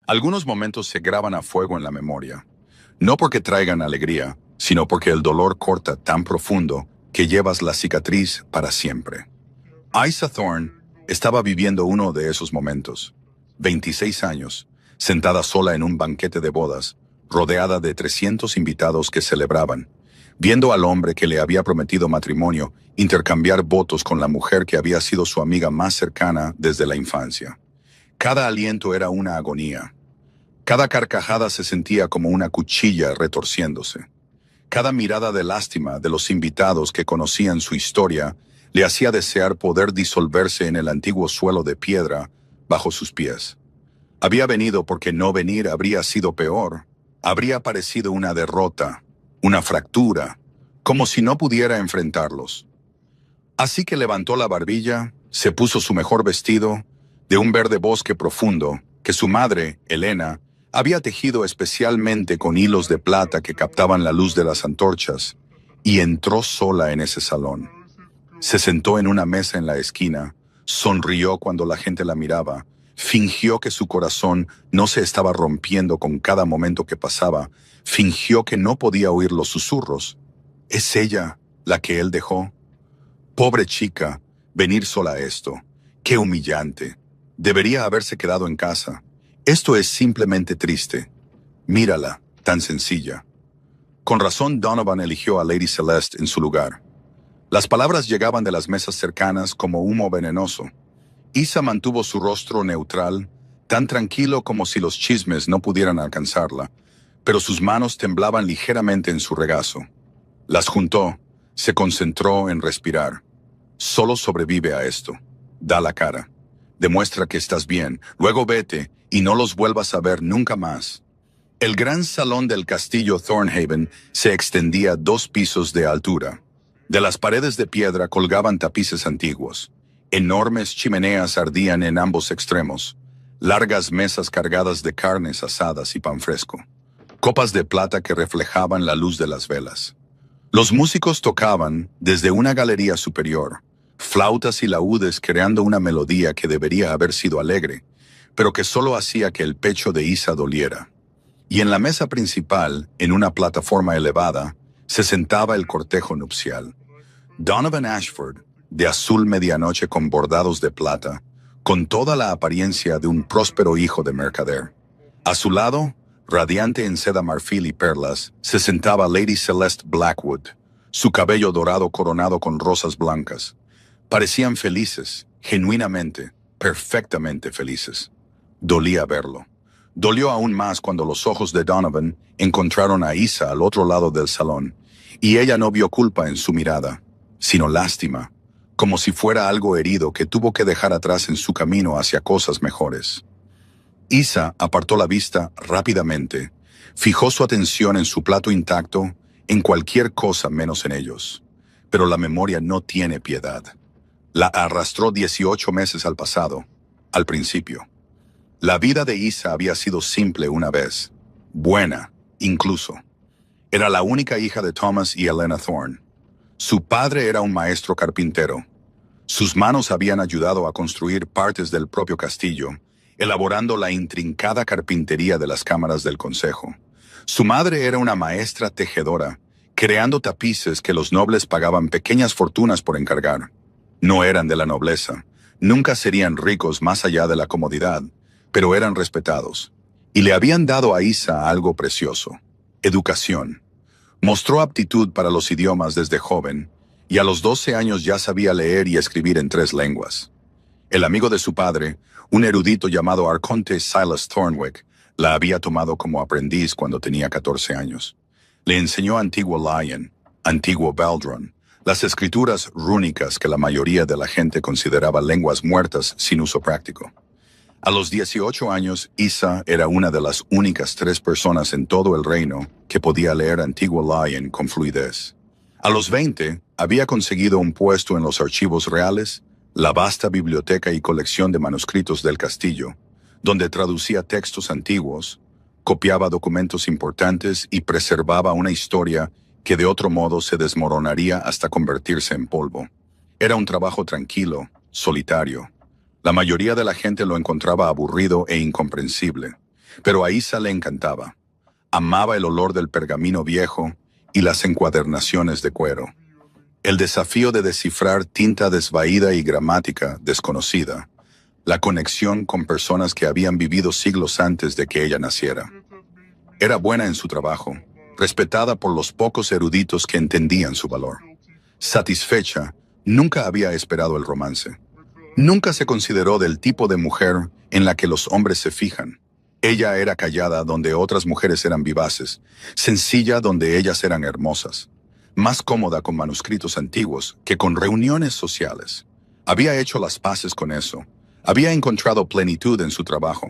Algunos momentos se graban a fuego en la memoria, no porque traigan alegría, sino porque el dolor corta tan profundo que llevas la cicatriz para siempre. Isa Thorne estaba viviendo uno de esos momentos. 26 años, sentada sola en un banquete de bodas, rodeada de 300 invitados que celebraban, viendo al hombre que le había prometido matrimonio intercambiar votos con la mujer que había sido su amiga más cercana desde la infancia. Cada aliento era una agonía. Cada carcajada se sentía como una cuchilla retorciéndose. Cada mirada de lástima de los invitados que conocían su historia le hacía desear poder disolverse en el antiguo suelo de piedra bajo sus pies. Había venido porque no venir habría sido peor. Habría parecido una derrota, una fractura, como si no pudiera enfrentarlos. Así que levantó la barbilla, se puso su mejor vestido, de un verde bosque profundo, que su madre, Elena, había tejido especialmente con hilos de plata que captaban la luz de las antorchas, y entró sola en ese salón. Se sentó en una mesa en la esquina, sonrió cuando la gente la miraba, fingió que su corazón no se estaba rompiendo con cada momento que pasaba, fingió que no podía oír los susurros. ¿Es ella la que él dejó? Pobre chica, venir sola a esto. Qué humillante. Debería haberse quedado en casa. Esto es simplemente triste. Mírala, tan sencilla. Con razón Donovan eligió a Lady Celeste en su lugar. Las palabras llegaban de las mesas cercanas como humo venenoso. Isa mantuvo su rostro neutral, tan tranquilo como si los chismes no pudieran alcanzarla, pero sus manos temblaban ligeramente en su regazo. Las juntó, se concentró en respirar. Solo sobrevive a esto. Da la cara. Demuestra que estás bien, luego vete y no los vuelvas a ver nunca más. El gran salón del castillo Thornhaven se extendía 2 pisos de altura. De las paredes de piedra colgaban tapices antiguos. Enormes chimeneas ardían en ambos extremos. Largas mesas cargadas de carnes asadas y pan fresco. Copas de plata que reflejaban la luz de las velas. Los músicos tocaban desde una galería superior, flautas y laúdes creando una melodía que debería haber sido alegre, pero que solo hacía que el pecho de Isa doliera. Y en la mesa principal, en una plataforma elevada, se sentaba el cortejo nupcial. Donovan Ashford, de azul medianoche con bordados de plata, con toda la apariencia de un próspero hijo de mercader. A su lado, radiante en seda marfil y perlas, se sentaba Lady Celeste Blackwood, su cabello dorado coronado con rosas blancas. Parecían felices, genuinamente, perfectamente felices. Dolía verlo. Dolió aún más cuando los ojos de Donovan encontraron a Isa al otro lado del salón, y ella no vio culpa en su mirada, sino lástima, como si fuera algo herido que tuvo que dejar atrás en su camino hacia cosas mejores. Isa apartó la vista rápidamente, fijó su atención en su plato intacto, en cualquier cosa menos en ellos. Pero la memoria no tiene piedad. La arrastró 18 meses al pasado, al principio. La vida de Isa había sido simple una vez, buena, incluso. Era la única hija de Thomas y Elena Thorne. Su padre era un maestro carpintero. Sus manos habían ayudado a construir partes del propio castillo, elaborando la intrincada carpintería de las cámaras del consejo. Su madre era una maestra tejedora, creando tapices que los nobles pagaban pequeñas fortunas por encargar. No eran de la nobleza, nunca serían ricos más allá de la comodidad, pero eran respetados. Y le habían dado a Isa algo precioso: educación. Mostró aptitud para los idiomas desde joven, y a los 12 años ya sabía leer y escribir en 3 lenguas. El amigo de su padre, un erudito llamado Arconte Silas Thornwick, la había tomado como aprendiz cuando tenía 14 años. Le enseñó antiguo Lion, antiguo Valdron, las escrituras rúnicas que la mayoría de la gente consideraba lenguas muertas sin uso práctico. A los 18 años, Isa era una de las únicas 3 personas en todo el reino que podía leer antiguo Lion con fluidez. A los 20, había conseguido un puesto en los archivos reales, la vasta biblioteca y colección de manuscritos del castillo, donde traducía textos antiguos, copiaba documentos importantes y preservaba una historia que de otro modo se desmoronaría hasta convertirse en polvo. Era un trabajo tranquilo, solitario. La mayoría de la gente lo encontraba aburrido e incomprensible. Pero a Isa le encantaba. Amaba el olor del pergamino viejo y las encuadernaciones de cuero. El desafío de descifrar tinta desvaída y gramática desconocida. La conexión con personas que habían vivido siglos antes de que ella naciera. Era buena en su trabajo, respetada por los pocos eruditos que entendían su valor. Satisfecha, nunca había esperado el romance. Nunca se consideró del tipo de mujer en la que los hombres se fijan. Ella era callada donde otras mujeres eran vivaces, sencilla donde ellas eran hermosas, más cómoda con manuscritos antiguos que con reuniones sociales. Había hecho las paces con eso. Había encontrado plenitud en su trabajo.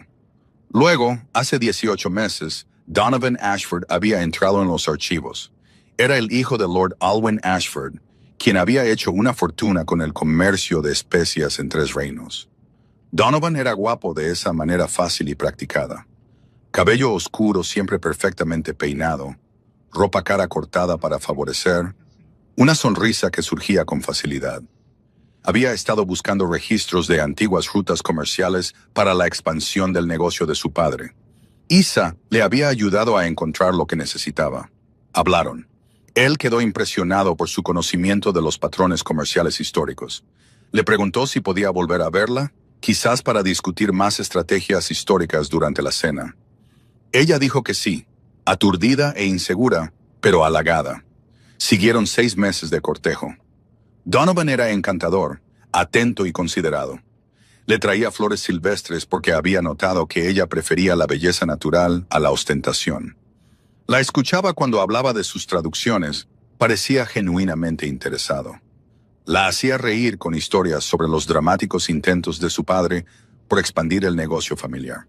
Luego, hace 18 meses, Donovan Ashford había entrado en los archivos. Era el hijo de Lord Alwyn Ashford, quien había hecho una fortuna con el comercio de especias en Tres Reinos. Donovan era guapo de esa manera fácil y practicada. Cabello oscuro siempre perfectamente peinado, ropa cara cortada para favorecer, una sonrisa que surgía con facilidad. Había estado buscando registros de antiguas rutas comerciales para la expansión del negocio de su padre. Isa le había ayudado a encontrar lo que necesitaba. Hablaron. Él quedó impresionado por su conocimiento de los patrones comerciales históricos. Le preguntó si podía volver a verla, quizás para discutir más estrategias históricas durante la cena. Ella dijo que sí, aturdida e insegura, pero halagada. Siguieron 6 meses de cortejo. Donovan era encantador, atento y considerado. Le traía flores silvestres porque había notado que ella prefería la belleza natural a la ostentación. La escuchaba cuando hablaba de sus traducciones, parecía genuinamente interesado. La hacía reír con historias sobre los dramáticos intentos de su padre por expandir el negocio familiar.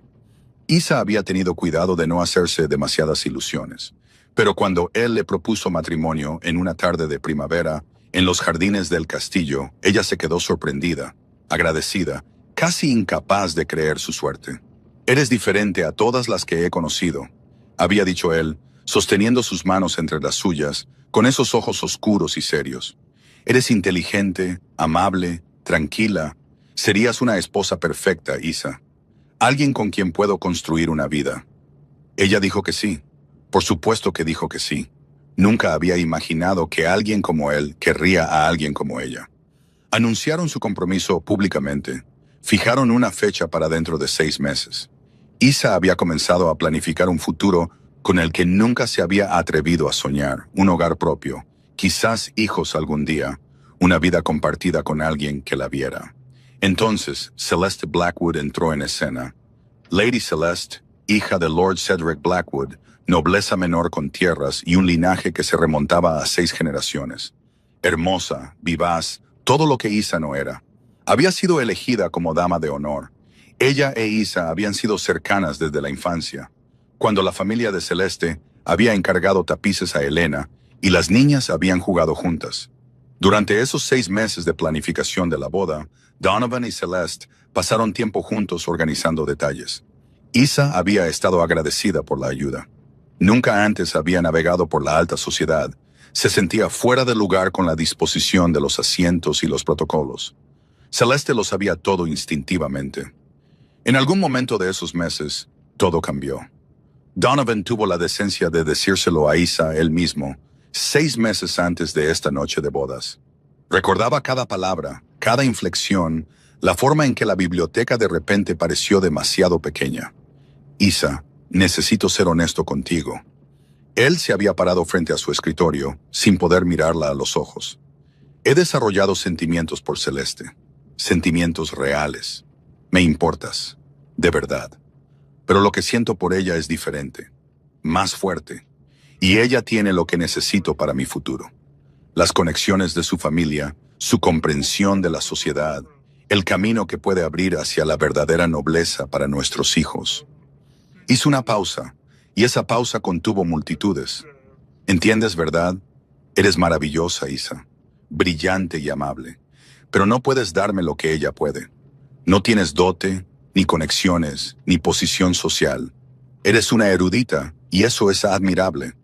Isa había tenido cuidado de no hacerse demasiadas ilusiones, pero cuando él le propuso matrimonio en una tarde de primavera, en los jardines del castillo, ella se quedó sorprendida, agradecida, casi incapaz de creer su suerte. «Eres diferente a todas las que he conocido», había dicho él, sosteniendo sus manos entre las suyas, con esos ojos oscuros y serios. «Eres inteligente, amable, tranquila. Serías una esposa perfecta, Isa. Alguien con quien puedo construir una vida». Ella dijo que sí. Por supuesto que dijo que sí. Nunca había imaginado que alguien como él querría a alguien como ella. Anunciaron su compromiso públicamente. Fijaron una fecha para dentro de 6 meses. Isa había comenzado a planificar un futuro con el que nunca se había atrevido a soñar, un hogar propio, quizás hijos algún día, una vida compartida con alguien que la viera. Entonces, Celeste Blackwood entró en escena. Lady Celeste, hija de Lord Cedric Blackwood, nobleza menor con tierras y un linaje que se remontaba a 6 generaciones. Hermosa, vivaz, todo lo que Isa no era. Había sido elegida como dama de honor. Ella e Isa habían sido cercanas desde la infancia, cuando la familia de Celeste había encargado tapices a Elena y las niñas habían jugado juntas. Durante esos 6 meses de planificación de la boda, Donovan y Celeste pasaron tiempo juntos organizando detalles. Isa había estado agradecida por la ayuda. Nunca antes había navegado por la alta sociedad. Se sentía fuera de lugar con la disposición de los asientos y los protocolos. Celeste lo sabía todo instintivamente. En algún momento de esos meses, todo cambió. Donovan tuvo la decencia de decírselo a Isa él mismo, 6 meses antes de esta noche de bodas. Recordaba cada palabra, cada inflexión, la forma en que la biblioteca de repente pareció demasiado pequeña. «Isa, necesito ser honesto contigo». Él se había parado frente a su escritorio, sin poder mirarla a los ojos. «He desarrollado sentimientos por Celeste. Sentimientos reales. Me importas. De verdad. Pero lo que siento por ella es diferente. Más fuerte. Y ella tiene lo que necesito para mi futuro. Las conexiones de su familia, su comprensión de la sociedad, el camino que puede abrir hacia la verdadera nobleza para nuestros hijos». Hizo una pausa, y esa pausa contuvo multitudes. «¿Entiendes, verdad? Eres maravillosa, Isa. Brillante y amable. Pero no puedes darme lo que ella puede. No tienes dote, ni conexiones, ni posición social. Eres una erudita, y eso es admirable.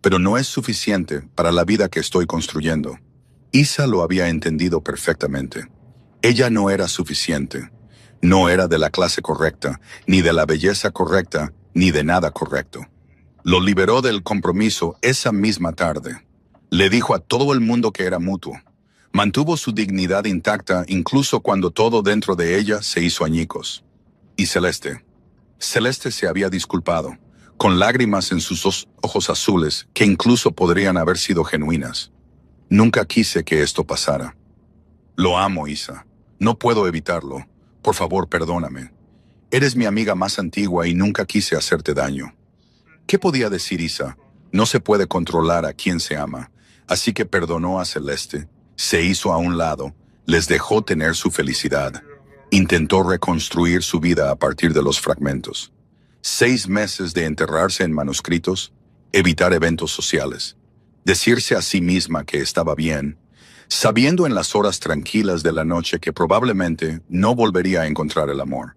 Pero no es suficiente para la vida que estoy construyendo». Isa lo había entendido perfectamente. Ella no era suficiente. No era de la clase correcta, ni de la belleza correcta, ni de nada correcto. Lo liberó del compromiso esa misma tarde. Le dijo a todo el mundo que era mutuo. Mantuvo su dignidad intacta incluso cuando todo dentro de ella se hizo añicos. Y Celeste. Celeste se había disculpado, con lágrimas en sus ojos azules que incluso podrían haber sido genuinas. Nunca quise que esto pasara. Lo amo, Isa. No puedo evitarlo. Por favor, perdóname. Eres mi amiga más antigua y nunca quise hacerte daño. ¿Qué podía decir Isa? No se puede controlar a quien se ama, así que perdonó a Celeste, se hizo a un lado, les dejó tener su felicidad. Intentó reconstruir su vida a partir de los fragmentos. 6 meses de enterrarse en manuscritos, evitar eventos sociales, decirse a sí misma que estaba bien, sabiendo en las horas tranquilas de la noche que probablemente no volvería a encontrar el amor.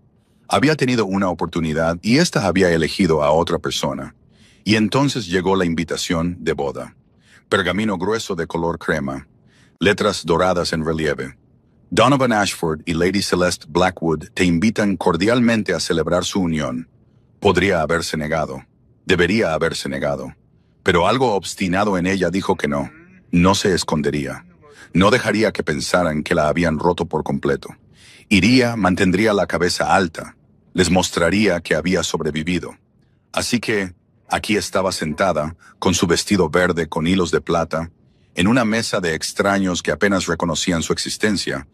Había tenido una oportunidad y ésta había elegido a otra persona. Y entonces llegó la invitación de boda. Pergamino grueso de color crema, letras doradas en relieve. Donovan Ashford y Lady Celeste Blackwood te invitan cordialmente a celebrar su unión. Podría haberse negado. Debería haberse negado. Pero algo obstinado en ella dijo que no. No se escondería. No dejaría que pensaran que la habían roto por completo. Iría, mantendría la cabeza alta. Les mostraría que había sobrevivido. Así que, aquí estaba sentada, con su vestido verde con hilos de plata, en una mesa de extraños que apenas reconocían su existencia,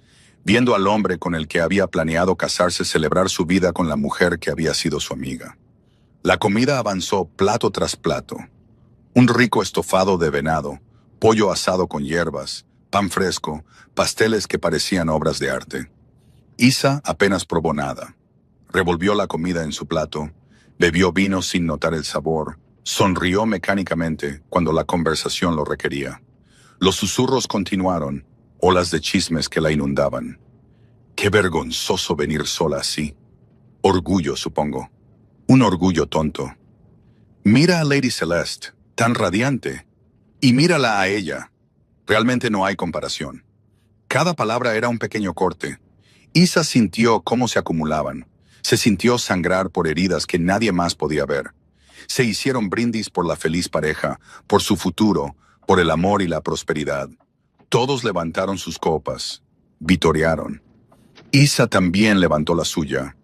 viendo al hombre con el que había planeado casarse celebrar su vida con la mujer que había sido su amiga. La comida avanzó plato tras plato. Un rico estofado de venado, pollo asado con hierbas, pan fresco, pasteles que parecían obras de arte. Isa apenas probó nada. Revolvió la comida en su plato, bebió vino sin notar el sabor, sonrió mecánicamente cuando la conversación lo requería. Los susurros continuaron, olas de chismes que la inundaban. Qué vergonzoso venir sola así. Orgullo, supongo. Un orgullo tonto. Mira a Lady Celeste, tan radiante, y mírala a ella. Realmente no hay comparación. Cada palabra era un pequeño corte. Isa sintió cómo se acumulaban. Se sintió sangrar por heridas que nadie más podía ver. Se hicieron brindis por la feliz pareja, por su futuro, por el amor y la prosperidad. Todos levantaron sus copas, vitorearon. Isa también levantó la suya.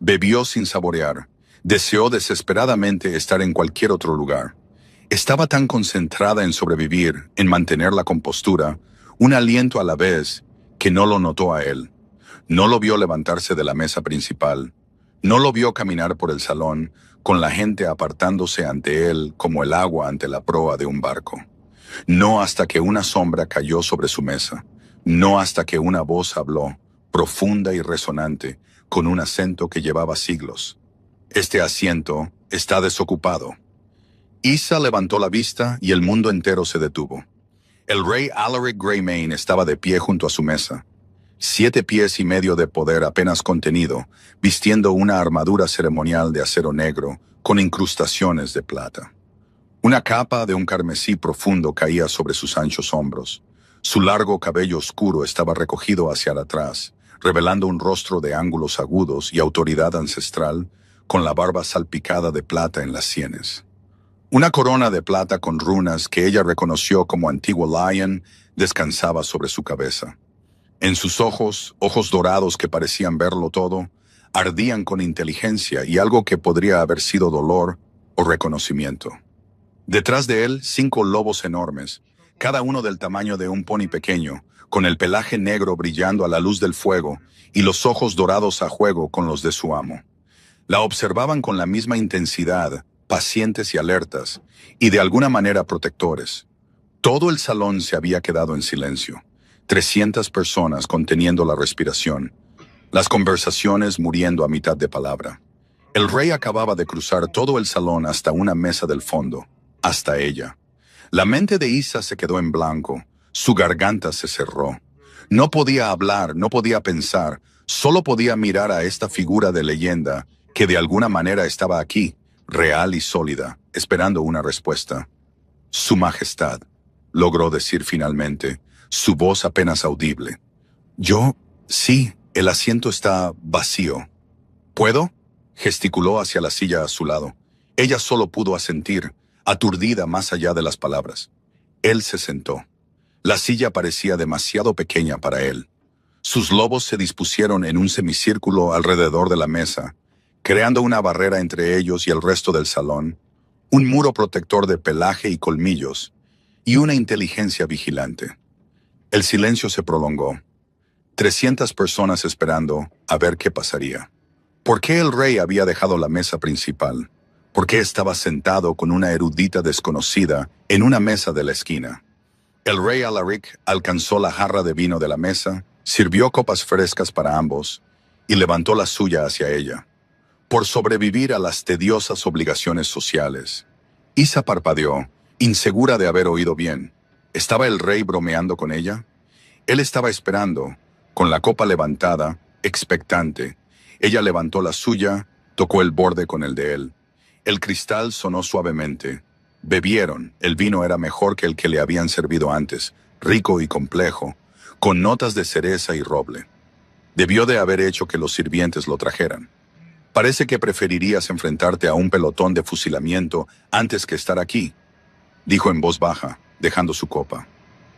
Bebió sin saborear. Deseó desesperadamente estar en cualquier otro lugar. Estaba tan concentrada en sobrevivir, en mantener la compostura, un aliento a la vez, que no lo notó a él. No lo vio levantarse de la mesa principal. No lo vio caminar por el salón, con la gente apartándose ante él como el agua ante la proa de un barco. No hasta que una sombra cayó sobre su mesa. No hasta que una voz habló, profunda y resonante, con un acento que llevaba siglos. Este asiento está desocupado. Isa levantó la vista y el mundo entero se detuvo. El rey Alaric Greymane estaba de pie junto a su mesa. 7 pies y medio de poder apenas contenido, vistiendo una armadura ceremonial de acero negro con incrustaciones de plata. Una capa de un carmesí profundo caía sobre sus anchos hombros. Su largo cabello oscuro estaba recogido hacia atrás, revelando un rostro de ángulos agudos y autoridad ancestral, con la barba salpicada de plata en las sienes. Una corona de plata con runas que ella reconoció como antiguo Lion, descansaba sobre su cabeza. En sus ojos, ojos dorados que parecían verlo todo, ardían con inteligencia y algo que podría haber sido dolor o reconocimiento. Detrás de él, 5 lobos enormes, cada uno del tamaño de un pony pequeño, con el pelaje negro brillando a la luz del fuego y los ojos dorados a juego con los de su amo. La observaban con la misma intensidad, pacientes y alertas, y de alguna manera protectores. Todo el salón se había quedado en silencio. 300 personas conteniendo la respiración, las conversaciones muriendo a mitad de palabra. El rey acababa de cruzar todo el salón hasta una mesa del fondo, hasta ella. La mente de Isa se quedó en blanco, su garganta se cerró. No podía hablar, no podía pensar, solo podía mirar a esta figura de leyenda que de alguna manera estaba aquí, real y sólida, esperando una respuesta. Su Majestad, logró decir finalmente, su voz apenas audible. Sí, el asiento está vacío. ¿Puedo? Gesticuló hacia la silla a su lado. Ella solo pudo asentir, aturdida más allá de las palabras. Él se sentó. La silla parecía demasiado pequeña para él. Sus lobos se dispusieron en un semicírculo alrededor de la mesa, creando una barrera entre ellos y el resto del salón, un muro protector de pelaje y colmillos, y una inteligencia vigilante. El silencio se prolongó. 300 personas esperando a ver qué pasaría. ¿Por qué el rey había dejado la mesa principal? ¿Por qué estaba sentado con una erudita desconocida en una mesa de la esquina? El rey Alaric alcanzó la jarra de vino de la mesa, sirvió copas frescas para ambos y levantó la suya hacia ella. Por sobrevivir a las tediosas obligaciones sociales, Isa parpadeó, insegura de haber oído bien. ¿Estaba el rey bromeando con ella? Él estaba esperando, con la copa levantada, expectante. Ella levantó la suya, tocó el borde con el de él. El cristal sonó suavemente. Bebieron. El vino era mejor que el que le habían servido antes, rico y complejo, con notas de cereza y roble. Debió de haber hecho que los sirvientes lo trajeran. Parece que preferirías enfrentarte a un pelotón de fusilamiento antes que estar aquí, dijo en voz baja, dejando su copa.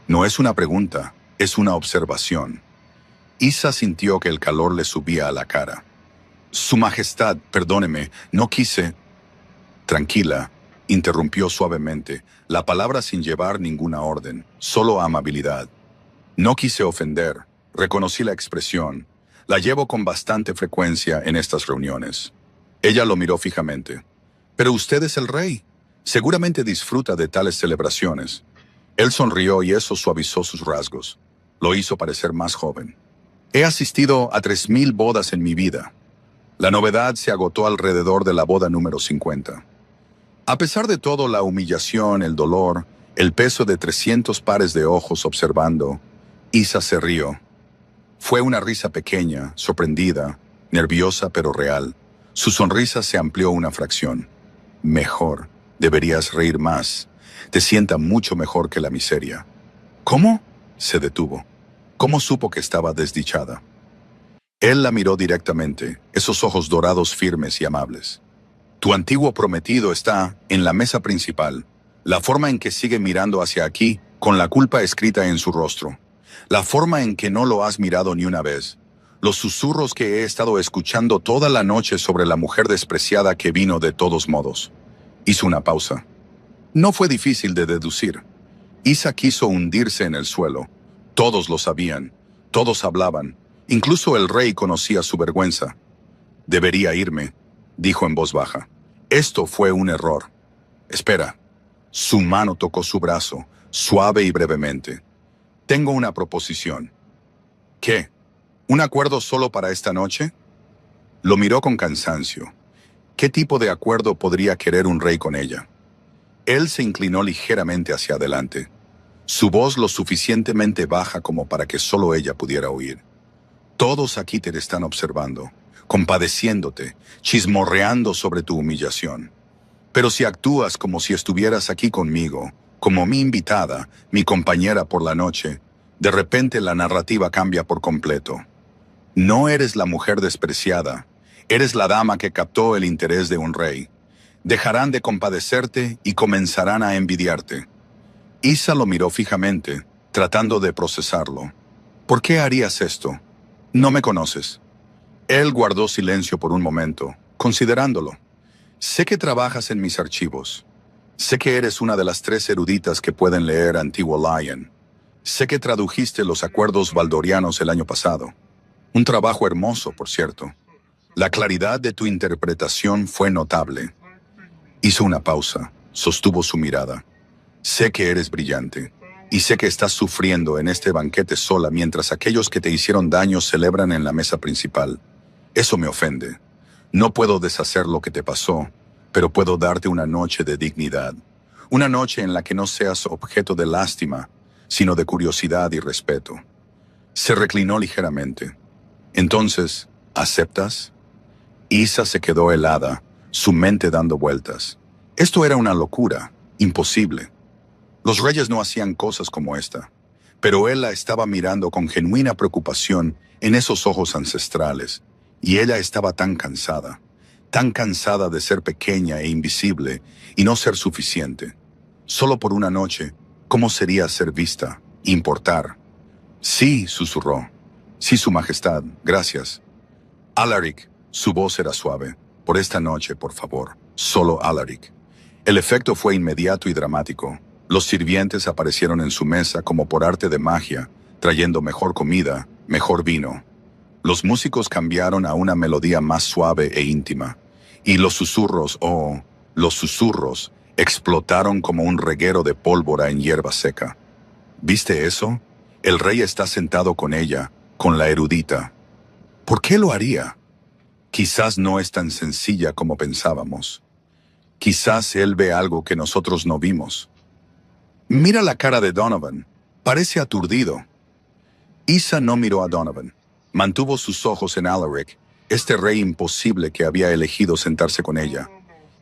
No es una pregunta, es una observación. Isa sintió que el calor le subía a la cara. Su Majestad, perdóneme, no quise... Tranquila, interrumpió suavemente, la palabra sin llevar ninguna orden, solo amabilidad. No quise ofender, reconocí la expresión. La llevo con bastante frecuencia en estas reuniones. Ella lo miró fijamente. Pero usted es el rey. Seguramente disfruta de tales celebraciones. Él sonrió y eso suavizó sus rasgos. Lo hizo parecer más joven. He asistido a 3000 bodas en mi vida. La novedad se agotó alrededor de la boda número 50. A pesar de todo, la humillación, el dolor, el peso de 300 pares de ojos observando, Isa se rió. Fue una risa pequeña, sorprendida, nerviosa pero real. Su sonrisa se amplió una fracción. Mejor, deberías reír más. Te sienta mucho mejor que la miseria. ¿Cómo? Se detuvo. ¿Cómo supo que estaba desdichada? Él la miró directamente, esos ojos dorados firmes y amables. Tu antiguo prometido está en la mesa principal. La forma en que sigue mirando hacia aquí, con la culpa escrita en su rostro. La forma en que no lo has mirado ni una vez. Los susurros que he estado escuchando toda la noche sobre la mujer despreciada que vino de todos modos. Hizo una pausa. No fue difícil de deducir. Isa quiso hundirse en el suelo. Todos lo sabían. Todos hablaban. Incluso el rey conocía su vergüenza. Debería irme, dijo en voz baja. Esto fue un error. Espera. Su mano tocó su brazo, suave y brevemente. Tengo una proposición. ¿Qué? ¿Un acuerdo solo para esta noche? Lo miró con cansancio. ¿Qué tipo de acuerdo podría querer un rey con ella? Él se inclinó ligeramente hacia adelante. Su voz lo suficientemente baja como para que solo ella pudiera oír. Todos aquí te están observando, compadeciéndote, chismorreando sobre tu humillación. Pero si actúas como si estuvieras aquí conmigo, como mi invitada, mi compañera por la noche, de repente la narrativa cambia por completo. No eres la mujer despreciada, eres la dama que captó el interés de un rey. Dejarán de compadecerte y comenzarán a envidiarte. Isa lo miró fijamente, tratando de procesarlo. ¿Por qué harías esto? No me conoces. Él guardó silencio por un momento, considerándolo. Sé que trabajas en mis archivos. Sé que eres una de las 3 eruditas que pueden leer Antiguo Lion. Sé que tradujiste los acuerdos valdorianos el año pasado. Un trabajo hermoso, por cierto. La claridad de tu interpretación fue notable. Hizo una pausa, sostuvo su mirada. Sé que eres brillante, y sé que estás sufriendo en este banquete sola mientras aquellos que te hicieron daño celebran en la mesa principal. Eso me ofende. No puedo deshacer lo que te pasó, pero puedo darte una noche de dignidad. Una noche en la que no seas objeto de lástima, sino de curiosidad y respeto. Se reclinó ligeramente. Entonces, ¿aceptas? Isa se quedó helada, su mente dando vueltas. Esto era una locura, imposible. Los reyes no hacían cosas como esta, pero él la estaba mirando con genuina preocupación en esos ojos ancestrales, y ella estaba tan cansada, tan cansada de ser pequeña e invisible y no ser suficiente. Solo por una noche, ¿cómo sería ser vista, importar? Sí, susurró. Sí, Su Majestad, gracias. Alaric, su voz era suave. Por esta noche, por favor, solo Alaric. El efecto fue inmediato y dramático. Los sirvientes aparecieron en su mesa como por arte de magia, trayendo mejor comida, mejor vino. Los músicos cambiaron a una melodía más suave e íntima, y los susurros, los susurros, explotaron como un reguero de pólvora en hierba seca. ¿Viste eso? El rey está sentado con ella, con la erudita. ¿Por qué lo haría? Quizás no es tan sencilla como pensábamos. Quizás él ve algo que nosotros no vimos. Mira la cara de Donovan. Parece aturdido. Isa no miró a Donovan. Mantuvo sus ojos en Alaric, este rey imposible que había elegido sentarse con ella,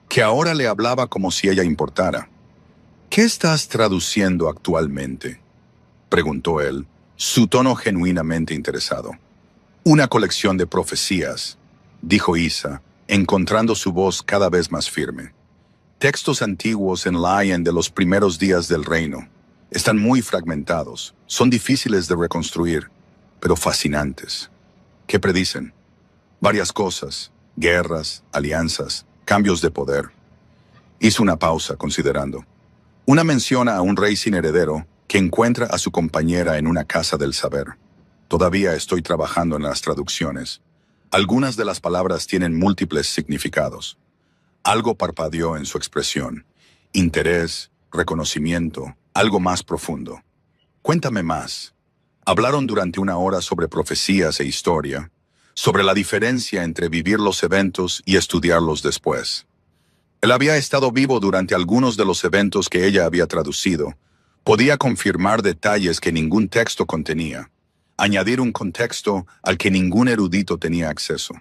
que ahora le hablaba como si ella importara. ¿Qué estás traduciendo actualmente?, preguntó él, su tono genuinamente interesado. Una colección de profecías, dijo Isa, encontrando su voz cada vez más firme. Textos antiguos en Lyon de los primeros días del reino. Están muy fragmentados, son difíciles de reconstruir, pero fascinantes. ¿Qué predicen? Varias cosas, guerras, alianzas, cambios de poder. Hizo una pausa, considerando. Una menciona a un rey sin heredero que encuentra a su compañera en una casa del saber. Todavía estoy trabajando en las traducciones. Algunas de las palabras tienen múltiples significados. Algo parpadeó en su expresión. Interés, reconocimiento, algo más profundo. Cuéntame más. Hablaron durante una hora sobre profecías e historia, sobre la diferencia entre vivir los eventos y estudiarlos después. Él había estado vivo durante algunos de los eventos que ella había traducido. Podía confirmar detalles que ningún texto contenía, añadir un contexto al que ningún erudito tenía acceso.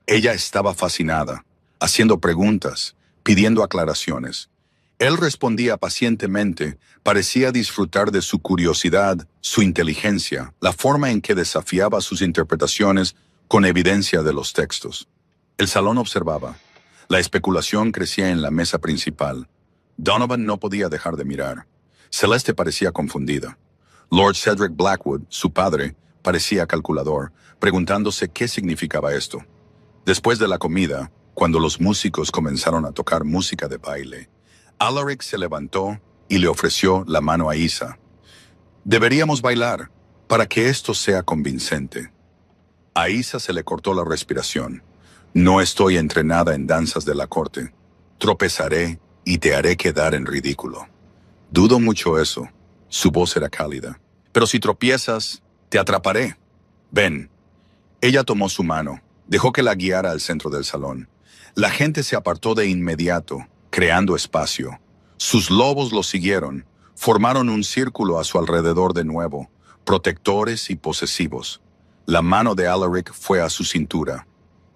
Ella estaba fascinada, haciendo preguntas, pidiendo aclaraciones. Él respondía pacientemente, parecía disfrutar de su curiosidad, su inteligencia, la forma en que desafiaba sus interpretaciones con evidencia de los textos. El salón observaba. La especulación crecía en la mesa principal. Donovan no podía dejar de mirar. Celeste parecía confundida. Lord Cedric Blackwood, su padre, parecía calculador, preguntándose qué significaba esto. Después de la comida, cuando los músicos comenzaron a tocar música de baile, Alaric se levantó y le ofreció la mano a Isa. Deberíamos bailar para que esto sea convincente. A Isa se le cortó la respiración. No estoy entrenada en danzas de la corte. Tropezaré y te haré quedar en ridículo. Dudo mucho eso. Su voz era cálida. Pero si tropiezas, te atraparé. Ven. Ella tomó su mano, dejó que la guiara al centro del salón. La gente se apartó de inmediato, creando espacio. Sus lobos lo siguieron, formaron un círculo a su alrededor de nuevo, protectores y posesivos. La mano de Alaric fue a su cintura.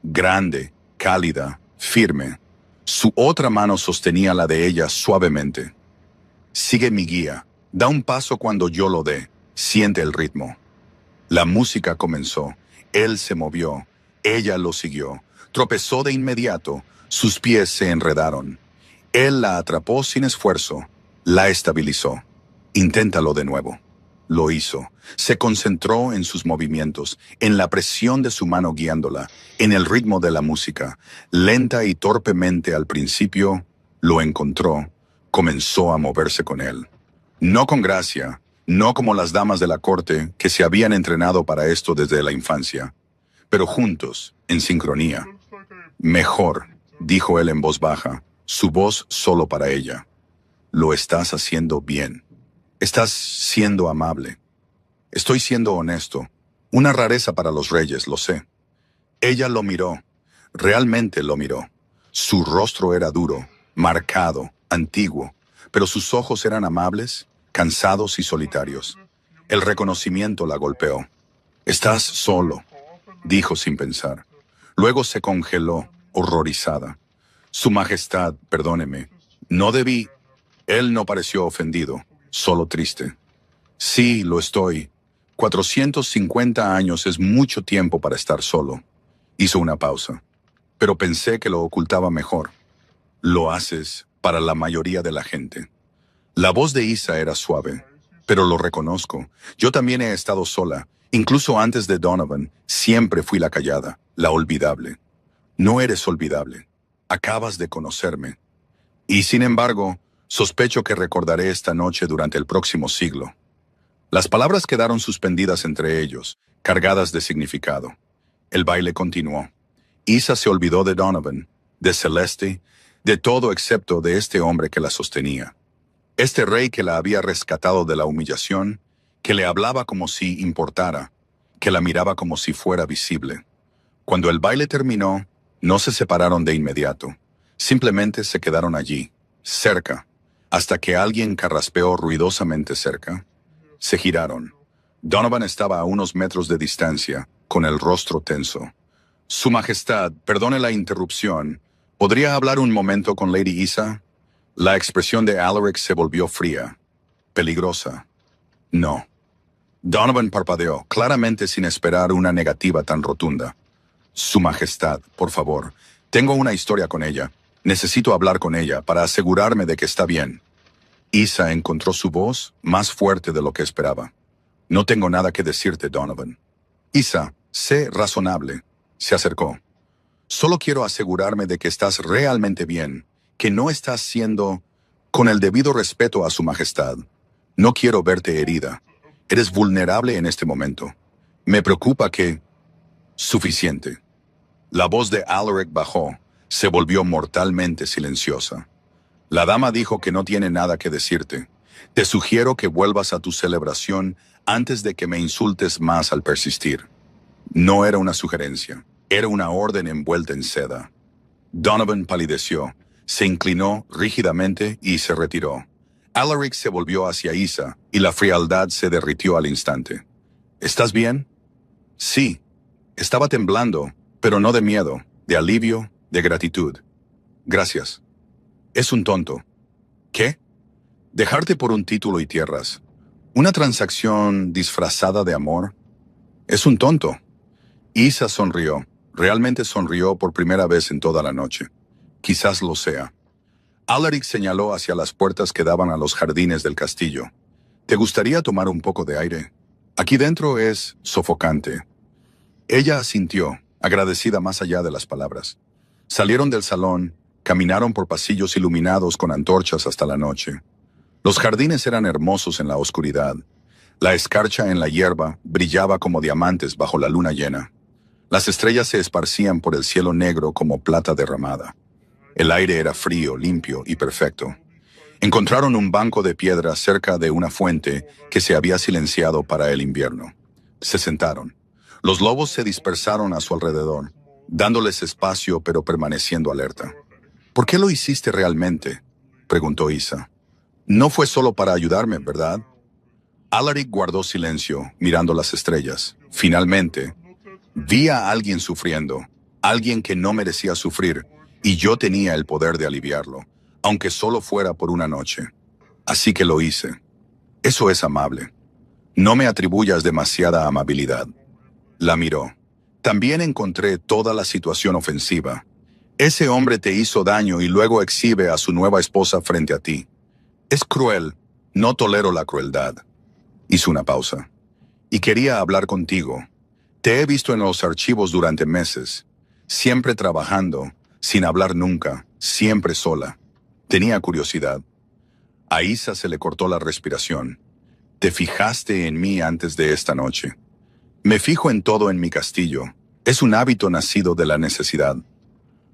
Grande, cálida, firme. Su otra mano sostenía la de ella suavemente. Sigue mi guía. Da un paso cuando yo lo dé. Siente el ritmo. La música comenzó. Él se movió. Ella lo siguió. Tropezó de inmediato. Sus pies se enredaron. Él la atrapó sin esfuerzo. La estabilizó. Inténtalo de nuevo. Lo hizo. Se concentró en sus movimientos, en la presión de su mano guiándola, en el ritmo de la música. Lenta y torpemente al principio, lo encontró. Comenzó a moverse con él. No con gracia, no como las damas de la corte que se habían entrenado para esto desde la infancia, pero juntos, en sincronía. Mejor, dijo él en voz baja, su voz solo para ella. Lo estás haciendo bien. Estás siendo amable. Estoy siendo honesto. Una rareza para los reyes, lo sé. Ella lo miró. Realmente lo miró. Su rostro era duro, marcado, antiguo, pero sus ojos eran amables, cansados y solitarios. El reconocimiento la golpeó. Estás solo, dijo sin pensar. Luego se congeló, horrorizada. Su Majestad, perdóneme. No debí. Él no pareció ofendido, solo triste. Sí, lo estoy. 450 años es mucho tiempo para estar solo. Hizo una pausa. pero pensé que lo ocultaba mejor. Lo haces para la mayoría de la gente. La voz de Isa era suave, pero lo reconozco. Yo también he estado sola. Incluso antes de Donovan, siempre fui la callada, la olvidable. No eres olvidable. Acabas de conocerme. Y sin embargo, sospecho que recordaré esta noche durante el próximo siglo. Las palabras quedaron suspendidas entre ellos, cargadas de significado. El baile continuó. Isa se olvidó de Donovan, de Celeste, de todo excepto de este hombre que la sostenía. Este rey que la había rescatado de la humillación, que le hablaba como si importara, que la miraba como si fuera visible. Cuando el baile terminó, no se separaron de inmediato. Simplemente se quedaron allí, cerca, hasta que alguien carraspeó ruidosamente cerca. Se giraron. Donovan estaba a unos metros de distancia, con el rostro tenso. Su Majestad, perdone la interrupción. ¿Podría hablar un momento con Lady Isa? La expresión de Alaric se volvió fría, peligrosa. No. Donovan parpadeó, claramente sin esperar una negativa tan rotunda. Su Majestad, por favor, tengo una historia con ella. Necesito hablar con ella para asegurarme de que está bien. Isa encontró su voz más fuerte de lo que esperaba. No tengo nada que decirte, Donovan. Isa, sé razonable. Se acercó. Solo quiero asegurarme de que estás realmente bien, que no estás siendo con el debido respeto a su majestad. No quiero verte herida. Eres vulnerable en este momento. Me preocupa que... Suficiente. La voz de Alaric bajó, se volvió mortalmente silenciosa. La dama dijo que no tiene nada que decirte. Te sugiero que vuelvas a tu celebración antes de que me insultes más al persistir. No era una sugerencia, era una orden envuelta en seda. Donovan palideció, se inclinó rígidamente y se retiró. Alaric se volvió hacia Isa y la frialdad se derritió al instante. ¿Estás bien? Sí. Estaba temblando, pero no de miedo, de alivio, de gratitud. Gracias. Es un tonto. ¿Qué? Dejarte por un título y tierras. ¿Una transacción disfrazada de amor? Es un tonto. Isa sonrió. Realmente sonrió por primera vez en toda la noche. Quizás lo sea. Alaric señaló hacia las puertas que daban a los jardines del castillo. ¿Te gustaría tomar un poco de aire? Aquí dentro es sofocante. Ella asintió, agradecida más allá de las palabras. Salieron del salón, caminaron por pasillos iluminados con antorchas hasta la noche. Los jardines eran hermosos en la oscuridad. La escarcha en la hierba brillaba como diamantes bajo la luna llena. Las estrellas se esparcían por el cielo negro como plata derramada. El aire era frío, limpio y perfecto. Encontraron un banco de piedra cerca de una fuente que se había silenciado para el invierno. Se sentaron. Los lobos se dispersaron a su alrededor, dándoles espacio pero permaneciendo alerta. ¿Por qué lo hiciste realmente?, preguntó Isa. No fue solo para ayudarme, ¿verdad? Alaric guardó silencio, mirando las estrellas. Finalmente, vi a alguien sufriendo, alguien que no merecía sufrir, y yo tenía el poder de aliviarlo, aunque solo fuera por una noche. Así que lo hice. Eso es amable. No me atribuyas demasiada amabilidad. La miró. También encontré toda la situación ofensiva. Ese hombre te hizo daño y luego exhibe a su nueva esposa frente a ti. Es cruel. No tolero la crueldad. Hizo una pausa. Y quería hablar contigo. Te he visto en los archivos durante meses, siempre trabajando, sin hablar nunca, siempre sola. Tenía curiosidad. A Isa se le cortó la respiración. Te fijaste en mí antes de esta noche. Me fijo en todo en mi castillo. Es un hábito nacido de la necesidad.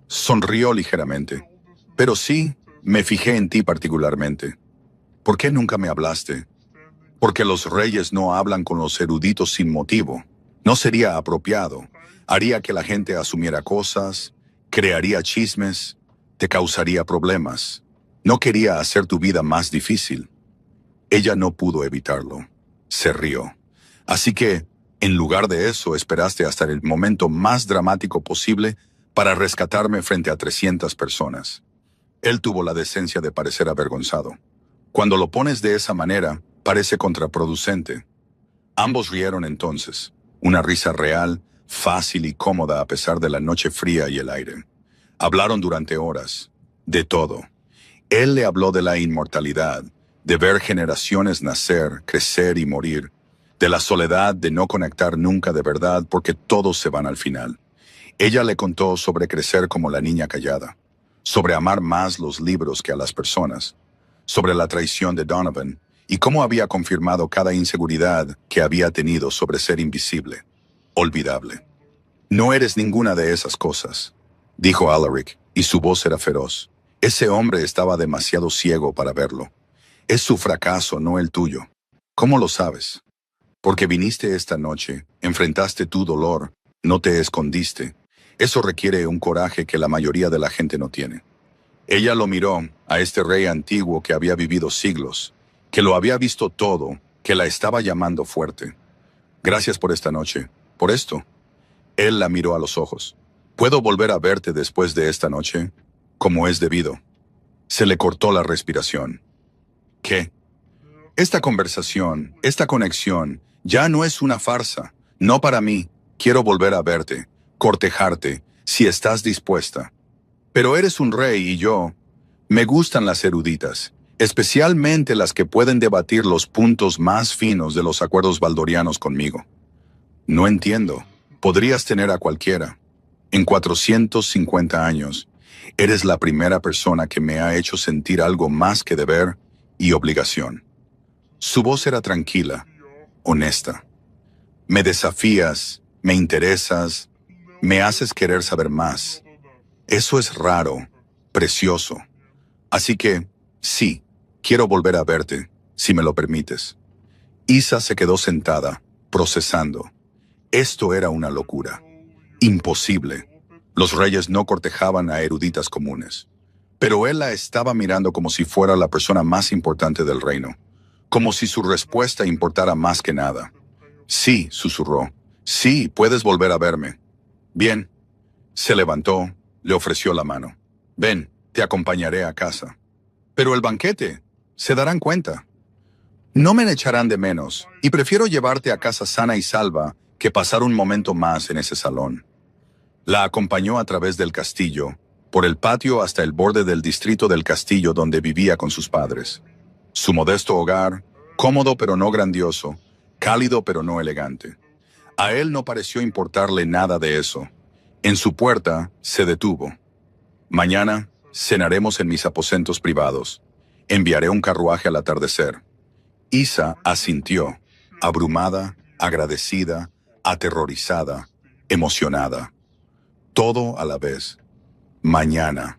Sonrió ligeramente. Pero sí, me fijé en ti particularmente. ¿Por qué nunca me hablaste? Porque los reyes no hablan con los eruditos sin motivo. No sería apropiado. Haría que la gente asumiera cosas, crearía chismes, te causaría problemas. No quería hacer tu vida más difícil. Ella no pudo evitarlo. Se rió. Así que, en lugar de eso, esperaste hasta el momento más dramático posible para rescatarme frente a 300 personas. Él tuvo la decencia de parecer avergonzado. Cuando lo pones de esa manera, parece contraproducente. Ambos rieron entonces. Una risa real, fácil y cómoda a pesar de la noche fría y el aire. Hablaron durante horas, de todo. Él le habló de la inmortalidad, de ver generaciones nacer, crecer y morir, de la soledad de no conectar nunca de verdad porque todos se van al final. Ella le contó sobre crecer como la niña callada, sobre amar más los libros que a las personas, sobre la traición de Donovan y cómo había confirmado cada inseguridad que había tenido sobre ser invisible, olvidable. No eres ninguna de esas cosas, dijo Alaric, y su voz era feroz. Ese hombre estaba demasiado ciego para verlo. Es su fracaso, no el tuyo. ¿Cómo lo sabes? Porque viniste esta noche, enfrentaste tu dolor, no te escondiste. Eso requiere un coraje que la mayoría de la gente no tiene. Ella lo miró a este rey antiguo que había vivido siglos, que lo había visto todo, que la estaba llamando fuerte. Gracias por esta noche, por esto. Él la miró a los ojos. ¿Puedo volver a verte después de esta noche? Como es debido. Se le cortó la respiración. ¿Qué? Esta conversación, esta conexión, ya no es una farsa. No para mí. Quiero volver a verte, cortejarte, si estás dispuesta. Pero eres un rey y yo... Me gustan las eruditas, especialmente las que pueden debatir los puntos más finos de los acuerdos valdorianos conmigo. No entiendo. Podrías tener a cualquiera. En 450 años, eres la primera persona que me ha hecho sentir algo más que deber y obligación. Su voz era tranquila, honesta. Me desafías, me interesas, me haces querer saber más. Eso es raro, precioso. Así que, sí, quiero volver a verte, si me lo permites. Isa se quedó sentada, procesando. Esto era una locura. Imposible. Los reyes no cortejaban a eruditas comunes. Pero él la estaba mirando como si fuera la persona más importante del reino. Como si su respuesta importara más que nada. Sí, susurró. Sí, puedes volver a verme. Bien. Se levantó, le ofreció la mano. Ven, te acompañaré a casa. Pero el banquete, se darán cuenta. No me echarán de menos, y prefiero llevarte a casa sana y salva que pasar un momento más en ese salón. La acompañó a través del castillo, por el patio hasta el borde del distrito del castillo donde vivía con sus padres. Su modesto hogar, cómodo pero no grandioso, cálido pero no elegante. A él no pareció importarle nada de eso. En su puerta se detuvo. Mañana cenaremos en mis aposentos privados. Enviaré un carruaje al atardecer. Isa asintió, abrumada, agradecida, aterrorizada, emocionada. Todo a la vez. Mañana.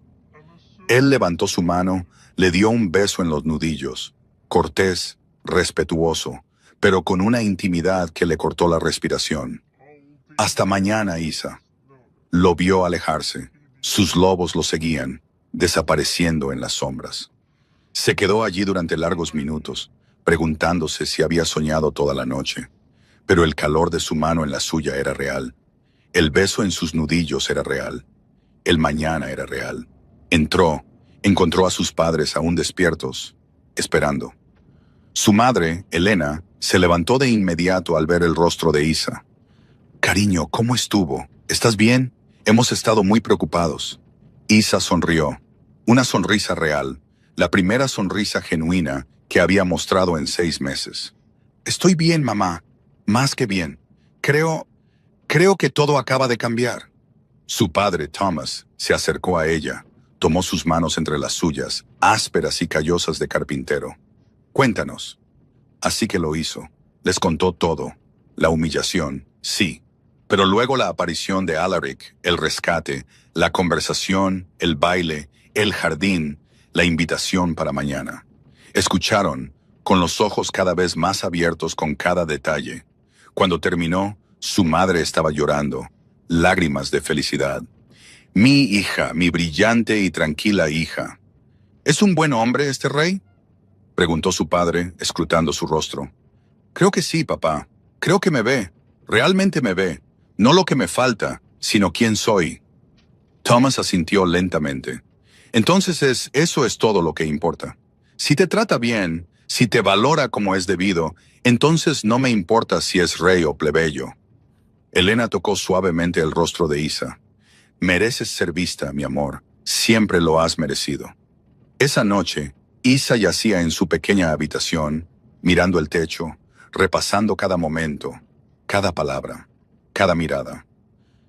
Él levantó su mano, le dio un beso en los nudillos, cortés, respetuoso, pero con una intimidad que le cortó la respiración. Hasta mañana, Isa. Lo vio alejarse. Sus lobos lo seguían, desapareciendo en las sombras. Se quedó allí durante largos minutos, preguntándose si había soñado toda la noche. Pero el calor de su mano en la suya era real. El beso en sus nudillos era real. El mañana era real. Entró, encontró a sus padres aún despiertos, esperando. Su madre, Elena, se levantó de inmediato al ver el rostro de Isa. Cariño, ¿cómo estuvo? ¿Estás bien? Hemos estado muy preocupados. Isa sonrió. Una sonrisa real, la primera sonrisa genuina que había mostrado en 6 meses. Estoy bien, mamá. Más que bien. Creo que todo acaba de cambiar. Su padre, Thomas, se acercó a ella, tomó sus manos entre las suyas, ásperas y callosas de carpintero. Cuéntanos. Así que lo hizo. Les contó todo. La humillación, sí. Pero luego la aparición de Alaric, el rescate, la conversación, el baile, el jardín, la invitación para mañana. Escucharon, con los ojos cada vez más abiertos con cada detalle. Cuando terminó, su madre estaba llorando, lágrimas de felicidad. Mi hija, mi brillante y tranquila hija. ¿Es un buen hombre este rey? Preguntó su padre, escrutando su rostro. Creo que sí, papá. Creo que me ve. Realmente me ve. No lo que me falta, sino quién soy. Thomas asintió lentamente. Entonces eso es todo lo que importa. Si te trata bien, si te valora como es debido, entonces no me importa si es rey o plebeyo. Elena tocó suavemente el rostro de Isa. Mereces ser vista, mi amor. Siempre lo has merecido. Esa noche, Isa yacía en su pequeña habitación, mirando el techo, repasando cada momento, cada palabra, cada mirada.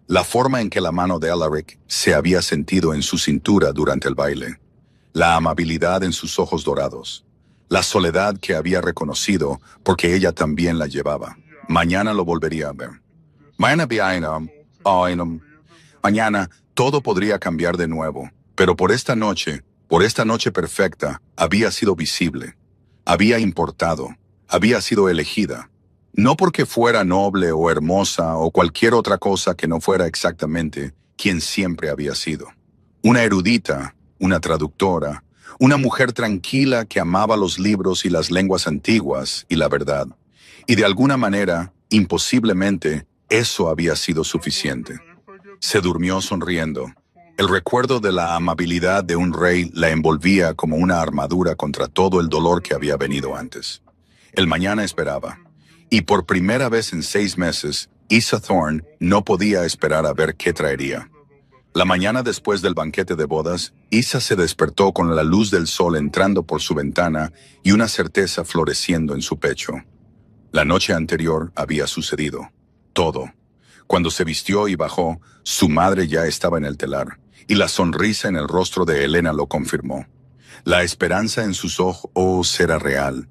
La forma en que la mano de Alaric se había sentido en su cintura durante el baile, la amabilidad en sus ojos dorados, la soledad que había reconocido porque ella también la llevaba. Mañana lo volvería a ver. Mañana todo podría cambiar de nuevo, pero por esta noche perfecta, había sido visible, había importado, había sido elegida. No porque fuera noble o hermosa o cualquier otra cosa que no fuera exactamente quien siempre había sido. Una erudita, una traductora, una mujer tranquila que amaba los libros y las lenguas antiguas y la verdad. Y de alguna manera, imposiblemente, eso había sido suficiente. Se durmió sonriendo. El recuerdo de la amabilidad de un rey la envolvía como una armadura contra todo el dolor que había venido antes. El mañana esperaba. Y por primera vez en 6 meses, Isa Thorne no podía esperar a ver qué traería. La mañana después del banquete de bodas, Isa se despertó con la luz del sol entrando por su ventana y una certeza floreciendo en su pecho. La noche anterior había sucedido. Todo. Cuando se vistió y bajó, su madre ya estaba en el telar, y la sonrisa en el rostro de Helena lo confirmó. La esperanza en sus ojos era real,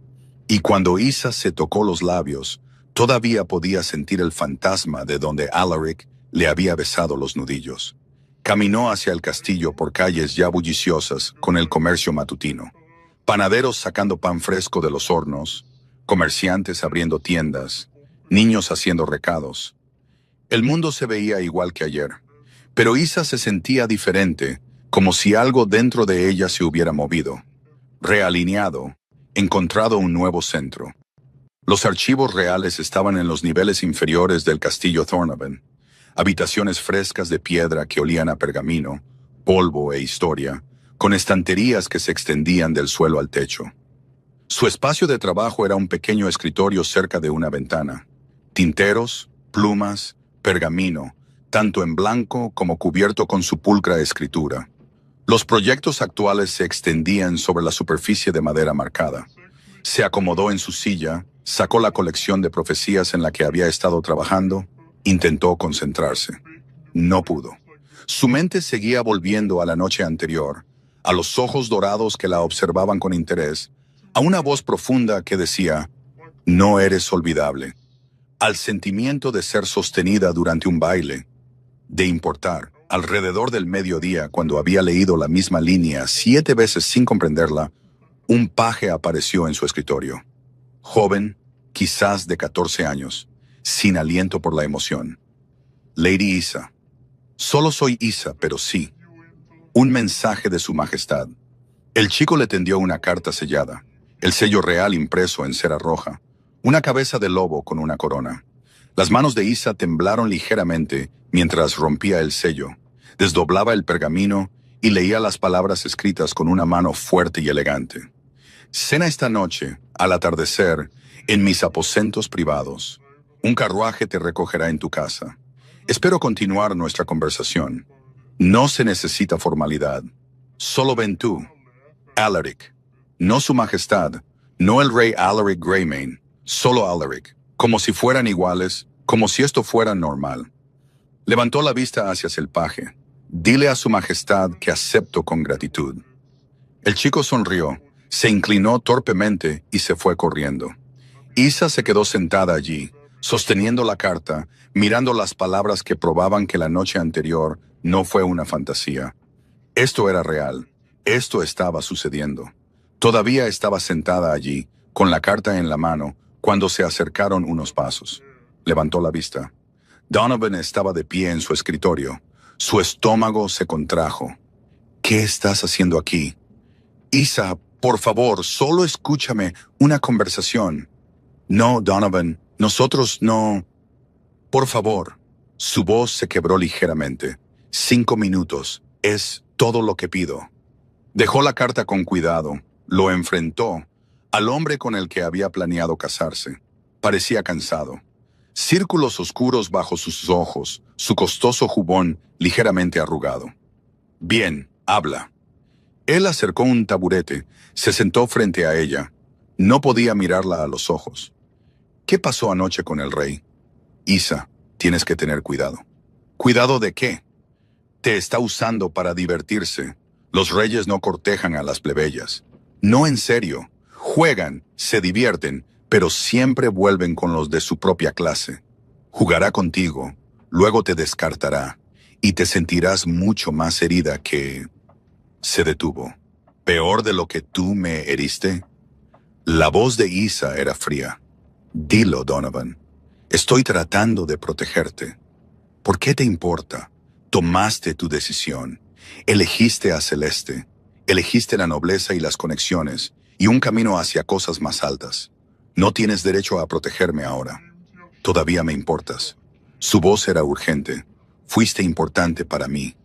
y cuando Isa se tocó los labios, todavía podía sentir el fantasma de donde Alaric le había besado los nudillos. Caminó hacia el castillo por calles ya bulliciosas con el comercio matutino. Panaderos sacando pan fresco de los hornos, comerciantes abriendo tiendas, niños haciendo recados. El mundo se veía igual que ayer, pero Isa se sentía diferente, como si algo dentro de ella se hubiera movido, realineado, encontrado un nuevo centro. Los archivos reales estaban en los niveles inferiores del castillo Thornaben, habitaciones frescas de piedra que olían a pergamino, polvo e historia, con estanterías que se extendían del suelo al techo. Su espacio de trabajo era un pequeño escritorio cerca de una ventana. Tinteros, plumas, pergamino, tanto en blanco como cubierto con su pulcra escritura. Los proyectos actuales se extendían sobre la superficie de madera marcada. Se acomodó en su silla, sacó la colección de profecías en la que había estado trabajando, intentó concentrarse. No pudo. Su mente seguía volviendo a la noche anterior, a los ojos dorados que la observaban con interés, a una voz profunda que decía, «No eres olvidable», al sentimiento de ser sostenida durante un baile, de importar. Alrededor del mediodía, cuando había leído la misma línea 7 veces sin comprenderla, un paje apareció en su escritorio. Joven, quizás de 14 años, sin aliento por la emoción. Lady Isa. Solo soy Isa, pero sí. Un mensaje de su majestad. El chico le tendió una carta sellada, el sello real impreso en cera roja, una cabeza de lobo con una corona. Las manos de Isa temblaron ligeramente mientras rompía el sello, desdoblaba el pergamino y leía las palabras escritas con una mano fuerte y elegante. Cena esta noche, al atardecer, en mis aposentos privados. Un carruaje te recogerá en tu casa. Espero continuar nuestra conversación. No se necesita formalidad. Solo ven tú, Alaric. No su majestad, no el rey Alaric Greymane, solo Alaric, como si fueran iguales, como si esto fuera normal. Levantó la vista hacia el paje. Dile a su majestad que acepto con gratitud. El chico sonrió, se inclinó torpemente y se fue corriendo. Isa se quedó sentada allí, sosteniendo la carta, mirando las palabras que probaban que la noche anterior no fue una fantasía. Esto era real, esto estaba sucediendo. Todavía estaba sentada allí, con la carta en la mano, cuando se acercaron unos pasos. Levantó la vista. Donovan estaba de pie en su escritorio. Su estómago se contrajo. ¿Qué estás haciendo aquí? Isa, por favor, solo escúchame una conversación. No, Donovan, nosotros no. Por favor. Su voz se quebró ligeramente. 5 minutos. Es todo lo que pido. Dejó la carta con cuidado. Lo enfrentó. Al hombre con el que había planeado casarse. Parecía cansado. círculos oscuros bajo sus ojos, su costoso jubón ligeramente arrugado. Bien, habla. Él acercó un taburete, se sentó frente a ella. No podía mirarla a los ojos. ¿Qué pasó anoche con el rey? Isa, tienes que tener cuidado. ¿Cuidado de qué? Te está usando para divertirse. Los reyes no cortejan a las plebeyas. No en serio. Juegan, se divierten, pero siempre vuelven con los de su propia clase. Jugará contigo, luego te descartará, y te sentirás mucho más herida que... Se detuvo. ¿Peor de lo que tú me heriste? La voz de Isa era fría. Dilo, Donovan. Estoy tratando de protegerte. ¿Por qué te importa? Tomaste tu decisión. Elegiste a Celeste. Elegiste la nobleza y las conexiones, y un camino hacia cosas más altas. No tienes derecho a protegerme ahora. Todavía me importas. Su voz era urgente. Fuiste importante para mí.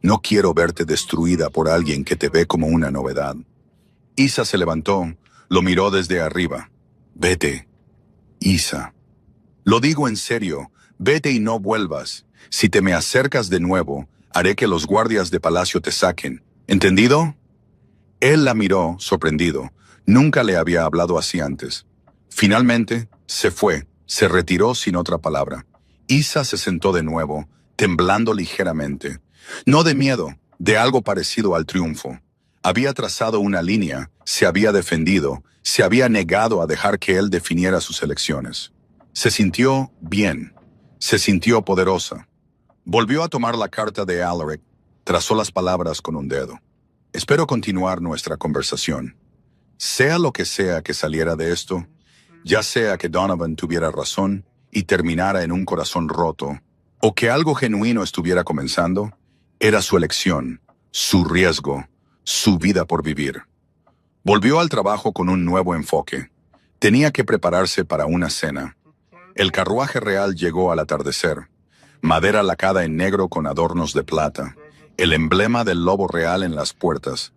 No quiero verte destruida por alguien que te ve como una novedad. Isa se levantó, lo miró desde arriba. Vete. Isa. Lo digo en serio. Vete y no vuelvas. Si te me acercas de nuevo, haré que los guardias de palacio te saquen. ¿Entendido? Él la miró, sorprendido. Nunca le había hablado así antes. Finalmente, se fue, se retiró sin otra palabra. Isa se sentó de nuevo, temblando ligeramente. No de miedo, de algo parecido al triunfo. Había trazado una línea, se había defendido, se había negado a dejar que él definiera sus elecciones. Se sintió bien, se sintió poderosa. Volvió a tomar la carta de Alaric, trazó las palabras con un dedo. Espero continuar nuestra conversación. Sea lo que sea que saliera de esto, ya sea que Donovan tuviera razón y terminara en un corazón roto, o que algo genuino estuviera comenzando, era su elección, su riesgo, su vida por vivir. Volvió al trabajo con un nuevo enfoque. Tenía que prepararse para una cena. El carruaje real llegó al atardecer. Madera lacada en negro con adornos de plata. El emblema del lobo real en las puertas.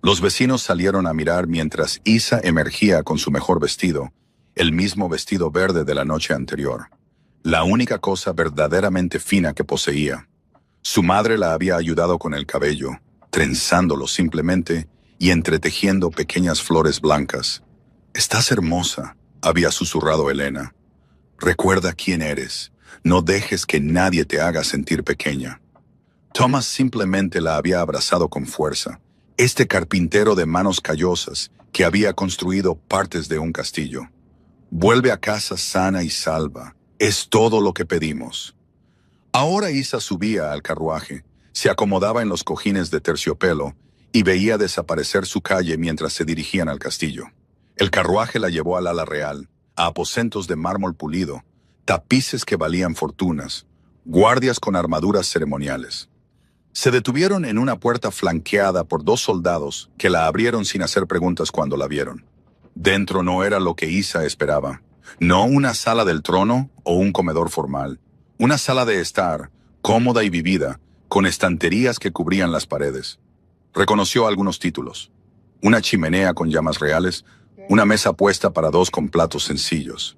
Los vecinos salieron a mirar mientras Isa emergía con su mejor vestido, el mismo vestido verde de la noche anterior. La única cosa verdaderamente fina que poseía. Su madre la había ayudado con el cabello, trenzándolo simplemente y entretejiendo pequeñas flores blancas. «Estás hermosa», había susurrado Elena. «Recuerda quién eres. No dejes que nadie te haga sentir pequeña». Thomas simplemente la había abrazado con fuerza. Este carpintero de manos callosas que había construido partes de un castillo. «Vuelve a casa sana y salva. Es todo lo que pedimos». Ahora Isa subía al carruaje, se acomodaba en los cojines de terciopelo y veía desaparecer su calle mientras se dirigían al castillo. El carruaje la llevó al ala real, a aposentos de mármol pulido, tapices que valían fortunas, guardias con armaduras ceremoniales. Se detuvieron en una puerta flanqueada por 2 soldados que la abrieron sin hacer preguntas cuando la vieron. Dentro no era lo que Isa esperaba, no una sala del trono o un comedor formal. Una sala de estar, cómoda y vivida, con estanterías que cubrían las paredes. Reconoció algunos títulos. Una chimenea con llamas reales, una mesa puesta para 2 con platos sencillos.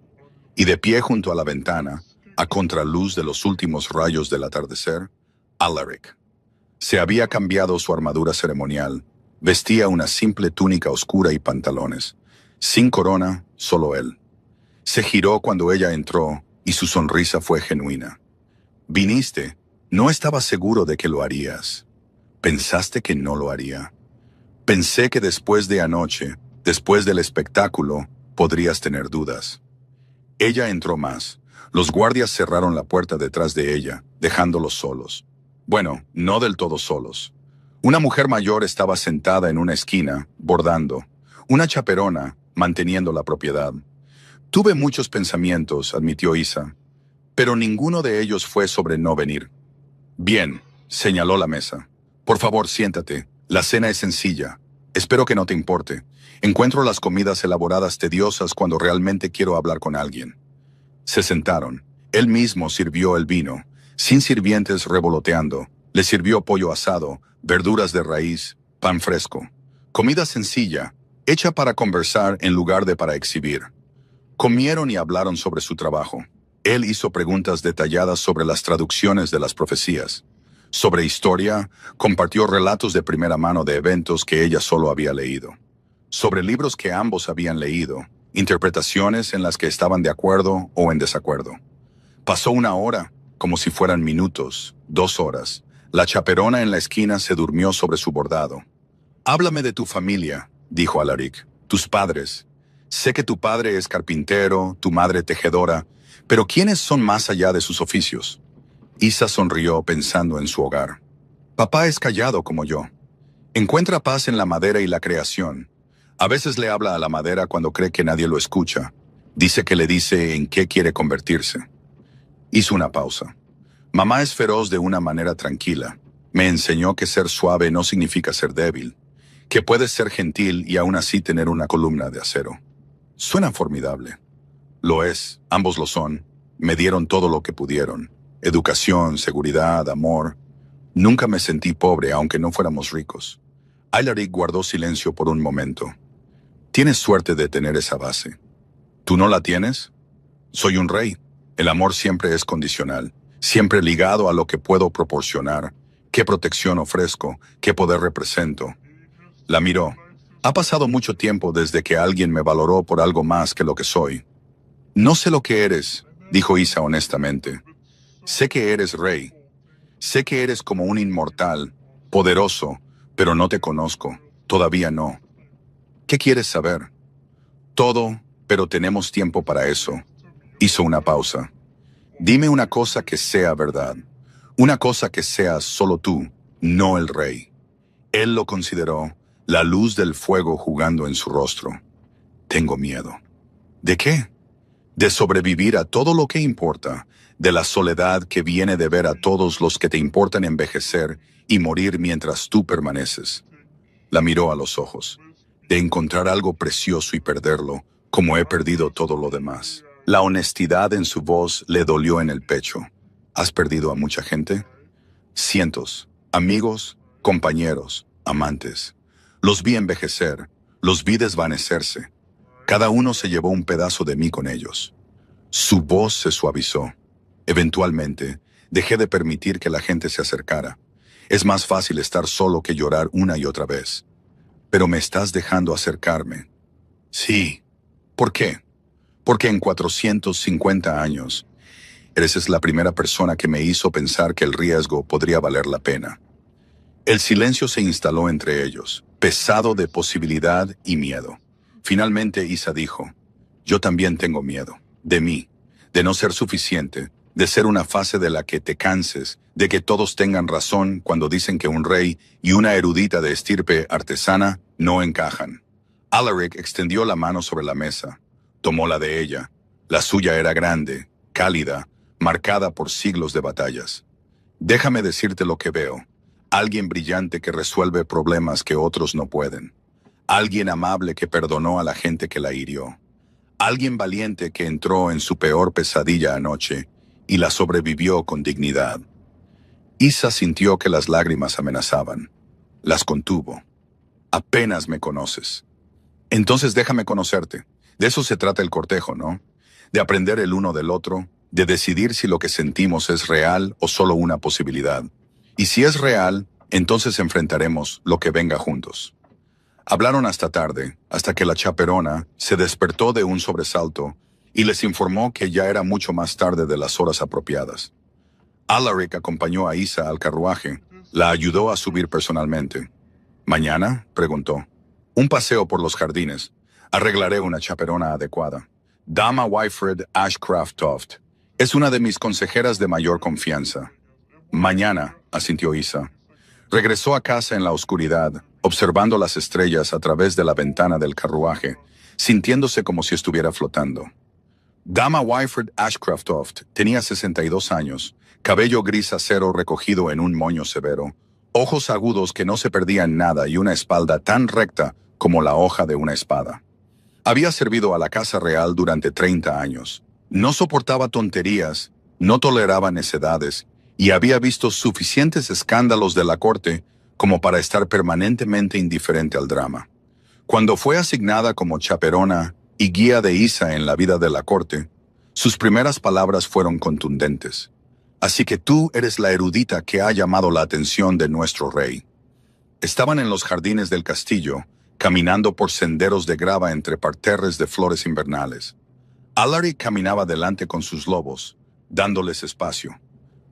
Y de pie junto a la ventana, a contraluz de los últimos rayos del atardecer, Alaric. Se había cambiado su armadura ceremonial, vestía una simple túnica oscura y pantalones. Sin corona, solo él. Se giró cuando ella entró, y su sonrisa fue genuina. «Viniste. No estaba seguro de que lo harías. ¿Pensaste que no lo haría? Pensé que después de anoche, después del espectáculo, podrías tener dudas». Ella entró más. Los guardias cerraron la puerta detrás de ella, dejándolos solos. Bueno, no del todo solos. Una mujer mayor estaba sentada en una esquina, bordando. Una chaperona, manteniendo la propiedad. «Tuve muchos pensamientos», admitió Isa, pero ninguno de ellos fue sobre no venir. «Bien», señaló la mesa. «Por favor, siéntate. La cena es sencilla. Espero que no te importe. Encuentro las comidas elaboradas tediosas cuando realmente quiero hablar con alguien». Se sentaron. Él mismo sirvió el vino, sin sirvientes revoloteando. Le sirvió pollo asado, verduras de raíz, pan fresco. Comida sencilla, hecha para conversar en lugar de para exhibir. Comieron y hablaron sobre su trabajo. Él hizo preguntas detalladas sobre las traducciones de las profecías. Sobre historia, compartió relatos de primera mano de eventos que ella solo había leído. Sobre libros que ambos habían leído, interpretaciones en las que estaban de acuerdo o en desacuerdo. Pasó una hora, como si fueran minutos, 2 horas. La chaperona en la esquina se durmió sobre su bordado. «Háblame de tu familia», dijo Alaric. «Tus padres. Sé que tu padre es carpintero, tu madre tejedora, pero ¿quiénes son más allá de sus oficios?» Isa sonrió pensando en su hogar. «Papá es callado como yo. Encuentra paz en la madera y la creación. A veces le habla a la madera cuando cree que nadie lo escucha. Dice que le dice en qué quiere convertirse». Hizo una pausa. «Mamá es feroz de una manera tranquila. Me enseñó que ser suave no significa ser débil, que puedes ser gentil y aún así tener una columna de acero». Suena formidable. Lo es, ambos lo son. Me dieron todo lo que pudieron. Educación, seguridad, amor. Nunca me sentí pobre aunque no fuéramos ricos. Alaric guardó silencio por un momento. «Tienes suerte de tener esa base. ¿Tú no la tienes? Soy un rey. El amor siempre es condicional, siempre ligado a lo que puedo proporcionar, qué protección ofrezco, qué poder represento». La miró. «Ha pasado mucho tiempo desde que alguien me valoró por algo más que lo que soy». «No sé lo que eres», dijo Isa honestamente. «Sé que eres rey. Sé que eres como un inmortal, poderoso, pero no te conozco. Todavía no. ¿Qué quieres saber?» «Todo, pero tenemos tiempo para eso». Hizo una pausa. «Dime una cosa que sea verdad. Una cosa que seas solo tú, no el rey». Él lo consideró, la luz del fuego jugando en su rostro. «Tengo miedo». «¿De qué?» «De sobrevivir a todo lo que importa, de la soledad que viene de ver a todos los que te importan envejecer y morir mientras tú permaneces». La miró a los ojos. «De encontrar algo precioso y perderlo, como he perdido todo lo demás». La honestidad en su voz le dolió en el pecho. «¿Has perdido a mucha gente?» «Cientos. Amigos, compañeros, amantes. Los vi envejecer, los vi desvanecerse. Cada uno se llevó un pedazo de mí con ellos». Su voz se suavizó. «Eventualmente, dejé de permitir que la gente se acercara. Es más fácil estar solo que llorar una y otra vez. Pero me estás dejando acercarme». «Sí». «¿Por qué?» «Porque en 450 años, eres la primera persona que me hizo pensar que el riesgo podría valer la pena». El silencio se instaló entre ellos, pesado de posibilidad y miedo. Finalmente Isa dijo: «Yo también tengo miedo. De mí, de no ser suficiente, de ser una fase de la que te canses, de que todos tengan razón cuando dicen que un rey y una erudita de estirpe artesana no encajan». Alaric extendió la mano sobre la mesa. Tomó la de ella. La suya era grande, cálida, marcada por siglos de batallas. «Déjame decirte lo que veo. Alguien brillante que resuelve problemas que otros no pueden. Alguien amable que perdonó a la gente que la hirió. Alguien valiente que entró en su peor pesadilla anoche y la sobrevivió con dignidad». Isa sintió que las lágrimas amenazaban. Las contuvo. «Apenas me conoces». «Entonces déjame conocerte. De eso se trata el cortejo, ¿no? De aprender el uno del otro, de decidir si lo que sentimos es real o solo una posibilidad. Y si es real, entonces enfrentaremos lo que venga juntos». Hablaron hasta tarde, hasta que la chaperona se despertó de un sobresalto y les informó que ya era mucho más tarde de las horas apropiadas. Alaric acompañó a Isa al carruaje, la ayudó a subir personalmente. «¿Mañana?», preguntó. «Un paseo por los jardines. Arreglaré una chaperona adecuada. Dama Wyfred Ashcraft Toft. Es una de mis consejeras de mayor confianza». «Mañana», asintió Isa. Regresó a casa en la oscuridad, observando las estrellas a través de la ventana del carruaje, sintiéndose como si estuviera flotando. Dama Wyfred Ashcraft Toft tenía 62 años, cabello gris acero recogido en un moño severo, ojos agudos que no se perdían nada y una espalda tan recta como la hoja de una espada. Había servido a la Casa Real durante 30 años. No soportaba tonterías, no toleraba necedades y había visto suficientes escándalos de la corte como para estar permanentemente indiferente al drama. Cuando fue asignada como chaperona y guía de Isa en la vida de la corte, Sus primeras palabras fueron contundentes. Así que tú eres la erudita que ha llamado la atención de nuestro rey. Estaban en los jardines del castillo, caminando por senderos de grava entre parterres de flores invernales. Alaric caminaba delante con sus lobos, dándoles espacio.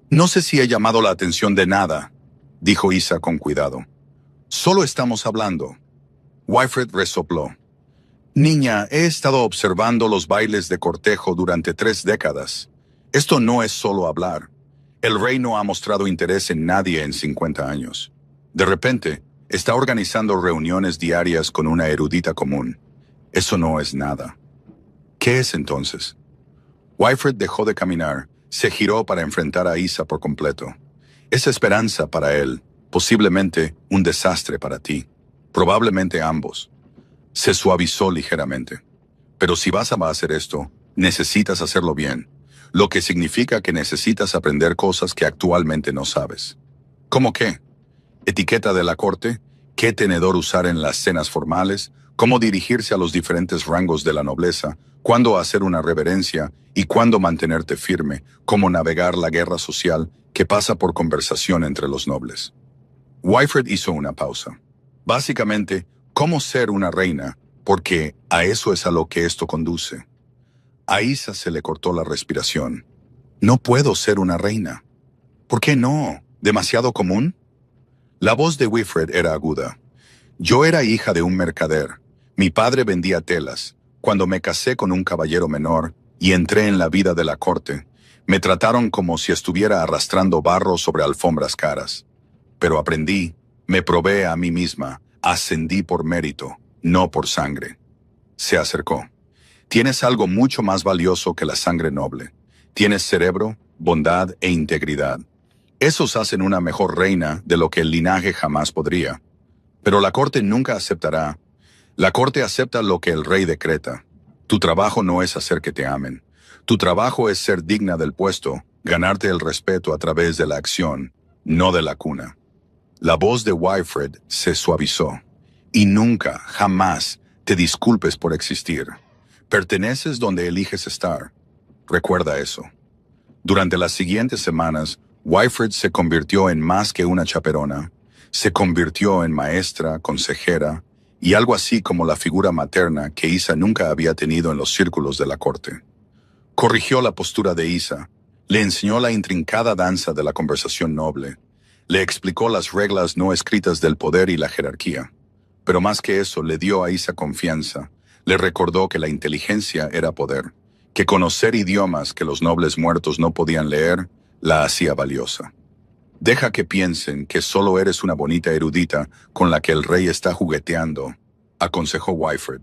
No sé si he llamado la atención de nada, dijo Isa con cuidado. Solo estamos hablando. Wyfred resopló. Niña, he estado observando los bailes de cortejo durante 3 décadas. Esto no es solo hablar. El rey no ha mostrado interés en nadie en 50 años. De repente, está organizando reuniones diarias con una erudita común. Eso no es nada. ¿Qué es entonces? Wyfred dejó de caminar, se giró para enfrentar a Isa por completo. Es esperanza para él, posiblemente un desastre para ti. Probablemente ambos. Se suavizó ligeramente. Pero si vas a hacer esto, necesitas hacerlo bien, lo que significa que necesitas aprender cosas que actualmente no sabes. ¿Cómo qué? Etiqueta de la corte, qué tenedor usar en las cenas formales, cómo dirigirse a los diferentes rangos de la nobleza, cuándo hacer una reverencia y cuándo mantenerte firme, cómo navegar la guerra social que pasa por conversación entre los nobles. Wyfred hizo una pausa. Básicamente, cómo ser una reina, porque a eso es a lo que esto conduce. A Isa se le cortó la respiración. No puedo ser una reina. ¿Por qué no? ¿Demasiado común? La voz de Wyfred era aguda. Yo era hija de un mercader. Mi padre vendía telas. Cuando me casé con un caballero menor y entré en la vida de la corte, me trataron como si estuviera arrastrando barro sobre alfombras caras. Pero aprendí, me probé a mí misma, ascendí por mérito, no por sangre. Se acercó. Tienes algo mucho más valioso que la sangre noble. Tienes cerebro, bondad e integridad. Esos hacen una mejor reina de lo que el linaje jamás podría. Pero la corte nunca aceptará. La corte acepta lo que el rey decreta. Tu trabajo no es hacer que te amen. Tu trabajo es ser digna del puesto, ganarte el respeto a través de la acción, no de la cuna. La voz de Wyfred se suavizó. Y nunca, jamás, te disculpes por existir. Perteneces donde eliges estar. Recuerda eso. Durante las siguientes semanas, Wyfred se convirtió en más que una chaperona. Se convirtió en maestra, consejera, y algo así como la figura materna que Isa nunca había tenido en los círculos de la corte. Corrigió la postura de Isa, le enseñó la intrincada danza de la conversación noble, le explicó las reglas no escritas del poder y la jerarquía. Pero más que eso, le dio a Isa confianza, le recordó que la inteligencia era poder, que conocer idiomas que los nobles muertos no podían leer, la hacía valiosa. Deja que piensen que solo eres una bonita erudita con la que el rey está jugueteando, aconsejó Wyfred.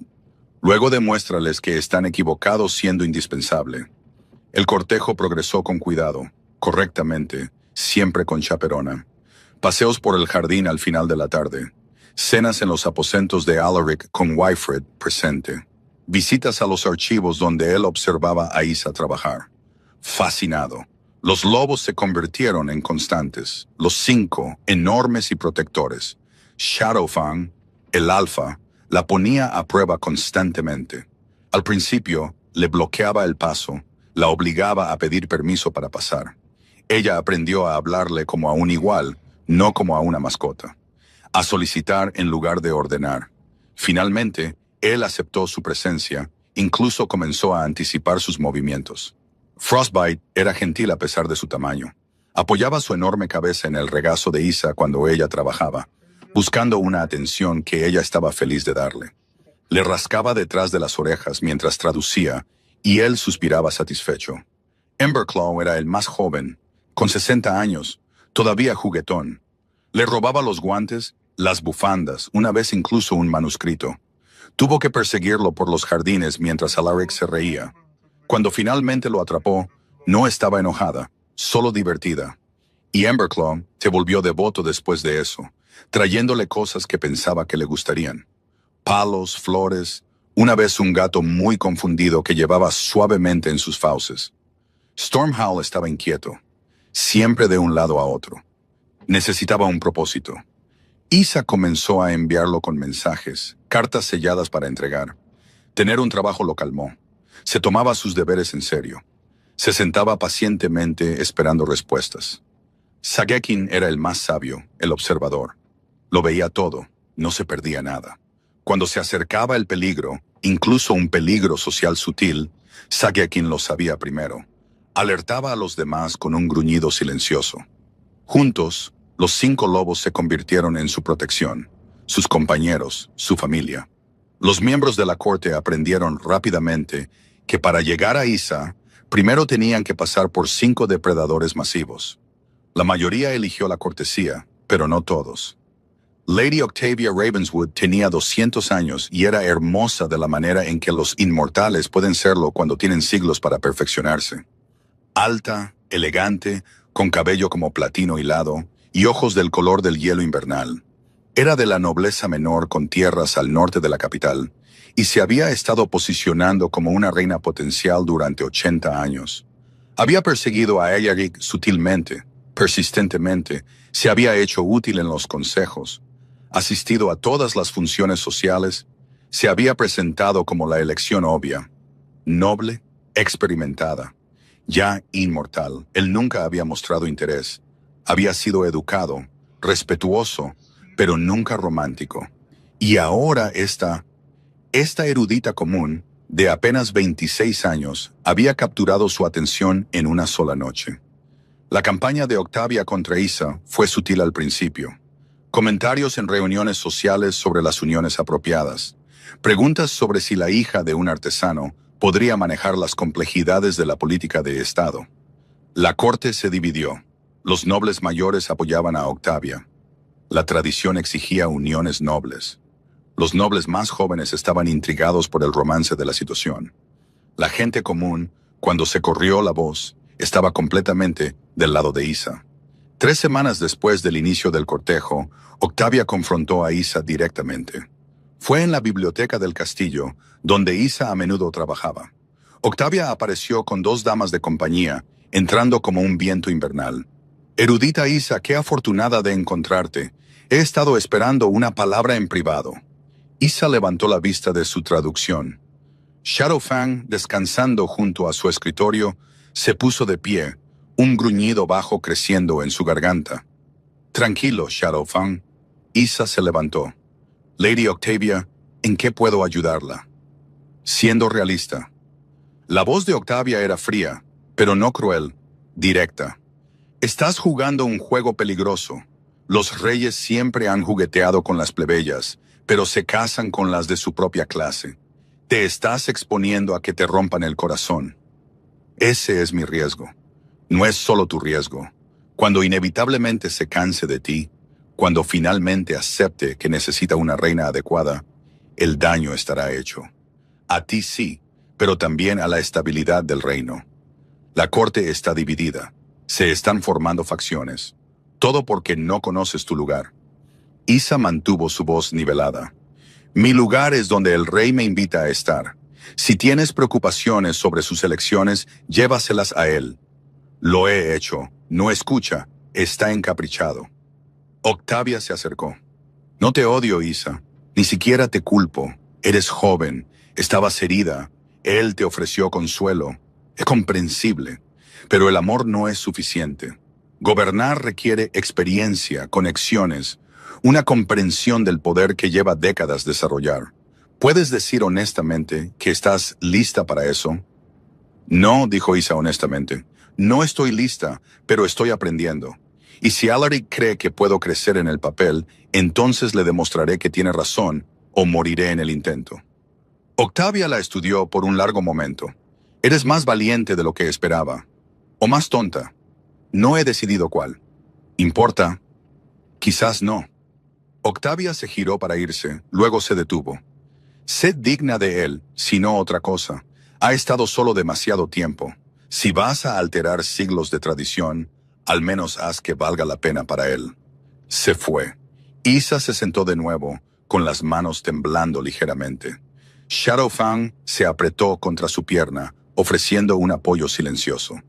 Luego demuéstrales que están equivocados siendo indispensable. El cortejo progresó con cuidado, correctamente, siempre con chaperona. Paseos por el jardín al final de la tarde. Cenas en los aposentos de Alaric con Wyfred presente. Visitas a los archivos donde él observaba a Isa trabajar. Fascinado. Los lobos se convirtieron en constantes, los 5, enormes y protectores. Shadowfang, el alfa, la ponía a prueba constantemente. Al principio, le bloqueaba el paso, la obligaba a pedir permiso para pasar. Ella aprendió a hablarle como a un igual, no como a una mascota. A solicitar en lugar de ordenar. Finalmente, él aceptó su presencia, incluso comenzó a anticipar sus movimientos. Frostbite era gentil a pesar de su tamaño. Apoyaba su enorme cabeza en el regazo de Isa cuando ella trabajaba, buscando una atención que ella estaba feliz de darle. Le rascaba detrás de las orejas mientras traducía, y él suspiraba satisfecho. Emberclaw era el más joven, con 60 años, todavía juguetón. Le robaba los guantes, las bufandas, una vez incluso un manuscrito. Tuvo que perseguirlo por los jardines mientras Alaric se reía. Cuando finalmente lo atrapó, no estaba enojada, solo divertida. Y Emberclaw se volvió devoto después de eso, trayéndole cosas que pensaba que le gustarían. Palos, flores, una vez un gato muy confundido que llevaba suavemente en sus fauces. Stormhowl estaba inquieto, siempre de un lado a otro. Necesitaba un propósito. Isa comenzó a enviarlo con mensajes, cartas selladas para entregar. Tener un trabajo lo calmó. Se tomaba sus deberes en serio. Se sentaba pacientemente esperando respuestas. Sagekin era el más sabio, el observador. Lo veía todo, no se perdía nada. Cuando se acercaba el peligro, incluso un peligro social sutil, Sagekin lo sabía primero. Alertaba a los demás con un gruñido silencioso. Juntos, los 5 lobos se convirtieron en su protección, sus compañeros, su familia. Los miembros de la corte aprendieron rápidamente que para llegar a Isa, primero tenían que pasar por 5 depredadores masivos. La mayoría eligió la cortesía, pero no todos. Lady Octavia Ravenswood tenía 200 años y era hermosa de la manera en que los inmortales pueden serlo cuando tienen siglos para perfeccionarse. Alta, elegante, con cabello como platino hilado y ojos del color del hielo invernal. Era de la nobleza menor con tierras al norte de la capital y se había estado posicionando como una reina potencial durante 80 años. Había perseguido a Eyaric sutilmente, persistentemente, se había hecho útil en los consejos, asistido a todas las funciones sociales, se había presentado como la elección obvia, noble, experimentada, ya inmortal. Él nunca había mostrado interés, había sido educado, respetuoso, pero nunca romántico. Y ahora esta erudita común, de apenas 26 años, había capturado su atención en una sola noche. La campaña de Octavia contra Isa fue sutil al principio. Comentarios en reuniones sociales sobre las uniones apropiadas. Preguntas sobre si la hija de un artesano podría manejar las complejidades de la política de Estado. La corte se dividió. Los nobles mayores apoyaban a Octavia. La tradición exigía uniones nobles. Los nobles más jóvenes estaban intrigados por el romance de la situación. La gente común, cuando se corrió la voz, estaba completamente del lado de Isa. 3 semanas después del inicio del cortejo, Octavia confrontó a Isa directamente. Fue en la biblioteca del castillo, donde Isa a menudo trabajaba. Octavia apareció con 2 damas de compañía, entrando como un viento invernal. «Erudita Isa, qué afortunada de encontrarte. He estado esperando una palabra en privado». Isa levantó la vista de su traducción. Shadowfang, descansando junto a su escritorio, se puso de pie, un gruñido bajo creciendo en su garganta. «Tranquilo, Shadowfang». Isa se levantó. «Lady Octavia, ¿en qué puedo ayudarla?» Siendo realista. La voz de Octavia era fría, pero no cruel, directa. «Estás jugando un juego peligroso. Los reyes siempre han jugueteado con las plebeyas, pero se casan con las de su propia clase. Te estás exponiendo a que te rompan el corazón. Ese es mi riesgo. No es solo tu riesgo. Cuando inevitablemente se canse de ti, cuando finalmente acepte que necesita una reina adecuada, el daño estará hecho. A ti sí, pero también a la estabilidad del reino. La corte está dividida. Se están formando facciones. Todo porque no conoces tu lugar». Isa mantuvo su voz nivelada. «Mi lugar es donde el rey me invita a estar. Si tienes preocupaciones sobre sus elecciones, llévaselas a él. Lo he hecho. No escucha. Está encaprichado». Octavia se acercó. «No te odio, Isa. Ni siquiera te culpo. Eres joven. Estabas herida. Él te ofreció consuelo. Es comprensible. Pero el amor no es suficiente. Gobernar requiere experiencia, conexiones, una comprensión del poder que lleva décadas desarrollar. ¿Puedes decir honestamente que estás lista para eso?» «No», dijo Isa honestamente. «No estoy lista, pero estoy aprendiendo. Y si Alaric cree que puedo crecer en el papel, entonces le demostraré que tiene razón o moriré en el intento». Octavia la estudió por un largo momento. «Eres más valiente de lo que esperaba. O más tonta. No he decidido cuál. ¿Importa? Quizás no». Octavia se giró para irse, luego se detuvo. «Sé digna de él, si no otra cosa. Ha estado solo demasiado tiempo. Si vas a alterar siglos de tradición, al menos haz que valga la pena para él». Se fue. Isa se sentó de nuevo, con las manos temblando ligeramente. Shadowfang se apretó contra su pierna, ofreciendo un apoyo silencioso.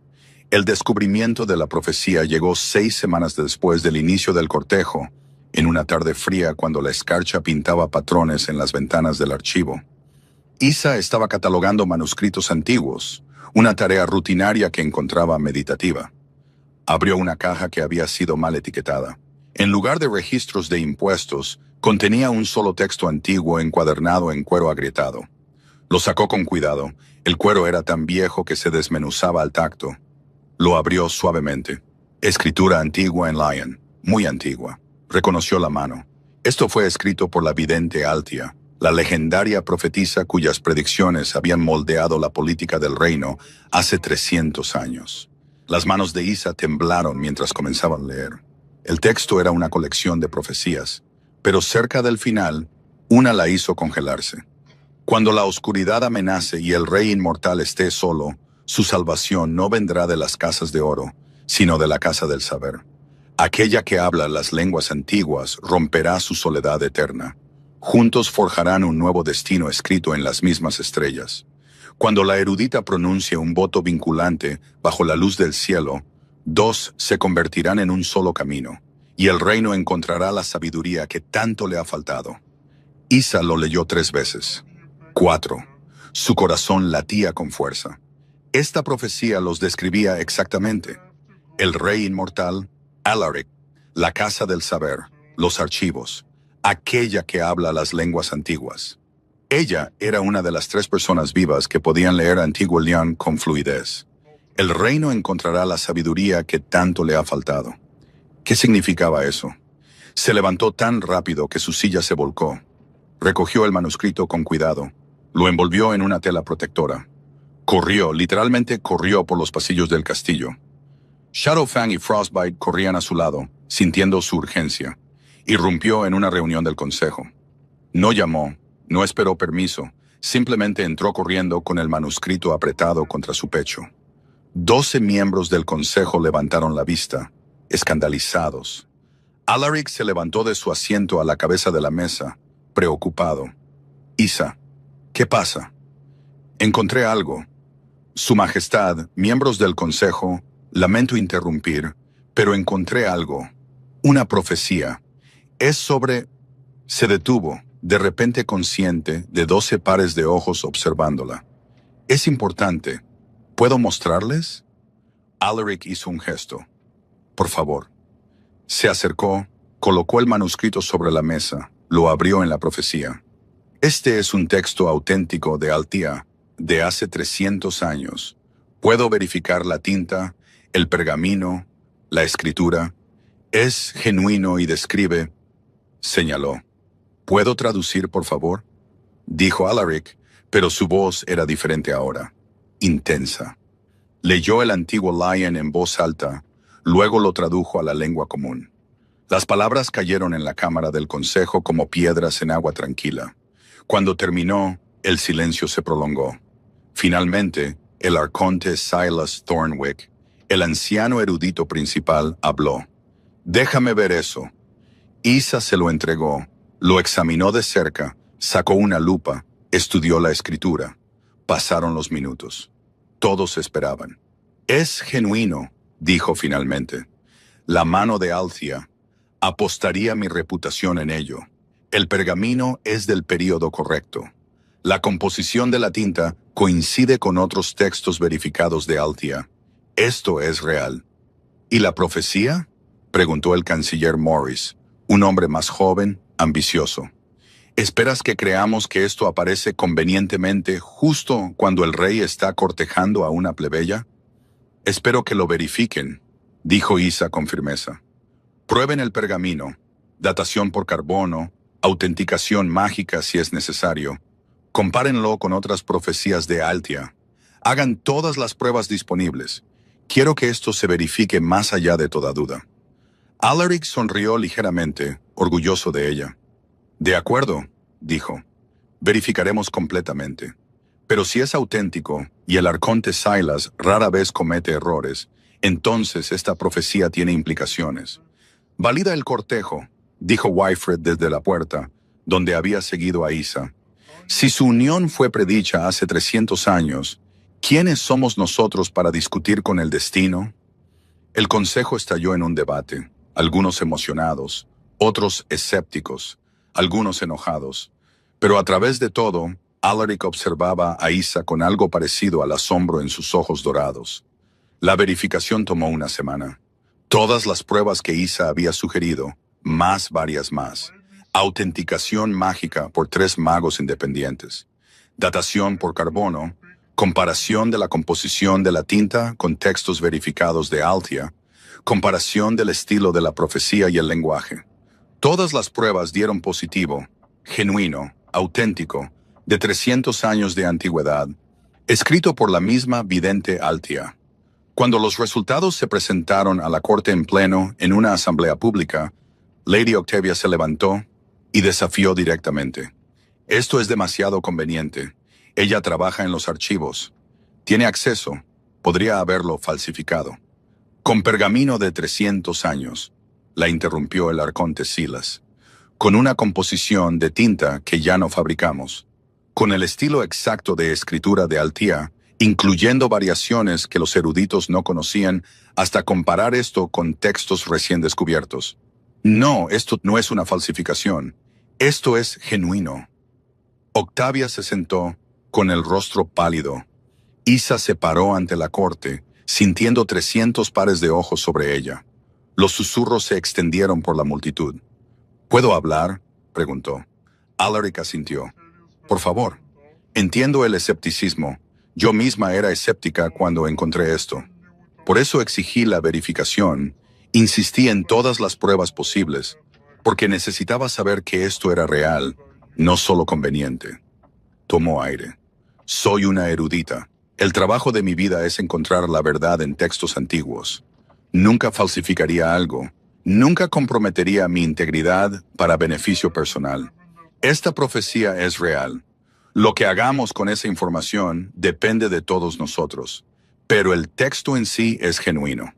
El descubrimiento de la profecía llegó 6 semanas después del inicio del cortejo, en una tarde fría cuando la escarcha pintaba patrones en las ventanas del archivo. Isa estaba catalogando manuscritos antiguos, una tarea rutinaria que encontraba meditativa. Abrió una caja que había sido mal etiquetada. En lugar de registros de impuestos, contenía un solo texto antiguo encuadernado en cuero agrietado. Lo sacó con cuidado. El cuero era tan viejo que se desmenuzaba al tacto. Lo abrió suavemente. Escritura antigua en Lion, muy antigua. Reconoció la mano. Esto fue escrito por la vidente Altia, la legendaria profetisa cuyas predicciones habían moldeado la política del reino hace 300 años. Las manos de Isa temblaron mientras comenzaban a leer. El texto era una colección de profecías, pero cerca del final, una la hizo congelarse. Cuando la oscuridad amenace y el rey inmortal esté solo, su salvación no vendrá de las casas de oro, sino de la casa del saber. Aquella que habla las lenguas antiguas romperá su soledad eterna. Juntos forjarán un nuevo destino escrito en las mismas estrellas. Cuando la erudita pronuncie un voto vinculante bajo la luz del cielo, dos se convertirán en un solo camino, y el reino encontrará la sabiduría que tanto le ha faltado. Isa lo leyó 3 veces. 4. Su corazón latía con fuerza. Esta profecía los describía exactamente. El rey inmortal, Alaric, la casa del saber, los archivos, aquella que habla las lenguas antiguas. Ella era una de las 3 personas vivas que podían leer Antiguo León con fluidez. El reino encontrará la sabiduría que tanto le ha faltado. ¿Qué significaba eso? Se levantó tan rápido que su silla se volcó. Recogió el manuscrito con cuidado. Lo envolvió en una tela protectora. Corrió, literalmente corrió por los pasillos del castillo. Shadowfang y Frostbite corrían a su lado, sintiendo su urgencia. Irrumpió en una reunión del consejo. No llamó, no esperó permiso, simplemente entró corriendo con el manuscrito apretado contra su pecho. 12 miembros del consejo levantaron la vista, escandalizados. Alaric se levantó de su asiento a la cabeza de la mesa, preocupado. Isa, ¿qué pasa? Encontré algo. Su Majestad, miembros del consejo, lamento interrumpir, pero encontré algo. Una profecía. Es sobre... Se detuvo, de repente consciente de 12 pares de ojos observándola. Es importante. ¿Puedo mostrarles? Alaric hizo un gesto. Por favor. Se acercó, colocó el manuscrito sobre la mesa, lo abrió en la profecía. Este es un texto auténtico de Altia, de hace 300 años. Puedo verificar la tinta, el pergamino, la escritura. Es genuino y describe... Señaló. ¿Puedo traducir, por favor? Dijo Alaric, pero su voz era diferente ahora. Intensa. Leyó el antiguo Lion en voz alta, luego lo tradujo a la lengua común. Las palabras cayeron en la cámara del consejo como piedras en agua tranquila. Cuando terminó, el silencio se prolongó. Finalmente, el arconte Silas Thornwick, el anciano erudito principal, habló. «Déjame ver eso». Isa se lo entregó, lo examinó de cerca, sacó una lupa, estudió la escritura. Pasaron los minutos. Todos esperaban. «Es genuino», dijo finalmente. «La mano de Althea. Apostaría mi reputación en ello. El pergamino es del período correcto. La composición de la tinta coincide con otros textos verificados de Althea. Esto es real». «¿Y la profecía?», preguntó el canciller Morris, un hombre más joven, ambicioso. «¿Esperas que creamos que esto aparece convenientemente justo cuando el rey está cortejando a una plebeya?» «Espero que lo verifiquen», dijo Isa con firmeza. «Prueben el pergamino, datación por carbono, autenticación mágica si es necesario. Compárenlo con otras profecías de Althea. Hagan todas las pruebas disponibles. Quiero que esto se verifique más allá de toda duda». Alaric sonrió ligeramente, orgulloso de ella. «De acuerdo», dijo. «Verificaremos completamente. Pero si es auténtico y el arconte Silas rara vez comete errores, entonces esta profecía tiene implicaciones. Valida el cortejo», dijo Wyfred desde la puerta, donde había seguido a Isa. «Si su unión fue predicha hace 300 años, ¿quiénes somos nosotros para discutir con el destino?» El consejo estalló en un debate, algunos emocionados, otros escépticos, algunos enojados. Pero a través de todo, Alaric observaba a Isa con algo parecido al asombro en sus ojos dorados. La verificación tomó una semana. Todas las pruebas que Isa había sugerido, más varias más. Autenticación mágica por 3 magos independientes. Datación por carbono. Comparación de la composición de la tinta con textos verificados de Althea. Comparación del estilo de la profecía y el lenguaje. Todas las pruebas dieron positivo, genuino, auténtico, de 300 años de antigüedad, escrito por la misma vidente Althea. Cuando los resultados se presentaron a la corte en pleno en una asamblea pública, Lady Octavia se levantó y desafió directamente. Esto es demasiado conveniente. Ella trabaja en los archivos. Tiene acceso. Podría haberlo falsificado. Con pergamino de 300 años, la interrumpió el arconte Silas. Con una composición de tinta que ya no fabricamos. Con el estilo exacto de escritura de Althea, incluyendo variaciones que los eruditos no conocían, hasta comparar esto con textos recién descubiertos. No, esto no es una falsificación. Esto es genuino. Octavia se sentó, con el rostro pálido. Isa se paró ante la corte, sintiendo 300 pares de ojos sobre ella. Los susurros se extendieron por la multitud. ¿Puedo hablar?, preguntó. Alaric asintió. Por favor. Entiendo el escepticismo. Yo misma era escéptica cuando encontré esto. Por eso exigí la verificación, insistí en todas las pruebas posibles, porque necesitaba saber que esto era real, no solo conveniente. Tomó aire. Soy una erudita. El trabajo de mi vida es encontrar la verdad en textos antiguos. Nunca falsificaría algo. Nunca comprometería mi integridad para beneficio personal. Esta profecía es real. Lo que hagamos con esa información depende de todos nosotros, pero el texto en sí es genuino.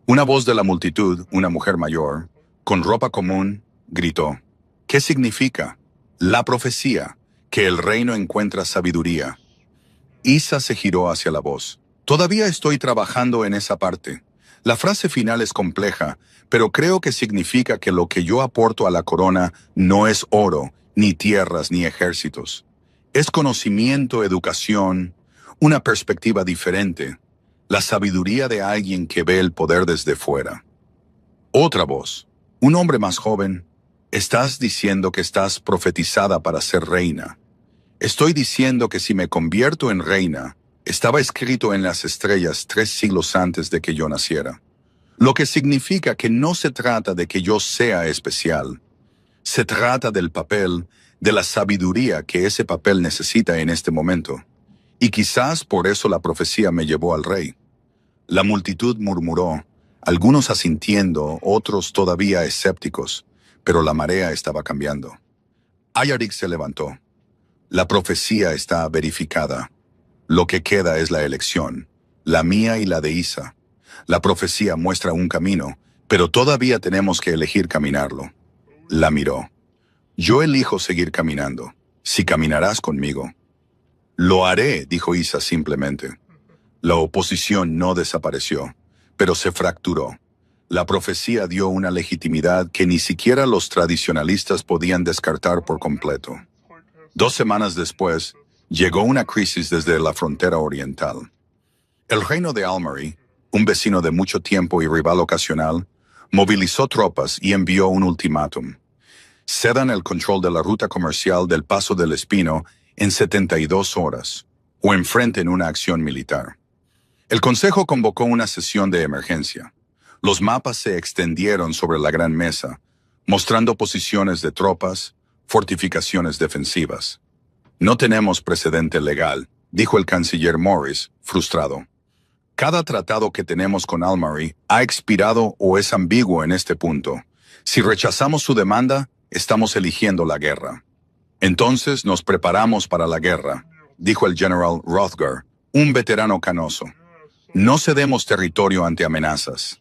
Una voz de la multitud, una mujer mayor, con ropa común, gritó. ¿Qué significa? La profecía, que el reino encuentra sabiduría. Isa se giró hacia la voz. Todavía estoy trabajando en esa parte. La frase final es compleja, pero creo que significa que lo que yo aporto a la corona no es oro, ni tierras, ni ejércitos. Es conocimiento, educación, una perspectiva diferente, la sabiduría de alguien que ve el poder desde fuera. Otra voz, un hombre más joven. Estás diciendo que estás profetizada para ser reina. Estoy diciendo que si me convierto en reina, estaba escrito en las estrellas 3 siglos antes de que yo naciera. Lo que significa que no se trata de que yo sea especial. Se trata del papel, de la sabiduría que ese papel necesita en este momento. Y quizás por eso la profecía me llevó al rey. La multitud murmuró, algunos asintiendo, otros todavía escépticos, pero la marea estaba cambiando. Alaric se levantó. La profecía está verificada. Lo que queda es la elección, la mía y la de Isa. La profecía muestra un camino, pero todavía tenemos que elegir caminarlo. La miró. Yo elijo seguir caminando, si caminarás conmigo. Lo haré, dijo Isa simplemente. La oposición no desapareció, pero se fracturó. La profecía dio una legitimidad que ni siquiera los tradicionalistas podían descartar por completo. 2 semanas después, llegó una crisis desde la frontera oriental. El reino de Almary, un vecino de mucho tiempo y rival ocasional, movilizó tropas y envió un ultimátum. Cedan el control de la ruta comercial del Paso del Espino en 72 horas, o enfrenten una acción militar. El Consejo convocó una sesión de emergencia. Los mapas se extendieron sobre la gran mesa, mostrando posiciones de tropas, fortificaciones defensivas. No tenemos precedente legal, dijo el canciller Morris, frustrado. Cada tratado que tenemos con Almary ha expirado o es ambiguo en este punto. Si rechazamos su demanda, estamos eligiendo la guerra. Entonces nos preparamos para la guerra, dijo el general Hrothgar, un veterano canoso. No cedemos territorio ante amenazas.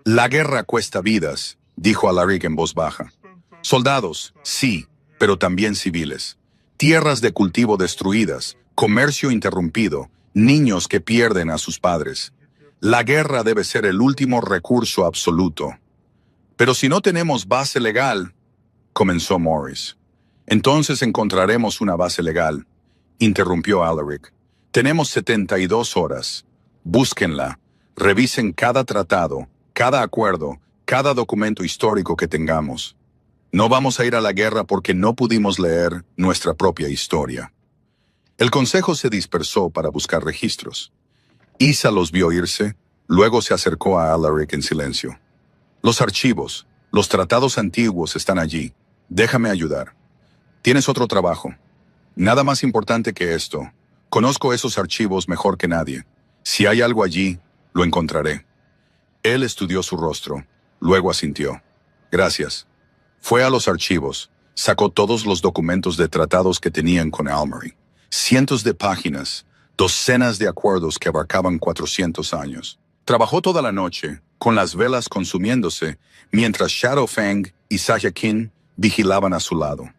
La guerra cuesta vidas, dijo Alaric en voz baja. Soldados, sí, pero también civiles. Tierras de cultivo destruidas, comercio interrumpido, niños que pierden a sus padres. La guerra debe ser el último recurso absoluto. Pero si no tenemos base legal, comenzó Morris. Entonces encontraremos una base legal. interrumpió Alaric. Tenemos 72 horas. Búsquenla. Revisen cada tratado, cada acuerdo, cada documento histórico que tengamos. No vamos a ir a la guerra porque no pudimos leer nuestra propia historia. El consejo se dispersó para buscar registros. Isa los vio irse, luego se acercó a Alaric en silencio. Los archivos, los tratados antiguos están allí. Déjame ayudar. Tienes otro trabajo. Nada más importante que esto. Conozco esos archivos mejor que nadie. Si hay algo allí, lo encontraré. Él estudió su rostro, luego asintió. Gracias. Fue a los archivos, sacó todos los documentos de tratados que tenían con Almary. Cientos de páginas, docenas de acuerdos que abarcaban 400 años. Trabajó toda la noche, con las velas consumiéndose, mientras Shadowfang y Sayakin vigilaban a su lado.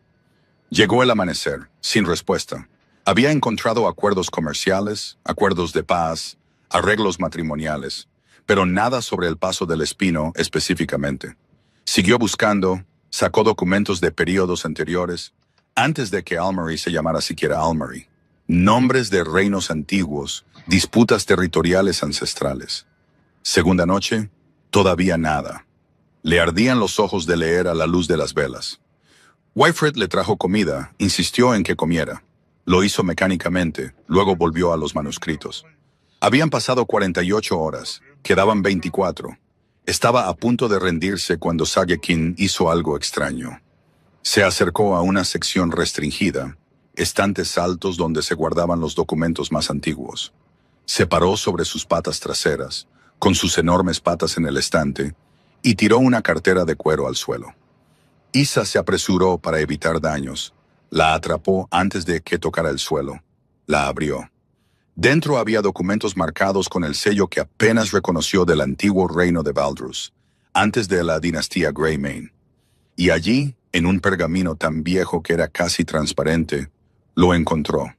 Llegó el amanecer, sin respuesta. Había encontrado acuerdos comerciales, acuerdos de paz, arreglos matrimoniales, pero nada sobre el paso del Espino específicamente. Siguió buscando, sacó documentos de períodos anteriores, antes de que Almary se llamara siquiera Almary. Nombres de reinos antiguos, disputas territoriales ancestrales. Segunda noche, todavía nada. Le ardían los ojos de leer a la luz de las velas. Wyfred le trajo comida, insistió en que comiera. Lo hizo mecánicamente, luego volvió a los manuscritos. Habían pasado 48 horas, quedaban 24. Estaba a punto de rendirse cuando Sayakin hizo algo extraño. Se acercó a una sección restringida, estantes altos donde se guardaban los documentos más antiguos. Se paró sobre sus patas traseras, con sus enormes patas en el estante, y tiró una cartera de cuero al suelo. Isa se apresuró para evitar daños. La atrapó antes de que tocara el suelo. La abrió. Dentro había documentos marcados con el sello que apenas reconoció del antiguo reino de Valdrus, antes de la dinastía Greymane. Y allí, en un pergamino tan viejo que era casi transparente, lo encontró.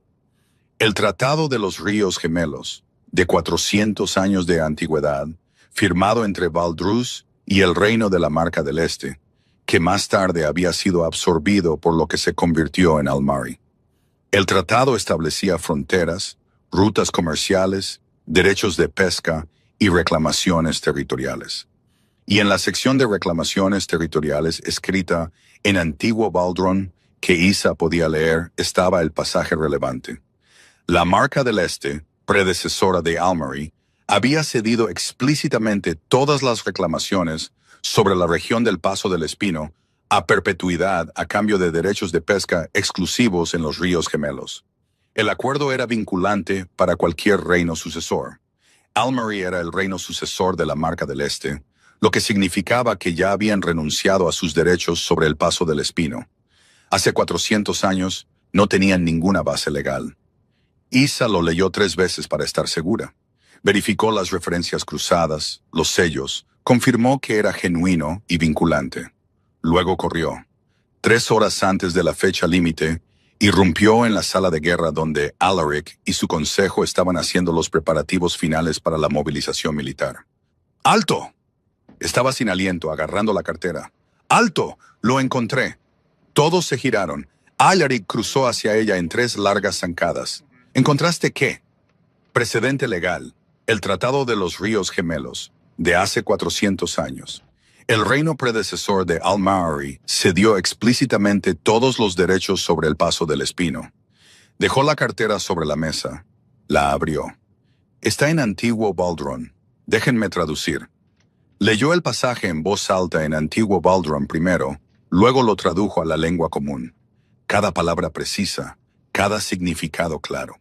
El Tratado de los Ríos Gemelos, de 400 años de antigüedad, firmado entre Valdrus y el reino de la Marca del Este, que más tarde había sido absorbido por lo que se convirtió en Almari. El tratado establecía fronteras, rutas comerciales, derechos de pesca y reclamaciones territoriales. Y en la sección de reclamaciones territoriales escrita en antiguo Baldron, que Isa podía leer, estaba el pasaje relevante. La Marca del Este, predecesora de Almari, había cedido explícitamente todas las reclamaciones sobre la región del Paso del Espino a perpetuidad a cambio de derechos de pesca exclusivos en los ríos gemelos. El acuerdo era vinculante para cualquier reino sucesor. Almari era el reino sucesor de la Marca del Este, lo que significaba que ya habían renunciado a sus derechos sobre el Paso del Espino. Hace 400 años no tenían ninguna base legal. Isa lo leyó 3 veces para estar segura. Verificó las referencias cruzadas, los sellos, confirmó que era genuino y vinculante. Luego corrió. 3 horas antes de la fecha límite, irrumpió en la sala de guerra donde Alaric y su consejo estaban haciendo los preparativos finales para la movilización militar. ¡Alto! Estaba sin aliento, agarrando la cartera. ¡Alto! Lo encontré. Todos se giraron. Alaric cruzó hacia ella en 3 largas zancadas. ¿Encontraste qué? Precedente legal. El Tratado de los Ríos Gemelos, de hace 400 años. El reino predecesor de Almari cedió explícitamente todos los derechos sobre el Paso del Espino. Dejó la cartera sobre la mesa. La abrió. Está en antiguo Baldron. Déjenme traducir. Leyó el pasaje en voz alta en antiguo Baldron primero, luego lo tradujo a la lengua común. Cada palabra precisa, cada significado claro.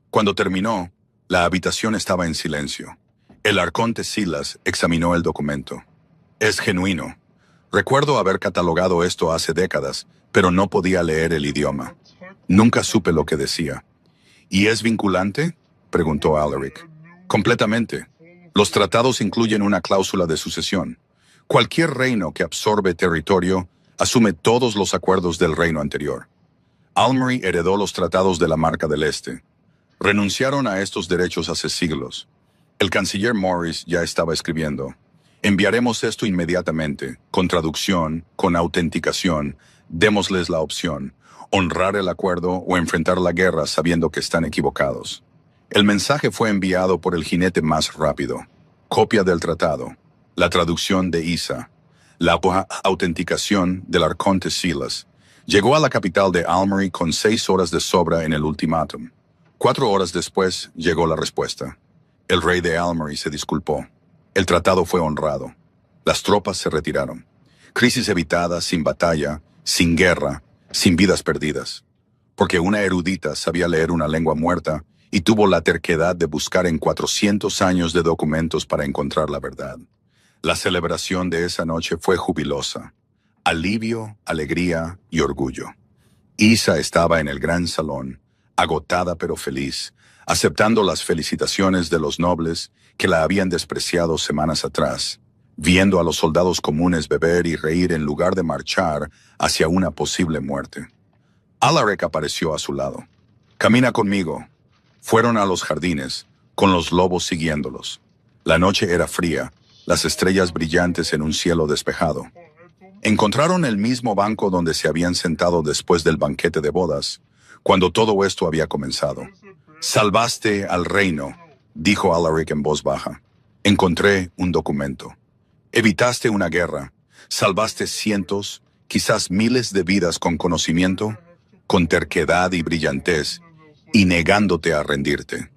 Cuando terminó, la habitación estaba en silencio. El arconte Silas examinó el documento. Es genuino. Recuerdo haber catalogado esto hace décadas, pero no podía leer el idioma. Nunca supe lo que decía. ¿Y es vinculante?, preguntó Alaric. Completamente. Los tratados incluyen una cláusula de sucesión. Cualquier reino que absorbe territorio asume todos los acuerdos del reino anterior. Almari heredó los tratados de la Marca del Este. Renunciaron a estos derechos hace siglos. El canciller Morris ya estaba escribiendo. Enviaremos esto inmediatamente, con traducción, con autenticación. Démosles la opción. honrar el acuerdo o enfrentar la guerra sabiendo que están equivocados. El mensaje fue enviado por el jinete más rápido. Copia del tratado, la traducción de Isa, la autenticación del arconte Silas. Llegó a la capital de Almery con 6 horas de sobra en el ultimátum. 4 horas después llegó la respuesta. El rey de Almery se disculpó. El tratado fue honrado. Las tropas se retiraron. Crisis evitada, sin batalla, sin guerra, sin vidas perdidas. Porque una erudita sabía leer una lengua muerta y tuvo la terquedad de buscar en 400 años de documentos para encontrar la verdad. La celebración de esa noche fue jubilosa. Alivio, alegría y orgullo. Isa estaba en el gran salón, agotada pero feliz, aceptando las felicitaciones de los nobles que la habían despreciado semanas atrás, viendo a los soldados comunes beber y reír en lugar de marchar hacia una posible muerte. Alaric apareció a su lado. «Camina conmigo». Fueron a los jardines, con los lobos siguiéndolos. La noche era fría, las estrellas brillantes en un cielo despejado. Encontraron el mismo banco donde se habían sentado después del banquete de bodas, cuando todo esto había comenzado. «Salvaste al reino», dijo Alaric en voz baja. «Encontré un documento. Evitaste una guerra. Salvaste cientos, quizás miles de vidas con conocimiento, con terquedad y brillantez, y negándote a rendirte».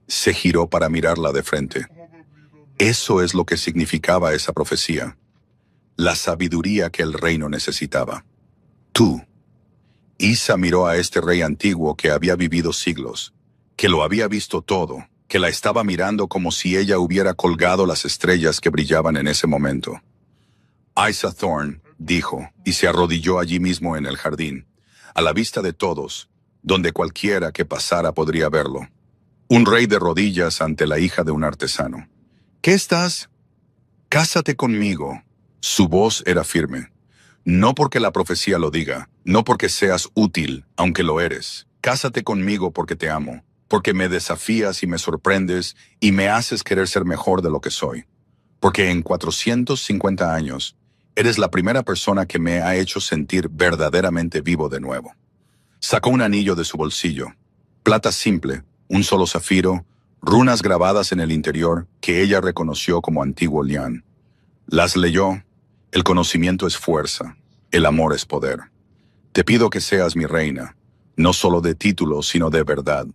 Se giró para mirarla de frente. Eso es lo que significaba esa profecía. La sabiduría que el reino necesitaba. Tú. Isa miró a este rey antiguo que había vivido siglos, que lo había visto todo, que la estaba mirando como si ella hubiera colgado las estrellas que brillaban en ese momento. «Isa Thorne», dijo, y se arrodilló allí mismo en el jardín, a la vista de todos, donde cualquiera que pasara podría verlo. Un rey de rodillas ante la hija de un artesano. «¿Qué estás?» «Cásate conmigo». Su voz era firme. «No porque la profecía lo diga, no porque seas útil, aunque lo eres. Cásate conmigo porque te amo, porque me desafías y me sorprendes y me haces querer ser mejor de lo que soy. Porque en 450 años, eres la primera persona que me ha hecho sentir verdaderamente vivo de nuevo». Sacó un anillo de su bolsillo. Plata simple, un solo zafiro, runas grabadas en el interior que ella reconoció como antiguo lián. Las leyó. «El conocimiento es fuerza, el amor es poder. Te pido que seas mi reina, no solo de título, sino de verdad,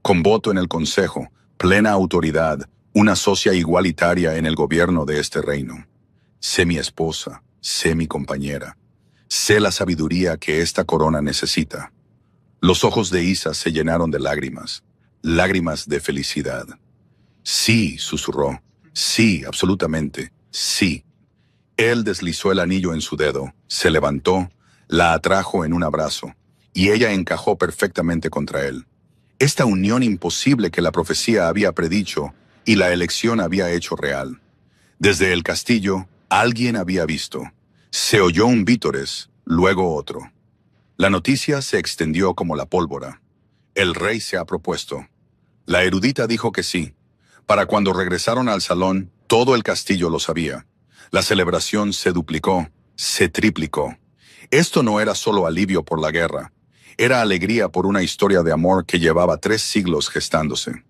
con voto en el consejo, plena autoridad, una socia igualitaria en el gobierno de este reino. Sé mi esposa, sé mi compañera, sé la sabiduría que esta corona necesita». Los ojos de Isa se llenaron de lágrimas, lágrimas de felicidad. «Sí», susurró, «sí, absolutamente, sí». Él deslizó el anillo en su dedo, se levantó, la atrajo en un abrazo, y ella encajó perfectamente contra él. Esta unión imposible que la profecía había predicho y la elección había hecho real. Desde el castillo, alguien había visto. Se oyó un vítores, luego otro. La noticia se extendió como la pólvora. «El rey se ha propuesto». La erudita dijo que sí. Para cuando regresaron al salón, todo el castillo lo sabía. La celebración se duplicó, se triplicó. Esto no era solo alivio por la guerra. Era alegría por una historia de amor que llevaba 3 siglos gestándose.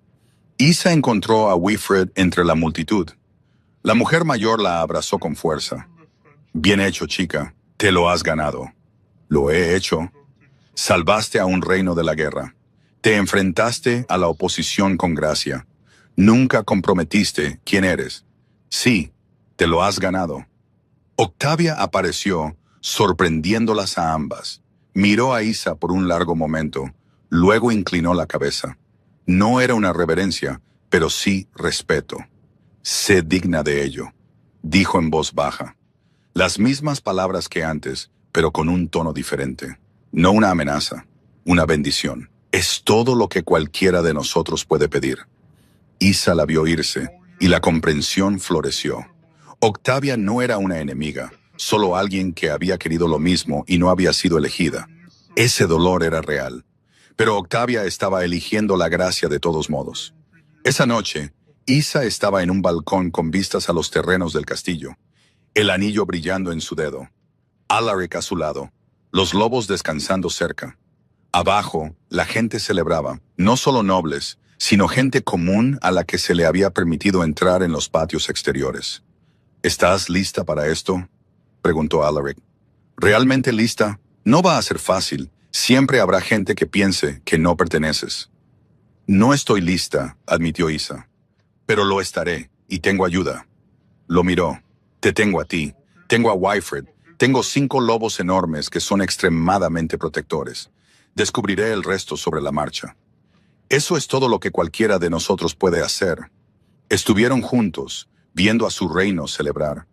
Isa encontró a Wilfred entre la multitud. La mujer mayor la abrazó con fuerza. «Bien hecho, chica. Te lo has ganado». «Lo he hecho». «Salvaste a un reino de la guerra. Te enfrentaste a la oposición con gracia. Nunca comprometiste quién eres. Sí, te lo has ganado». Octavia apareció, sorprendiéndolas a ambas. Miró a Isa por un largo momento, luego inclinó la cabeza. No era una reverencia, pero sí respeto. «Sé digna de ello», dijo en voz baja. Las mismas palabras que antes, pero con un tono diferente. No una amenaza, una bendición. «Es todo lo que cualquiera de nosotros puede pedir». Isa la vio irse, y la comprensión floreció. Octavia no era una enemiga, solo alguien que había querido lo mismo y no había sido elegida. Ese dolor era real. Pero Octavia estaba eligiendo la gracia de todos modos. Esa noche, Isa estaba en un balcón con vistas a los terrenos del castillo, el anillo brillando en su dedo. Alaric a su lado, los lobos descansando cerca. Abajo, la gente celebraba, no solo nobles, sino gente común a la que se le había permitido entrar en los patios exteriores. ¿Estás lista para esto?, preguntó Alaric. ¿Realmente lista? No va a ser fácil. Siempre habrá gente que piense que no perteneces. No estoy lista, admitió Isa. Pero lo estaré, y tengo ayuda. Lo miró. Te tengo a ti. Tengo a Wyfred. Tengo 5 lobos enormes que son extremadamente protectores. Descubriré el resto sobre la marcha. Eso es todo lo que cualquiera de nosotros puede hacer. Estuvieron juntos, viendo a su reino celebrar.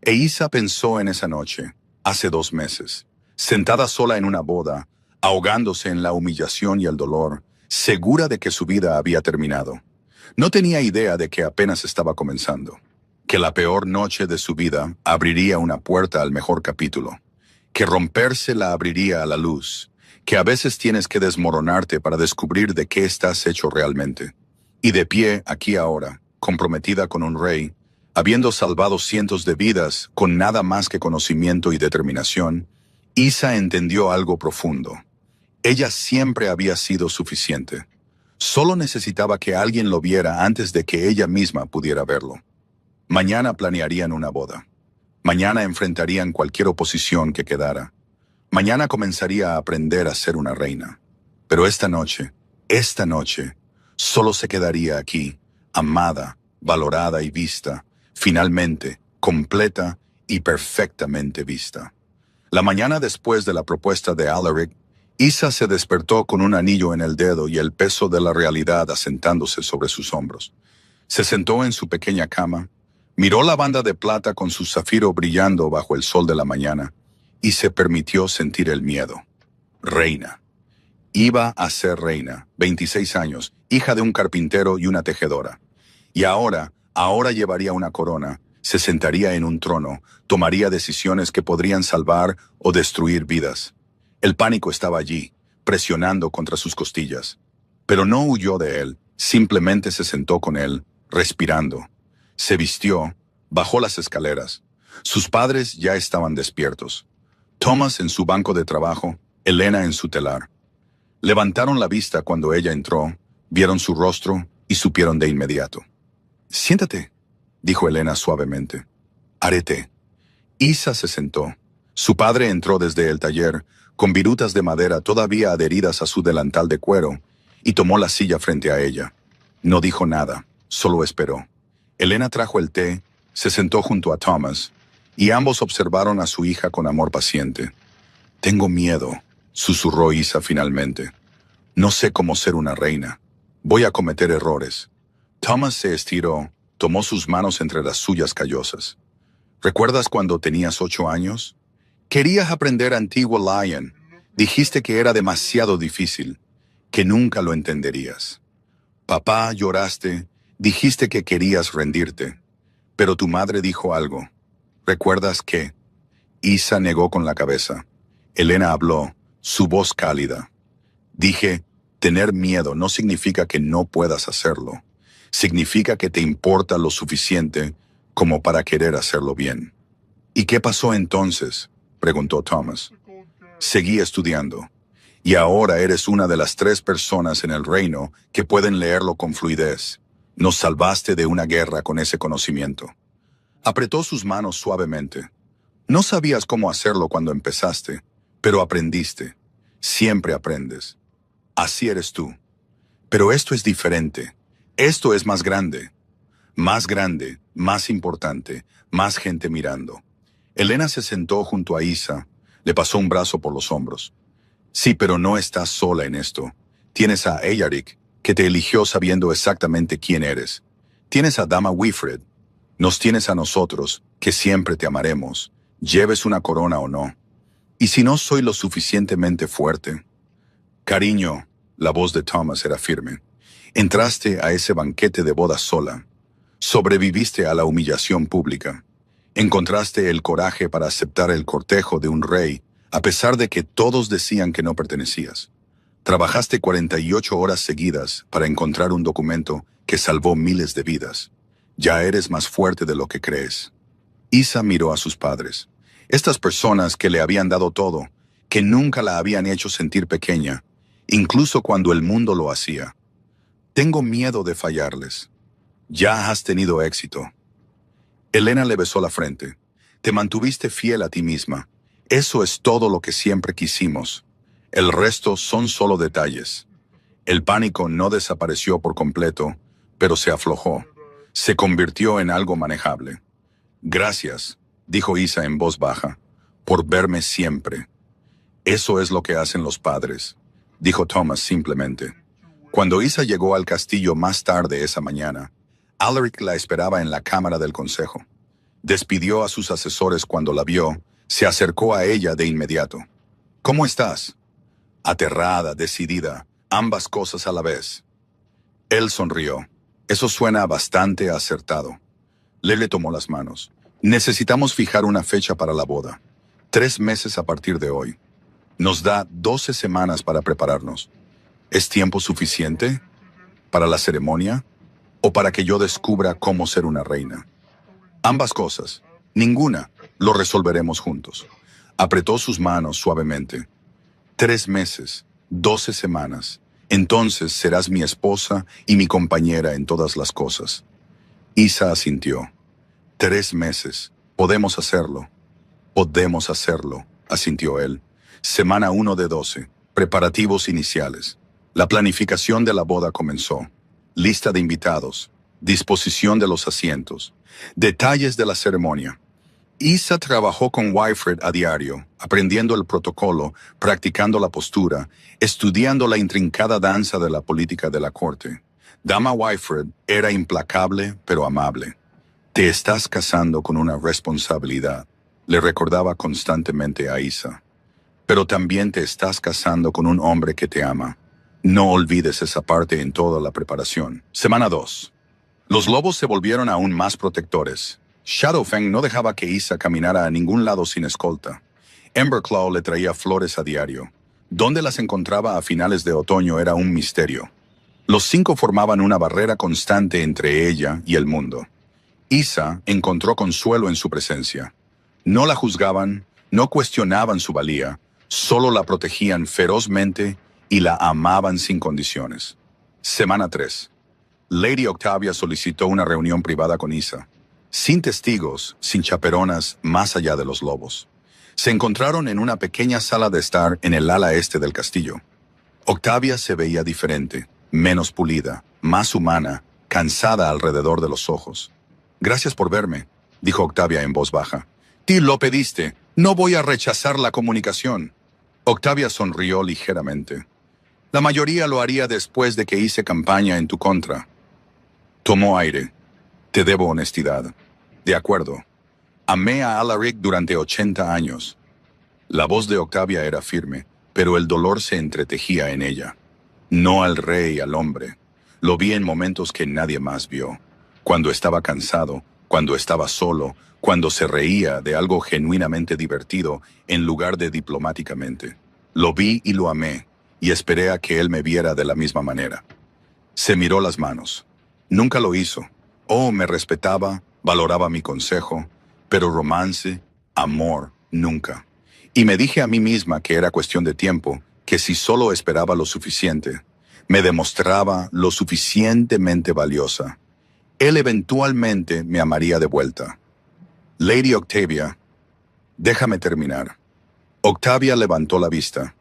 E Isa pensó en esa noche, hace 2 meses, sentada sola en una boda, ahogándose en la humillación y el dolor, segura de que su vida había terminado. No tenía idea de que apenas estaba comenzando, que la peor noche de su vida abriría una puerta al mejor capítulo, que romperse la abriría a la luz, que a veces tienes que desmoronarte para descubrir de qué estás hecho realmente. Y de pie, aquí ahora, comprometida con un rey, habiendo salvado cientos de vidas con nada más que conocimiento y determinación, Isa entendió algo profundo. Ella siempre había sido suficiente. Solo necesitaba que alguien lo viera antes de que ella misma pudiera verlo. Mañana planearían una boda. Mañana enfrentarían cualquier oposición que quedara. Mañana comenzaría a aprender a ser una reina. Pero esta noche, solo se quedaría aquí, amada, valorada y vista, finalmente, completa y perfectamente vista. La mañana después de la propuesta de Alaric, Isa se despertó con un anillo en el dedo y el peso de la realidad asentándose sobre sus hombros. Se sentó en su pequeña cama, miró la banda de plata con su zafiro brillando bajo el sol de la mañana y se permitió sentir el miedo. Reina. Iba a ser reina, 26 años, hija de un carpintero y una tejedora. Y ahora llevaría una corona, se sentaría en un trono, tomaría decisiones que podrían salvar o destruir vidas. El pánico estaba allí, presionando contra sus costillas. Pero no huyó de él, simplemente se sentó con él, respirando. Se vistió, bajó las escaleras. Sus padres ya estaban despiertos. Thomas en su banco de trabajo, Elena en su telar. Levantaron la vista cuando ella entró, vieron su rostro y supieron de inmediato. «Siéntate», dijo Elena suavemente. «Haré té». Isa se sentó. Su padre entró desde el taller, con virutas de madera todavía adheridas a su delantal de cuero, y tomó la silla frente a ella. No dijo nada, solo esperó. Elena trajo el té, se sentó junto a Thomas, y ambos observaron a su hija con amor paciente. «Tengo miedo», susurró Isa finalmente. «No sé cómo ser una reina. Voy a cometer errores». Thomas se estiró, tomó sus manos entre las suyas callosas. «¿Recuerdas cuando tenías 8 años? Querías aprender antiguo Lion. Dijiste que era demasiado difícil, que nunca lo entenderías. Papá, lloraste, dijiste que querías rendirte. Pero tu madre dijo algo. ¿Recuerdas qué?» Isa negó con la cabeza. Elena habló, su voz cálida. «Dije, tener miedo no significa que no puedas hacerlo. Significa que te importa lo suficiente como para querer hacerlo bien». «¿Y qué pasó entonces?», preguntó Thomas. «Seguí estudiando. Y ahora eres una de las 3 personas en el reino que pueden leerlo con fluidez. Nos salvaste de una guerra con ese conocimiento». Apretó sus manos suavemente. «No sabías cómo hacerlo cuando empezaste, pero aprendiste. Siempre aprendes. Así eres tú. Pero esto es diferente. Esto es más grande, más importante, más gente mirando». Elena se sentó junto a Isa, le pasó un brazo por los hombros. «Sí, pero no estás sola en esto. Tienes a Alaric, que te eligió sabiendo exactamente quién eres. Tienes a Dama Wyfred. Nos tienes a nosotros, que siempre te amaremos, lleves una corona o no. ¿Y si no soy lo suficientemente fuerte?» «Cariño», la voz de Thomas era firme. «Entraste a ese banquete de boda sola. Sobreviviste a la humillación pública. Encontraste el coraje para aceptar el cortejo de un rey, a pesar de que todos decían que no pertenecías. Trabajaste 48 horas seguidas para encontrar un documento que salvó miles de vidas. Ya eres más fuerte de lo que crees». Isa miró a sus padres. Estas personas que le habían dado todo, que nunca la habían hecho sentir pequeña, incluso cuando el mundo lo hacía. Tengo miedo de fallarles. Ya has tenido éxito. Elena le besó la frente. Te mantuviste fiel a ti misma. Eso es todo lo que siempre quisimos. El resto son solo detalles. El pánico no desapareció por completo, pero se aflojó. Se convirtió en algo manejable. Gracias, dijo Isa en voz baja, por verme siempre. Eso es lo que hacen los padres, dijo Thomas simplemente. Cuando Isa llegó al castillo más tarde esa mañana, Alaric la esperaba en la cámara del consejo. Despidió a sus asesores cuando la vio, se acercó a ella de inmediato. ¿Cómo estás? Aterrada, decidida, ambas cosas a la vez. Él sonrió. Eso suena bastante acertado. Le tomó las manos. Necesitamos fijar una fecha para la boda. 3 meses a partir de hoy. Nos da 12 semanas para prepararnos. ¿Es tiempo suficiente para la ceremonia o para que yo descubra cómo ser una reina? Ambas cosas. Ninguna. Lo resolveremos juntos. Apretó sus manos suavemente. 3 meses, 12 semanas. Entonces serás mi esposa y mi compañera en todas las cosas. Isa asintió. 3 meses. Podemos hacerlo. Podemos hacerlo, asintió él. Semana 1 de 12. Preparativos iniciales. La planificación de la boda comenzó. Lista de invitados. Disposición de los asientos. Detalles de la ceremonia. Isa trabajó con Wyfred a diario, aprendiendo el protocolo, practicando la postura, estudiando la intrincada danza de la política de la corte. Dama Wyfred era implacable pero amable. Te estás casando con una responsabilidad, le recordaba constantemente a Isa. Pero también te estás casando con un hombre que te ama. No olvides esa parte en toda la preparación. Semana 2. Los lobos se volvieron aún más protectores. Shadowfang no dejaba que Isa caminara a ningún lado sin escolta. Emberclaw le traía flores a diario. Dónde las encontraba a finales de otoño era un misterio. Los 5 formaban una barrera constante entre ella y el mundo. Isa encontró consuelo en su presencia. No la juzgaban, no cuestionaban su valía, solo la protegían ferozmente y la amaban sin condiciones. Semana 3. Lady Octavia solicitó una reunión privada con Isa. Sin testigos, sin chaperonas, más allá de los lobos. Se encontraron en una pequeña sala de estar en el ala este del castillo. Octavia se veía diferente, menos pulida, más humana, cansada alrededor de los ojos. Gracias por verme, dijo Octavia en voz baja. Tú lo pediste, no voy a rechazar la comunicación. Octavia sonrió ligeramente. La mayoría lo haría después de que hice campaña en tu contra. Tomó aire. Te debo honestidad. De acuerdo. Amé a Alaric durante 80 años. La voz de Octavia era firme, pero el dolor se entretejía en ella. No al rey, al hombre. Lo vi en momentos que nadie más vio. Cuando estaba cansado, cuando estaba solo, cuando se reía de algo genuinamente divertido en lugar de diplomáticamente. Lo vi y lo amé, y esperé a que él me viera de la misma manera. Se miró las manos. Nunca lo hizo. Oh, me respetaba, valoraba mi consejo, pero romance, amor, nunca. Y me dije a mí misma que era cuestión de tiempo, que si solo esperaba lo suficiente, me demostraba lo suficientemente valiosa. Él eventualmente me amaría de vuelta. Lady Octavia, déjame terminar. Octavia levantó la vista.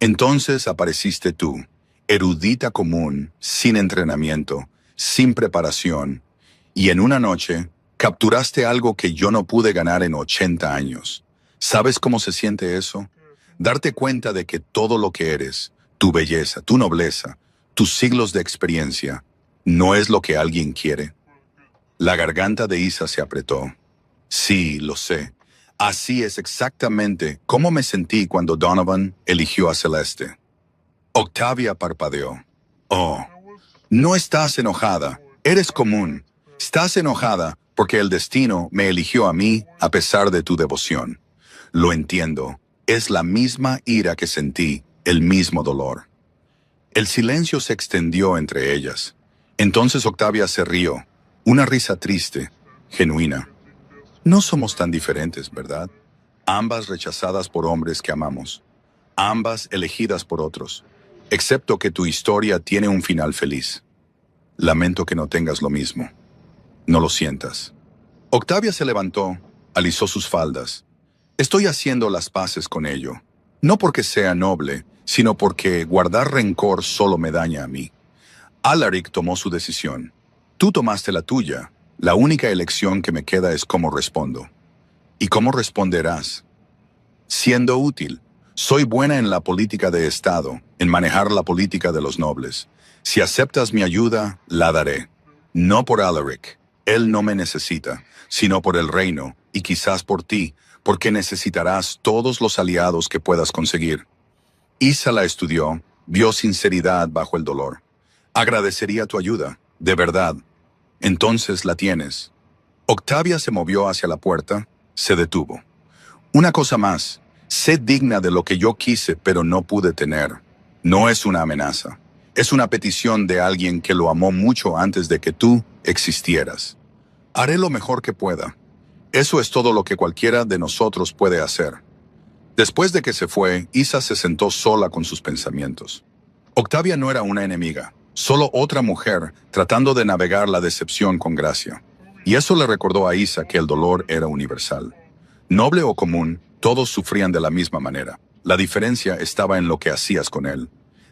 Entonces apareciste tú, erudita común, sin entrenamiento, sin preparación, y en una noche capturaste algo que yo no pude ganar en 80 años. ¿Sabes cómo se siente eso? Darte cuenta de que todo lo que eres, tu belleza, tu nobleza, tus siglos de experiencia, no es lo que alguien quiere. La garganta de Isa se apretó. Sí, lo sé. Así es exactamente cómo me sentí cuando Donovan eligió a Celeste. Octavia parpadeó. Oh, no estás enojada. Eres común. Estás enojada porque el destino me eligió a mí a pesar de tu devoción. Lo entiendo. Es la misma ira que sentí, el mismo dolor. El silencio se extendió entre ellas. Entonces Octavia se rió. Una risa triste, genuina. No somos tan diferentes, ¿verdad? Ambas rechazadas por hombres que amamos. ambas elegidas por otros, excepto que tu historia tiene un final feliz. Lamento que no tengas lo mismo. No lo sientas. Octavia se levantó, alisó sus faldas. Estoy haciendo las paces con ello. No porque sea noble, sino porque guardar rencor solo me daña a mí. Alaric tomó su decisión. Tú tomaste la tuya. La única elección que me queda es cómo respondo. ¿Y cómo responderás? Siendo útil. Soy buena en la política de Estado, en manejar la política de los nobles. Si aceptas mi ayuda, la daré. No por Alaric. Él no me necesita, sino por el reino, y quizás por ti, porque necesitarás todos los aliados que puedas conseguir. Isa la estudió, vio sinceridad bajo el dolor. Agradecería tu ayuda, de verdad. Entonces la tienes. Octavia se movió hacia la puerta, se detuvo. Una cosa más, sé digna de lo que yo quise pero no pude tener. No es una amenaza. Es una petición de alguien que lo amó mucho antes de que tú existieras. Haré lo mejor que pueda. Eso es todo lo que cualquiera de nosotros puede hacer. Después de que se fue, Isa se sentó sola con sus pensamientos. Octavia no era una enemiga, solo otra mujer tratando de navegar la decepción con gracia. Y eso le recordó a Isa que el dolor era universal. Noble o común, todos sufrían de la misma manera. La diferencia estaba en lo que hacías con él.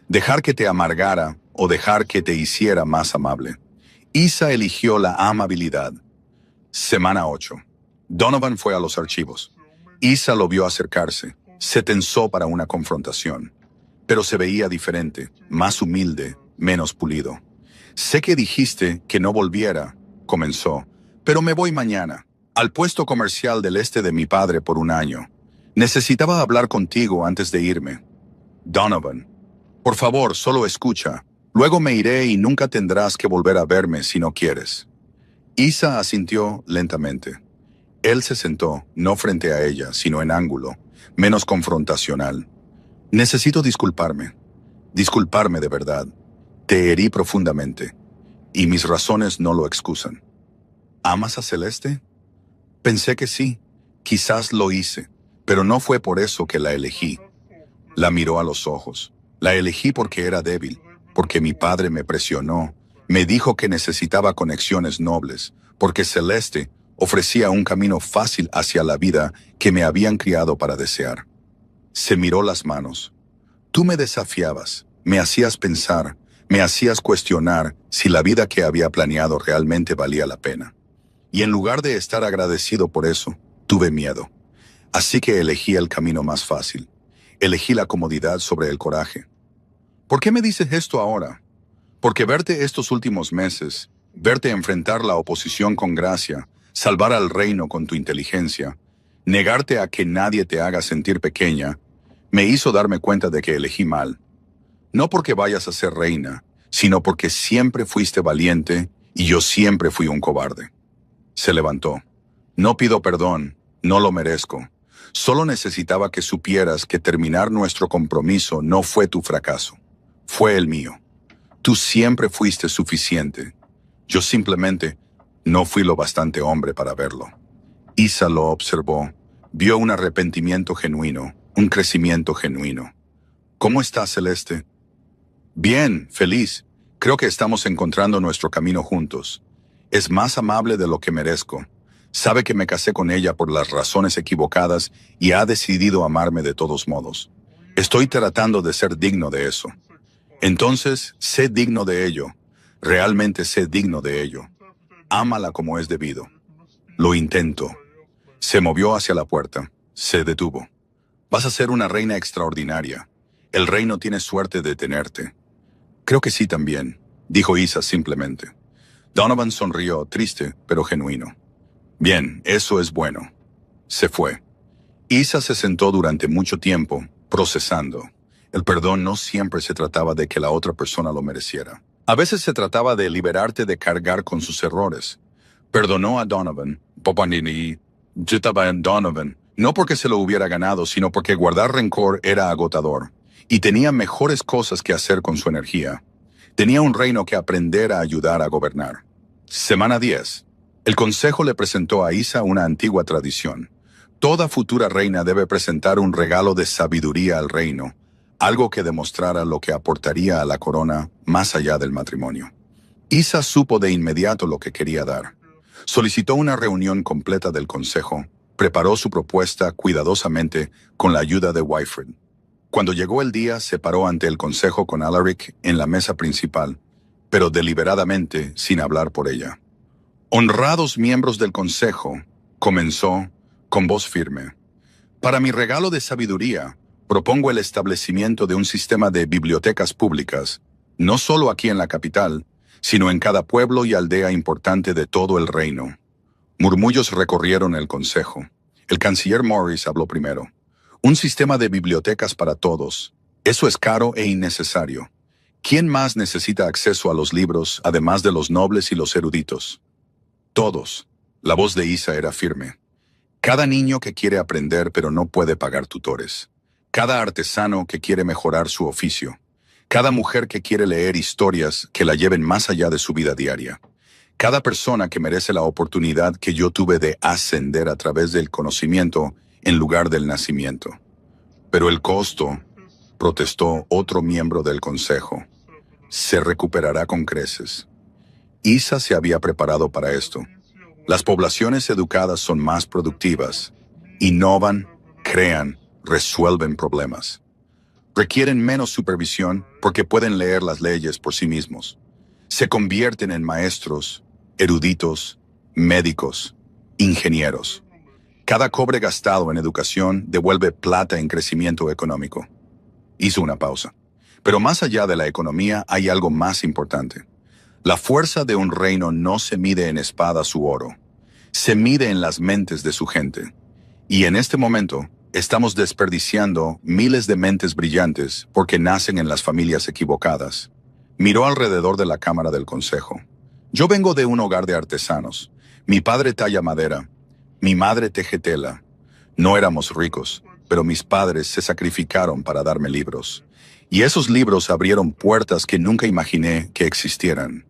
Dejar que te amargara o dejar que te hiciera más amable. Isa eligió la amabilidad. Semana 8. Donovan fue a los archivos. Isa lo vio acercarse. Se tensó para una confrontación. Pero se veía diferente, más humilde, menos pulido. Sé que dijiste que no volviera, comenzó, pero me voy mañana, al puesto comercial del este de mi padre por un año. Necesitaba hablar contigo antes de irme. Donovan, por favor, solo escucha. Luego me iré y nunca tendrás que volver a verme si no quieres. Isa asintió lentamente. Él se sentó, no frente a ella, sino en ángulo, menos confrontacional. Necesito disculparme. Disculparme de verdad. Te herí profundamente, y mis razones no lo excusan. ¿Amas a Celeste? Pensé que sí. Quizás lo hice, pero no fue por eso que la elegí. La miró a los ojos. La elegí porque era débil, porque mi padre me presionó, me dijo que necesitaba conexiones nobles, porque Celeste ofrecía un camino fácil hacia la vida que me habían criado para desear. Se miró las manos. Tú me desafiabas, me hacías pensar, me hacías cuestionar si la vida que había planeado realmente valía la pena. Y en lugar de estar agradecido por eso, tuve miedo. Así que elegí el camino más fácil. Elegí la comodidad sobre el coraje. ¿Por qué me dices esto ahora? Porque verte estos últimos meses, verte enfrentar la oposición con gracia, salvar al reino con tu inteligencia, negarte a que nadie te haga sentir pequeña, me hizo darme cuenta de que elegí mal. No porque vayas a ser reina, sino porque siempre fuiste valiente y yo siempre fui un cobarde. Se levantó. No pido perdón, no lo merezco. Solo necesitaba que supieras que terminar nuestro compromiso no fue tu fracaso. Fue el mío. Tú siempre fuiste suficiente. Yo simplemente no fui lo bastante hombre para verlo. Isa lo observó. Vio un arrepentimiento genuino, un crecimiento genuino. ¿Cómo estás, Celeste? Bien, feliz. Creo que estamos encontrando nuestro camino juntos. Es más amable de lo que merezco. Sabe que me casé con ella por las razones equivocadas y ha decidido amarme de todos modos. Estoy tratando de ser digno de eso. Entonces, sé digno de ello. Realmente sé digno de ello. Ámala como es debido. Lo intento. Se movió hacia la puerta. Se detuvo. Vas a ser una reina extraordinaria. El reino tiene suerte de tenerte. Creo que sí también, dijo Isa simplemente. Donovan sonrió, triste, pero genuino. Bien, eso es bueno. Se fue. Isa se sentó durante mucho tiempo, procesando. El perdón no siempre se trataba de que la otra persona lo mereciera. A veces se trataba de liberarte de cargar con sus errores. Perdonó a Donovan, Donovan, no porque se lo hubiera ganado, sino porque guardar rencor era agotador. Y tenía mejores cosas que hacer con su energía. Tenía un reino que aprender a ayudar a gobernar. Semana 10. El consejo le presentó a Isa una antigua tradición. Toda futura reina debe presentar un regalo de sabiduría al reino, algo que demostrara lo que aportaría a la corona más allá del matrimonio. Isa supo de inmediato lo que quería dar. Solicitó una reunión completa del consejo, preparó su propuesta cuidadosamente con la ayuda de Wyfred. Cuando llegó el día, se paró ante el consejo con Alaric en la mesa principal, pero deliberadamente sin hablar por ella. Honrados miembros del consejo, comenzó con voz firme. Para mi regalo de sabiduría, propongo el establecimiento de un sistema de bibliotecas públicas, no solo aquí en la capital, sino en cada pueblo y aldea importante de todo el reino. Murmullos recorrieron el consejo. El canciller Morris habló primero. Un sistema de bibliotecas para todos. Eso es caro e innecesario. ¿Quién más necesita acceso a los libros, además de los nobles y los eruditos? Todos. La voz de Isa era firme. Cada niño que quiere aprender pero no puede pagar tutores. Cada artesano que quiere mejorar su oficio. Cada mujer que quiere leer historias que la lleven más allá de su vida diaria. Cada persona que merece la oportunidad que yo tuve de ascender a través del conocimiento en lugar del nacimiento. Pero el costo, protestó otro miembro del consejo, se recuperará con creces. Isa se había preparado para esto. Las poblaciones educadas son más productivas, innovan, crean, resuelven problemas. Requieren menos supervisión porque pueden leer las leyes por sí mismos. Se convierten en maestros, eruditos, médicos, ingenieros. Cada cobre gastado en educación devuelve plata en crecimiento económico. Hizo una pausa. Pero más allá de la economía hay algo más importante. La fuerza de un reino no se mide en espadas u oro. Se mide en las mentes de su gente. Y en este momento, estamos desperdiciando miles de mentes brillantes porque nacen en las familias equivocadas. Miró alrededor de la cámara del consejo. Yo vengo de un hogar de artesanos. Mi padre talla madera. Mi madre teje tela. No éramos ricos, pero mis padres se sacrificaron para darme libros. Y esos libros abrieron puertas que nunca imaginé que existieran.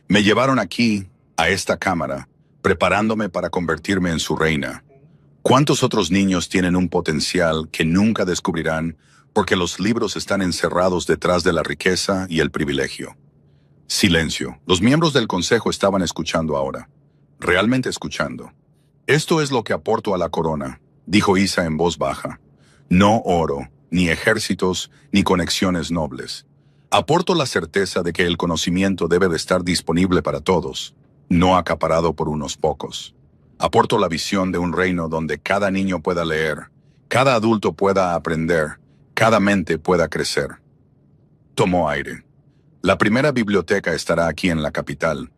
Me llevaron aquí, a esta cámara, preparándome para convertirme en su reina. ¿Cuántos otros niños tienen un potencial que nunca descubrirán porque los libros están encerrados detrás de la riqueza y el privilegio? Silencio. Los miembros del consejo estaban escuchando ahora. Realmente escuchando. Esto es lo que aporto a la corona, dijo Isa en voz baja. No oro, ni ejércitos, ni conexiones nobles. Aporto la certeza de que el conocimiento debe de estar disponible para todos, no acaparado por unos pocos. Aporto la visión de un reino donde cada niño pueda leer, cada adulto pueda aprender, cada mente pueda crecer. Tomó aire. La primera biblioteca estará aquí en la capital,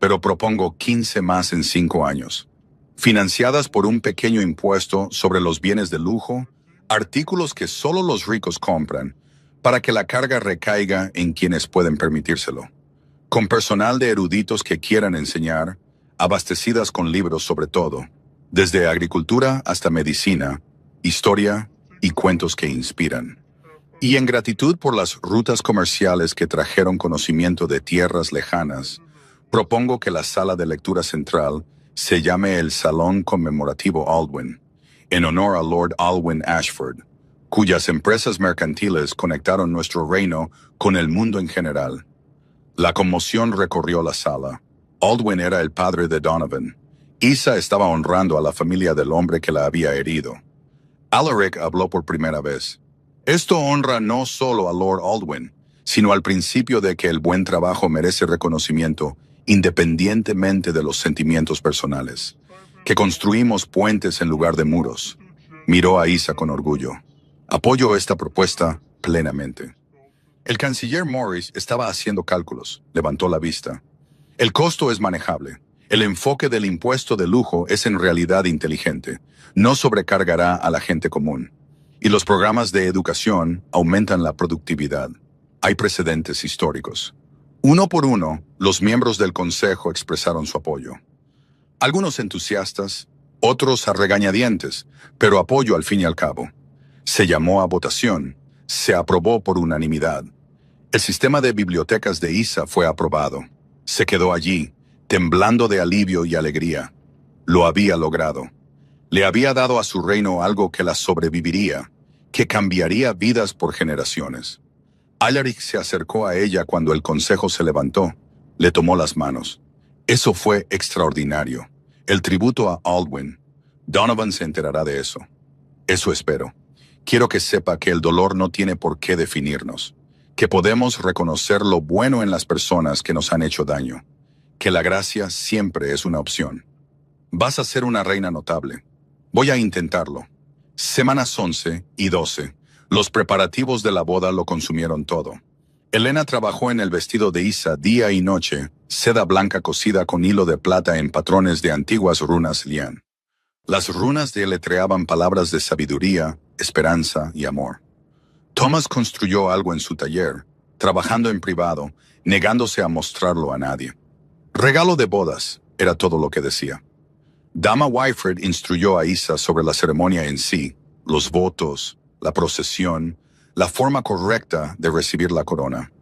pero propongo 15 más en 5 años. Financiadas por un pequeño impuesto sobre los bienes de lujo, artículos que solo los ricos compran, para que la carga recaiga en quienes pueden permitírselo. Con personal de eruditos que quieran enseñar, abastecidas con libros sobre todo, desde agricultura hasta medicina, historia y cuentos que inspiran. Y en gratitud por las rutas comerciales que trajeron conocimiento de tierras lejanas, propongo que la sala de lectura central se llame el Salón Conmemorativo Aldwin, en honor a Lord Alwyn Ashford, cuyas empresas mercantiles conectaron nuestro reino con el mundo en general. La conmoción recorrió la sala. Aldwin era el padre de Donovan. Isa estaba honrando a la familia del hombre que la había herido. Alaric habló por primera vez. Esto honra no solo a Lord Aldwin, sino al principio de que el buen trabajo merece reconocimiento independientemente de los sentimientos personales. Que construimos puentes en lugar de muros. Miró a Isa con orgullo. Apoyo esta propuesta plenamente. El canciller Morris estaba haciendo cálculos. Levantó la vista. El costo es manejable. El enfoque del impuesto de lujo es en realidad inteligente. No sobrecargará a la gente común. Y los programas de educación aumentan la productividad. Hay precedentes históricos. Uno por uno, los miembros del consejo expresaron su apoyo. Algunos entusiastas, otros a regañadientes, pero apoyo al fin y al cabo. Se llamó a votación, se aprobó por unanimidad. El sistema de bibliotecas de Isa fue aprobado. Se quedó allí, temblando de alivio y alegría. Lo había logrado. Le había dado a su reino algo que la sobreviviría, que cambiaría vidas por generaciones. Alaric se acercó a ella cuando el consejo se levantó. Le tomó las manos. Eso fue extraordinario. El tributo a Aldwin. Donovan se enterará de eso. Eso espero. Quiero que sepa que el dolor no tiene por qué definirnos, que podemos reconocer lo bueno en las personas que nos han hecho daño, que la gracia siempre es una opción. Vas a ser una reina notable. Voy a intentarlo. Semanas 11 y 12. Los preparativos de la boda lo consumieron todo. Elena trabajó en el vestido de Isa día y noche, seda blanca cosida con hilo de plata en patrones de antiguas runas lian. Las runas deletreaban palabras de sabiduría, esperanza y amor. Thomas construyó algo en su taller, trabajando en privado, negándose a mostrarlo a nadie. Regalo de bodas, era todo lo que decía. Dama Wyfred instruyó a Isa sobre la ceremonia en sí, los votos, la procesión, la forma correcta de recibir la corona.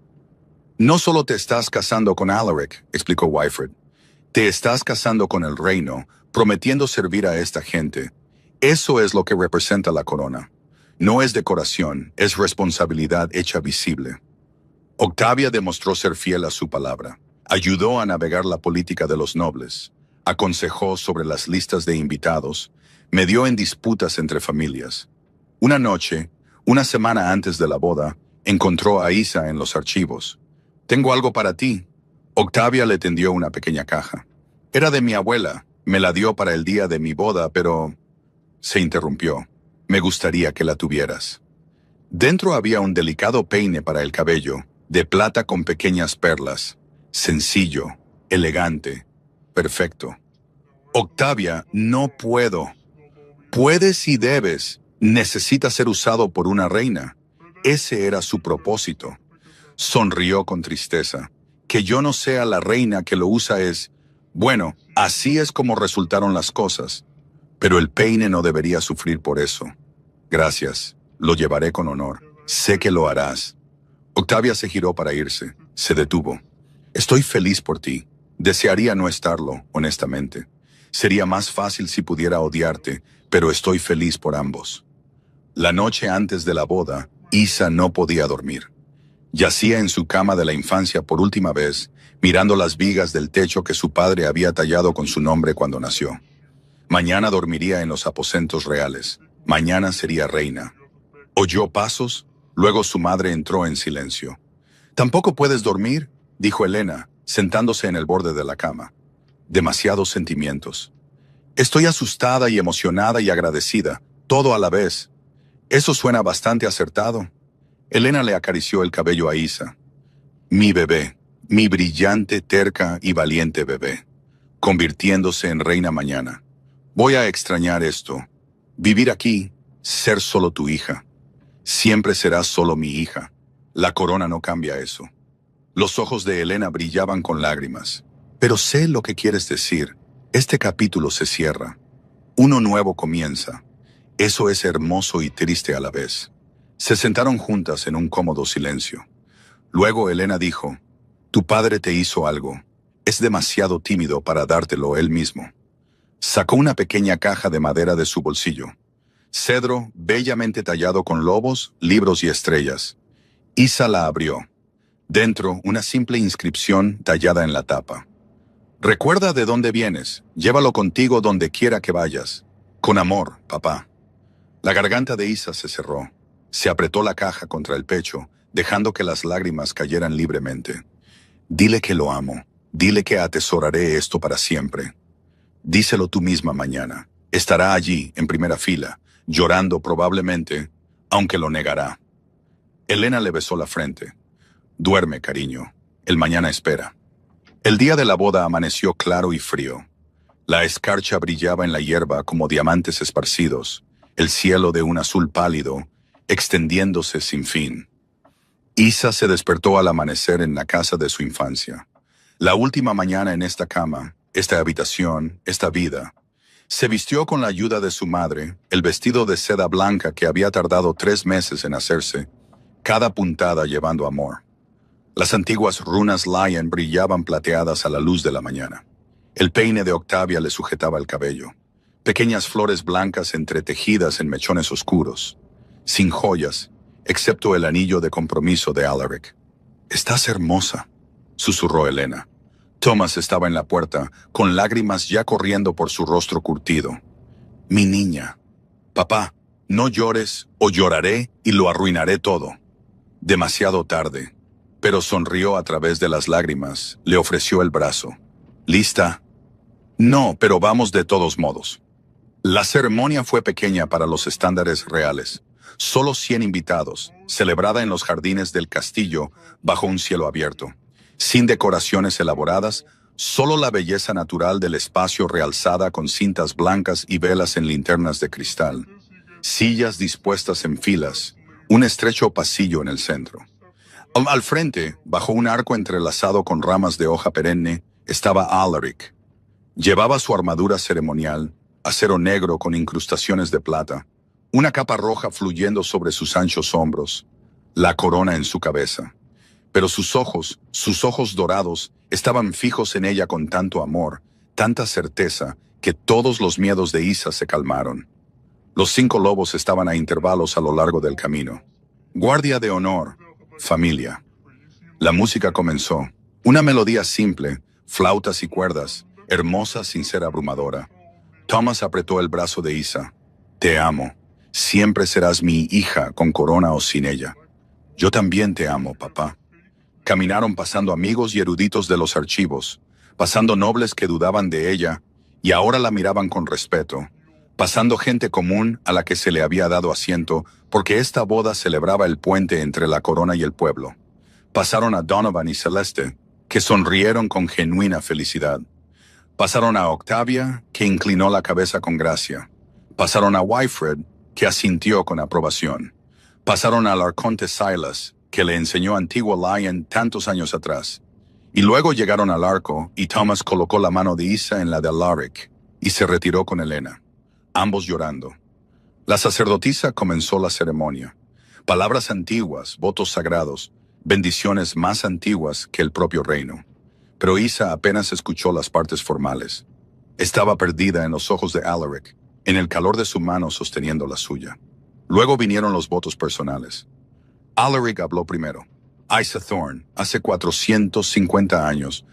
No solo te estás casando con Alaric, explicó Wyfred. Te estás casando con el reino, prometiendo servir a esta gente. Eso es lo que representa la corona. No es decoración, es responsabilidad hecha visible. Octavia demostró ser fiel a su palabra. Ayudó a navegar la política de los nobles. Aconsejó sobre las listas de invitados. Medió en disputas entre familias. Una noche, una semana antes de la boda, encontró a Isa en los archivos. «Tengo algo para ti». Octavia le tendió una pequeña caja. «Era de mi abuela. Me la dio para el día de mi boda, pero...» Se interrumpió. «Me gustaría que la tuvieras». Dentro había un delicado peine para el cabello, de plata con pequeñas perlas. Sencillo, elegante, perfecto. «Octavia, no puedo». «Puedes y debes. Necesita ser usado por una reina». Ese era su propósito. Sonrió con tristeza. «Que yo no sea la reina que lo usa es... Bueno, así es como resultaron las cosas. Pero el peine no debería sufrir por eso». «Gracias. Lo llevaré con honor. Sé que lo harás». Octavia se giró para irse. Se detuvo. «Estoy feliz por ti. Desearía no estarlo, honestamente. Sería más fácil si pudiera odiarte, pero estoy feliz por ambos». La noche antes de la boda, Isa no podía dormir. Yacía en su cama de la infancia por última vez, mirando las vigas del techo que su padre había tallado con su nombre cuando nació. Mañana dormiría en los aposentos reales. Mañana sería reina. Oyó pasos, luego su madre entró en silencio. «¿Tampoco puedes dormir?», dijo Elena, sentándose en el borde de la cama. «Demasiados sentimientos. Estoy asustada y emocionada y agradecida, todo a la vez». «Eso suena bastante acertado». Elena le acarició el cabello a Isa. «Mi bebé, mi brillante, terca y valiente bebé, convirtiéndose en reina mañana. Voy a extrañar esto. Vivir aquí, ser solo tu hija. Siempre serás solo mi hija. La corona no cambia eso». Los ojos de Elena brillaban con lágrimas. «Pero sé lo que quieres decir. Este capítulo se cierra. Uno nuevo comienza. Eso es hermoso y triste a la vez». Se sentaron juntas en un cómodo silencio. Luego Elena dijo: «Tu padre te hizo algo. Es demasiado tímido para dártelo él mismo». Sacó una pequeña caja de madera de su bolsillo. Cedro, bellamente tallado con lobos, libros y estrellas. Isa la abrió. Dentro, una simple inscripción tallada en la tapa. «Recuerda de dónde vienes. Llévalo contigo donde quiera que vayas. Con amor, papá». La garganta de Isa se cerró. Se apretó la caja contra el pecho, dejando que las lágrimas cayeran libremente. «Dile que lo amo. Dile que atesoraré esto para siempre. Díselo tú misma mañana. Estará allí, en primera fila, llorando probablemente, aunque lo negará». Elena le besó la frente. «Duerme, cariño. El mañana espera». El día de la boda amaneció claro y frío. La escarcha brillaba en la hierba como diamantes esparcidos, el cielo de un azul pálido, extendiéndose sin fin. Isa se despertó al amanecer en la casa de su infancia. La última mañana en esta cama, esta habitación, esta vida. Se vistió con la ayuda de su madre, el vestido de seda blanca que había tardado 3 meses en hacerse, cada puntada llevando amor. Las antiguas runas Lion brillaban plateadas a la luz de la mañana. El peine de Octavia le sujetaba el cabello. pequeñas flores blancas entretejidas en mechones oscuros, sin joyas, excepto el anillo de compromiso de Alaric. «Estás hermosa», susurró Elena. Thomas estaba en la puerta, con lágrimas ya corriendo por su rostro curtido. «Mi niña. Papá, no llores o lloraré y lo arruinaré todo». Demasiado tarde, pero sonrió a través de las lágrimas, le ofreció el brazo. «¿Lista?» «No, pero vamos de todos modos». La ceremonia fue pequeña para los estándares reales. Solo 100 invitados, celebrada en los jardines del castillo bajo un cielo abierto. Sin decoraciones elaboradas, solo la belleza natural del espacio realzada con cintas blancas y velas en linternas de cristal. Sillas dispuestas en filas, un estrecho pasillo en el centro. Al frente, bajo un arco entrelazado con ramas de hoja perenne, estaba Alaric. Llevaba su armadura ceremonial, acero negro con incrustaciones de plata, una capa roja fluyendo sobre sus anchos hombros, la corona en su cabeza. Pero sus ojos dorados, estaban fijos en ella con tanto amor, tanta certeza, que todos los miedos de Isa se calmaron. Los 5 lobos estaban a intervalos a lo largo del camino. Guardia de honor, familia. La música comenzó. Una melodía simple, flautas y cuerdas, hermosa sin ser abrumadora. Thomas apretó el brazo de Isa. «Te amo. Siempre serás mi hija, con corona o sin ella». «Yo también te amo, papá». Caminaron pasando amigos y eruditos de los archivos, pasando nobles que dudaban de ella y ahora la miraban con respeto, pasando gente común a la que se le había dado asiento porque esta boda celebraba el puente entre la corona y el pueblo. Pasaron a Donovan y Celeste, que sonrieron con genuina felicidad. Pasaron a Octavia, que inclinó la cabeza con gracia. Pasaron a Wyfred, que asintió con aprobación. Pasaron al arconte Silas, que le enseñó antiguo Lion tantos años atrás. Y luego llegaron al arco, y Thomas colocó la mano de Isa en la de Alaric, y se retiró con Elena, ambos llorando. La sacerdotisa comenzó la ceremonia. Palabras antiguas, votos sagrados, bendiciones más antiguas que el propio reino. Pero Isa apenas escuchó las partes formales. Estaba perdida en los ojos de Alaric, en el calor de su mano sosteniendo la suya. Luego vinieron los votos personales. Alaric habló primero. «Isa Thorne, hace 450 años,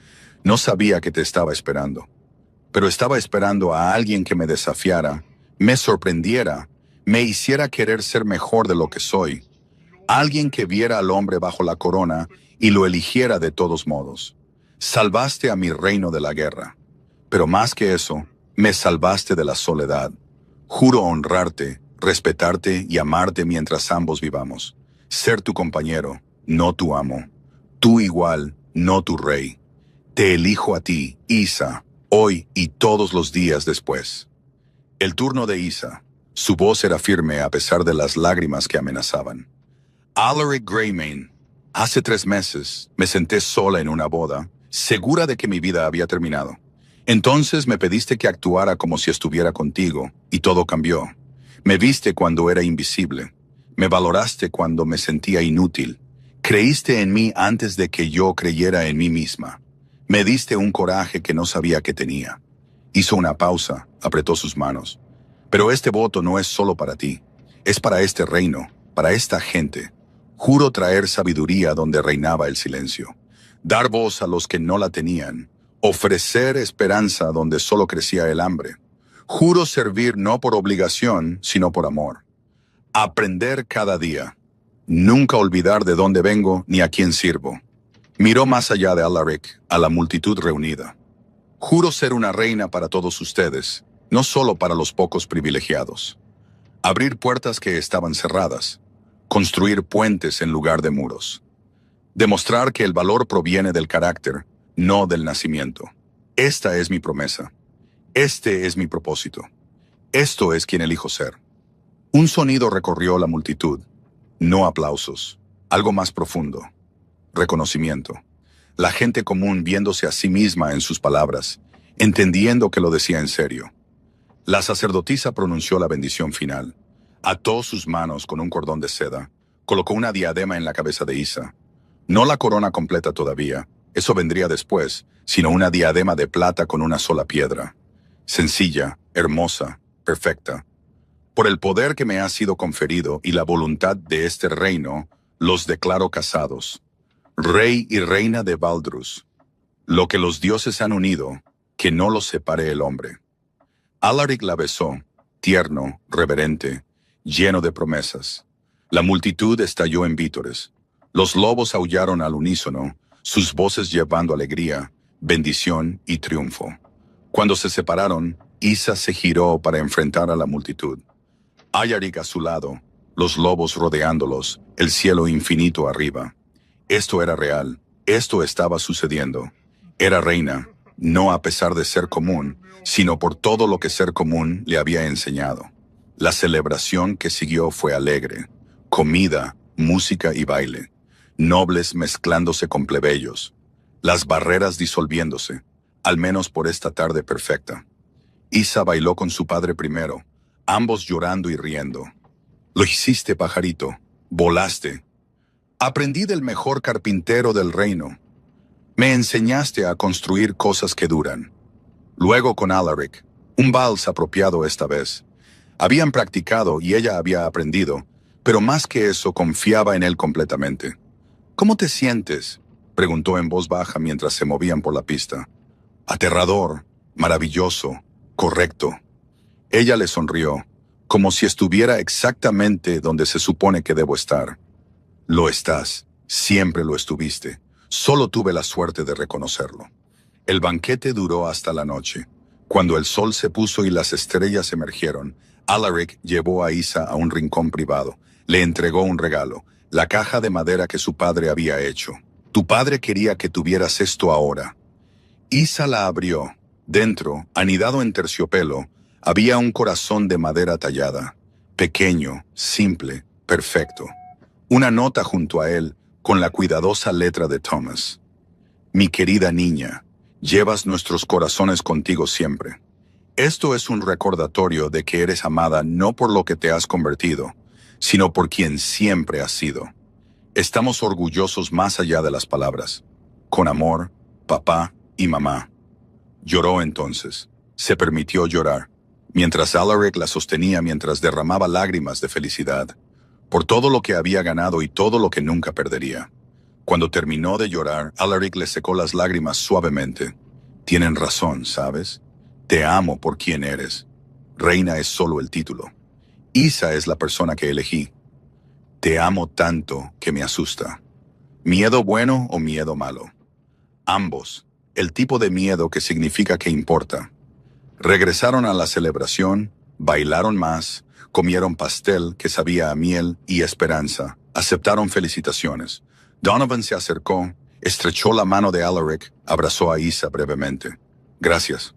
no sabía que te estaba esperando. Pero estaba esperando a alguien que me desafiara, me sorprendiera, me hiciera querer ser mejor de lo que soy. Alguien que viera al hombre bajo la corona y lo eligiera de todos modos. Salvaste a mi reino de la guerra. Pero más que eso, me salvaste de la soledad. Juro honrarte, respetarte y amarte mientras ambos vivamos. Ser tu compañero, no tu amo. Tú igual, no tu rey. Te elijo a ti, Isa, hoy y todos los días después». El turno de Isa. Su voz era firme a pesar de las lágrimas que amenazaban. «Alaric Greymane, hace 3 meses me senté sola en una boda, segura de que mi vida había terminado. Entonces me pediste que actuara como si estuviera contigo, y todo cambió. Me viste cuando era invisible. Me valoraste cuando me sentía inútil. Creíste en mí antes de que yo creyera en mí misma. Me diste un coraje que no sabía que tenía». Hizo una pausa, apretó sus manos. «Pero este voto no es solo para ti. Es para este reino, para esta gente. Juro traer sabiduría donde reinaba el silencio. Dar voz a los que no la tenían. Ofrecer esperanza donde solo crecía el hambre. Juro servir no por obligación, sino por amor. Aprender cada día. Nunca olvidar de dónde vengo ni a quién sirvo». Miró más allá de Alaric, a la multitud reunida. «Juro ser una reina para todos ustedes, no solo para los pocos privilegiados. Abrir puertas que estaban cerradas. Construir puentes en lugar de muros. Demostrar que el valor proviene del carácter, no del nacimiento. Esta es mi promesa. Este es mi propósito. Esto es quien elijo ser». Un sonido recorrió la multitud. No aplausos. Algo más profundo. Reconocimiento. La gente común viéndose a sí misma en sus palabras, entendiendo que lo decía en serio. La sacerdotisa pronunció la bendición final. Ató sus manos con un cordón de seda. Colocó una diadema en la cabeza de Isa. No la corona completa todavía, eso vendría después, sino una diadema de plata con una sola piedra. Sencilla, hermosa, perfecta. Por el poder que me ha sido conferido y la voluntad de este reino, los declaro casados. Rey y reina de Baldrus. Lo que los dioses han unido, que no los separe el hombre. Alaric la besó, tierno, reverente, lleno de promesas. La multitud estalló en vítores. Los lobos aullaron al unísono, sus voces llevando alegría, bendición y triunfo. Cuando se separaron, Isa se giró para enfrentar a la multitud. Alaric a su lado, los lobos rodeándolos, el cielo infinito arriba. Esto era real, esto estaba sucediendo. Era reina, no a pesar de ser común, sino por todo lo que ser común le había enseñado. La celebración que siguió fue alegre. Comida, música y baile. Nobles mezclándose con plebeyos. Las barreras disolviéndose, al menos por esta tarde perfecta. Isa bailó con su padre primero, ambos llorando y riendo. Lo hiciste, pajarito. Volaste. Aprendí del mejor carpintero del reino. Me enseñaste a construir cosas que duran. Luego con Alaric, un vals apropiado esta vez. Habían practicado y ella había aprendido, pero más que eso confiaba en él completamente. ¿Cómo te sientes?, preguntó en voz baja mientras se movían por la pista. Aterrador, maravilloso, correcto. Ella le sonrió, como si estuviera exactamente donde se supone que debo estar. Lo estás, siempre lo estuviste. Solo tuve la suerte de reconocerlo. El banquete duró hasta la noche. Cuando el sol se puso y las estrellas emergieron, Alaric llevó a Isa a un rincón privado. Le entregó un regalo, la caja de madera que su padre había hecho. Tu padre quería que tuvieras esto ahora. Isa la abrió. Dentro, anidado en terciopelo, había un corazón de madera tallada. Pequeño, simple, perfecto. Una nota junto a él, con la cuidadosa letra de Thomas. Mi querida niña, llevas nuestros corazones contigo siempre. Esto es un recordatorio de que eres amada no por lo que te has convertido, sino por quien siempre has sido. Estamos orgullosos más allá de las palabras. Con amor, papá y mamá. Lloró entonces. Se permitió llorar, mientras Alaric la sostenía mientras derramaba lágrimas de felicidad, por todo lo que había ganado y todo lo que nunca perdería. Cuando terminó de llorar, Alaric le secó las lágrimas suavemente. Tienen razón, ¿sabes? Te amo por quien eres. Reina es solo el título. Isa es la persona que elegí. Te amo tanto que me asusta. ¿Miedo bueno o miedo malo? Ambos. El tipo de miedo que significa que importa. Regresaron a la celebración, bailaron más, comieron pastel que sabía a miel y esperanza, aceptaron felicitaciones. Donovan se acercó, estrechó la mano de Alaric, abrazó a Isa brevemente. Gracias,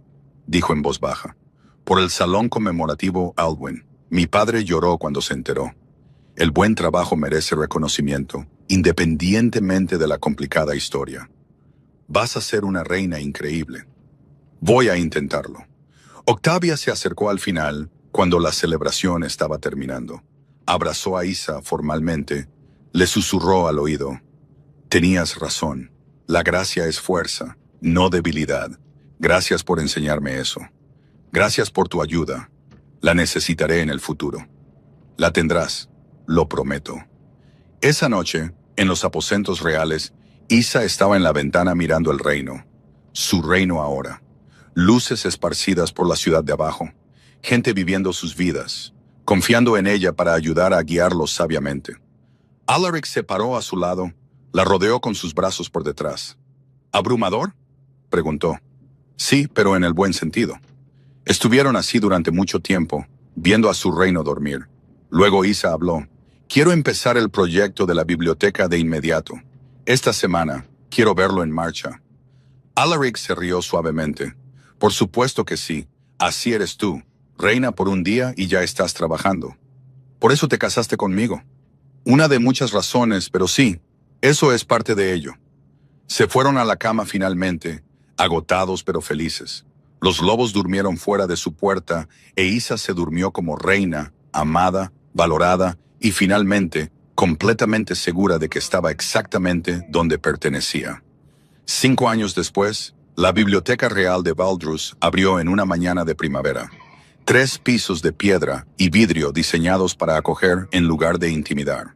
dijo en voz baja. Por el salón conmemorativo Alwyn. Mi padre lloró cuando se enteró. El buen trabajo merece reconocimiento, independientemente de la complicada historia. Vas a ser una reina increíble. Voy a intentarlo. Octavia se acercó al final, cuando la celebración estaba terminando. Abrazó a Isa formalmente, le susurró al oído. Tenías razón. La gracia es fuerza, no debilidad. Gracias por enseñarme eso. Gracias por tu ayuda. La necesitaré en el futuro. La tendrás, lo prometo. Esa noche, en los aposentos reales, Isa estaba en la ventana mirando el reino. Su reino ahora. Luces esparcidas por la ciudad de abajo. Gente viviendo sus vidas, confiando en ella para ayudar a guiarlos sabiamente. Alaric se paró a su lado, la rodeó con sus brazos por detrás. ¿Abrumador?, preguntó. Sí, pero en el buen sentido. Estuvieron así durante mucho tiempo, viendo a su reino dormir. Luego Isa habló. Quiero empezar el proyecto de la biblioteca de inmediato. Esta semana, quiero verlo en marcha. Alaric se rió suavemente. Por supuesto que sí, así eres tú. Reina por un día y ya estás trabajando. Por eso te casaste conmigo. Una de muchas razones, pero sí, eso es parte de ello. Se fueron a la cama finalmente, agotados pero felices. Los lobos durmieron fuera de su puerta e Isa se durmió como reina, amada, valorada y finalmente completamente segura de que estaba exactamente donde pertenecía. 5 años después, la Biblioteca Real de Baldrus abrió en una mañana de primavera. 3 pisos de piedra y vidrio diseñados para acoger en lugar de intimidar.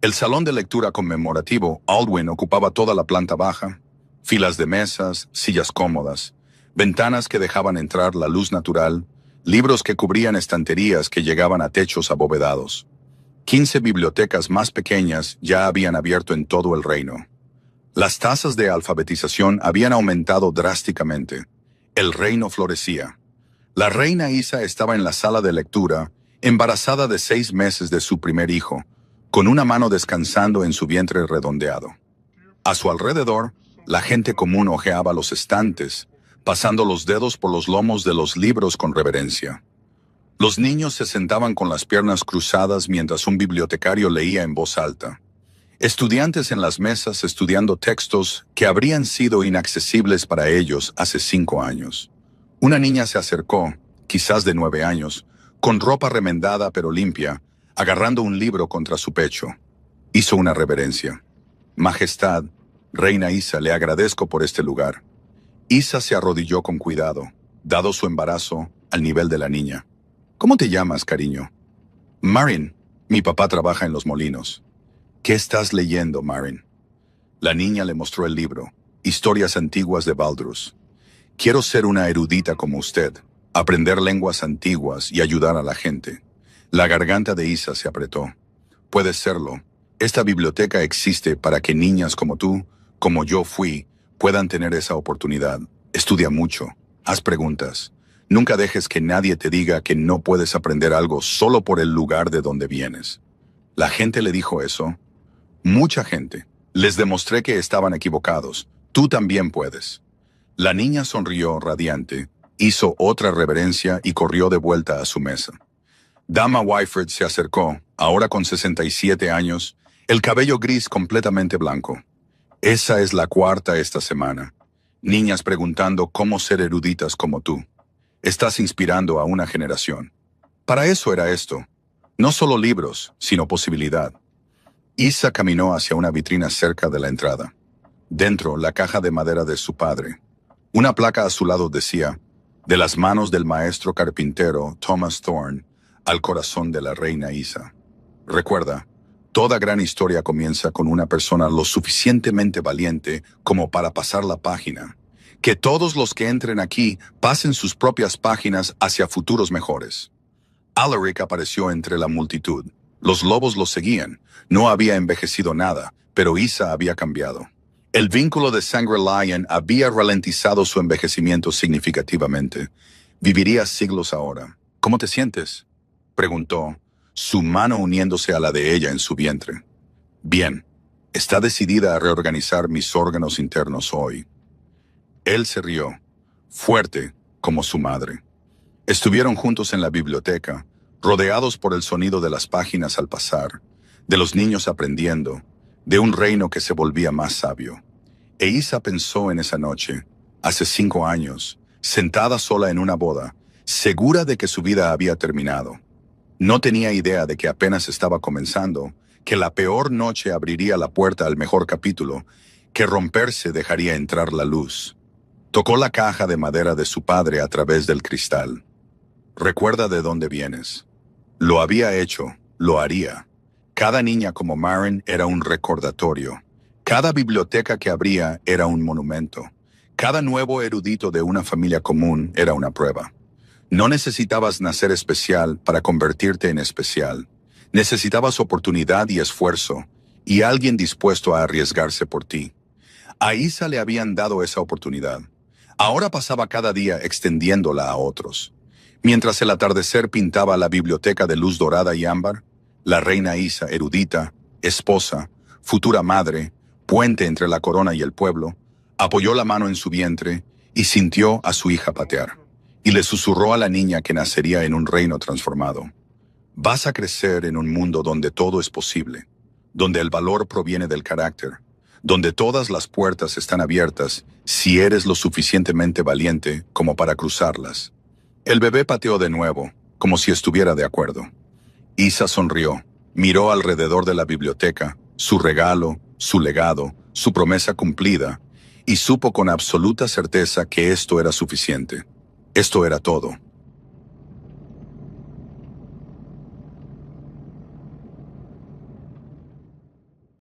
El salón de lectura conmemorativo Aldwin ocupaba toda la planta baja, filas de mesas, sillas cómodas, ventanas que dejaban entrar la luz natural, libros que cubrían estanterías que llegaban a techos abovedados. 15 bibliotecas más pequeñas ya habían abierto en todo el reino. Las tasas de alfabetización habían aumentado drásticamente. El reino florecía. La reina Isa estaba en la sala de lectura, embarazada de 6 meses de su primer hijo, con una mano descansando en su vientre redondeado. A su alrededor, la gente común hojeaba los estantes, pasando los dedos por los lomos de los libros con reverencia. Los niños se sentaban con las piernas cruzadas mientras un bibliotecario leía en voz alta. Estudiantes en las mesas estudiando textos que habrían sido inaccesibles para ellos hace 5 años. Una niña se acercó, quizás de 9 años, con ropa remendada pero limpia, agarrando un libro contra su pecho. Hizo una reverencia. Majestad, Reina Isa, le agradezco por este lugar. Isa se arrodilló con cuidado, dado su embarazo, al nivel de la niña. ¿Cómo te llamas, cariño? Marin. Mi papá trabaja en los molinos. ¿Qué estás leyendo, Marin? La niña le mostró el libro, Historias antiguas de Baldrus. Quiero ser una erudita como usted, aprender lenguas antiguas y ayudar a la gente. La garganta de Isa se apretó. Puedes serlo. Esta biblioteca existe para que niñas como tú, como yo fui, puedan tener esa oportunidad. Estudia mucho. Haz preguntas. Nunca dejes que nadie te diga que no puedes aprender algo solo por el lugar de donde vienes. La gente le dijo eso. Mucha gente. Les demostré que estaban equivocados. Tú también puedes. La niña sonrió radiante, hizo otra reverencia y corrió de vuelta a su mesa. Dama Wyford se acercó, ahora con 67 años, el cabello gris completamente blanco. Esa es la 4ª esta semana. Niñas preguntando cómo ser eruditas como tú. Estás inspirando a una generación. Para eso era esto. No solo libros, sino posibilidad. Isa caminó hacia una vitrina cerca de la entrada. Dentro, la caja de madera de su padre. Una placa a su lado decía, de las manos del maestro carpintero Thomas Thorne al corazón de la reina Isa. Recuerda, toda gran historia comienza con una persona lo suficientemente valiente como para pasar la página. Que todos los que entren aquí pasen sus propias páginas hacia futuros mejores. Alaric apareció entre la multitud. Los lobos lo seguían. No había envejecido nada, pero Isa había cambiado. El vínculo de sangre Lion había ralentizado su envejecimiento significativamente. Viviría siglos ahora. ¿Cómo te sientes?, preguntó, su mano uniéndose a la de ella en su vientre. Bien, está decidida a reorganizar mis órganos internos hoy. Él se rió, fuerte como su madre. Estuvieron juntos en la biblioteca, rodeados por el sonido de las páginas al pasar, de los niños aprendiendo, de un reino que se volvía más sabio. E Isa pensó en esa noche, hace 5 años, sentada sola en una boda, segura de que su vida había terminado. No tenía idea de que apenas estaba comenzando, que la peor noche abriría la puerta al mejor capítulo, que romperse dejaría entrar la luz. Tocó la caja de madera de su padre a través del cristal. Recuerda de dónde vienes. Lo había hecho, lo haría. Cada niña como Marin era un recordatorio. Cada biblioteca que abría era un monumento. Cada nuevo erudito de una familia común era una prueba. No necesitabas nacer especial para convertirte en especial. Necesitabas oportunidad y esfuerzo, y alguien dispuesto a arriesgarse por ti. A Isa le habían dado esa oportunidad. Ahora pasaba cada día extendiéndola a otros. Mientras el atardecer pintaba la biblioteca de luz dorada y ámbar, la reina Isa, erudita, esposa, futura madre, puente entre la corona y el pueblo, apoyó la mano en su vientre y sintió a su hija patear. Y le susurró a la niña que nacería en un reino transformado. Vas a crecer en un mundo donde todo es posible, donde el valor proviene del carácter, donde todas las puertas están abiertas si eres lo suficientemente valiente como para cruzarlas. El bebé pateó de nuevo, como si estuviera de acuerdo. Isa sonrió, miró alrededor de la biblioteca, su regalo, su legado, su promesa cumplida, y supo con absoluta certeza que esto era suficiente. Esto era todo.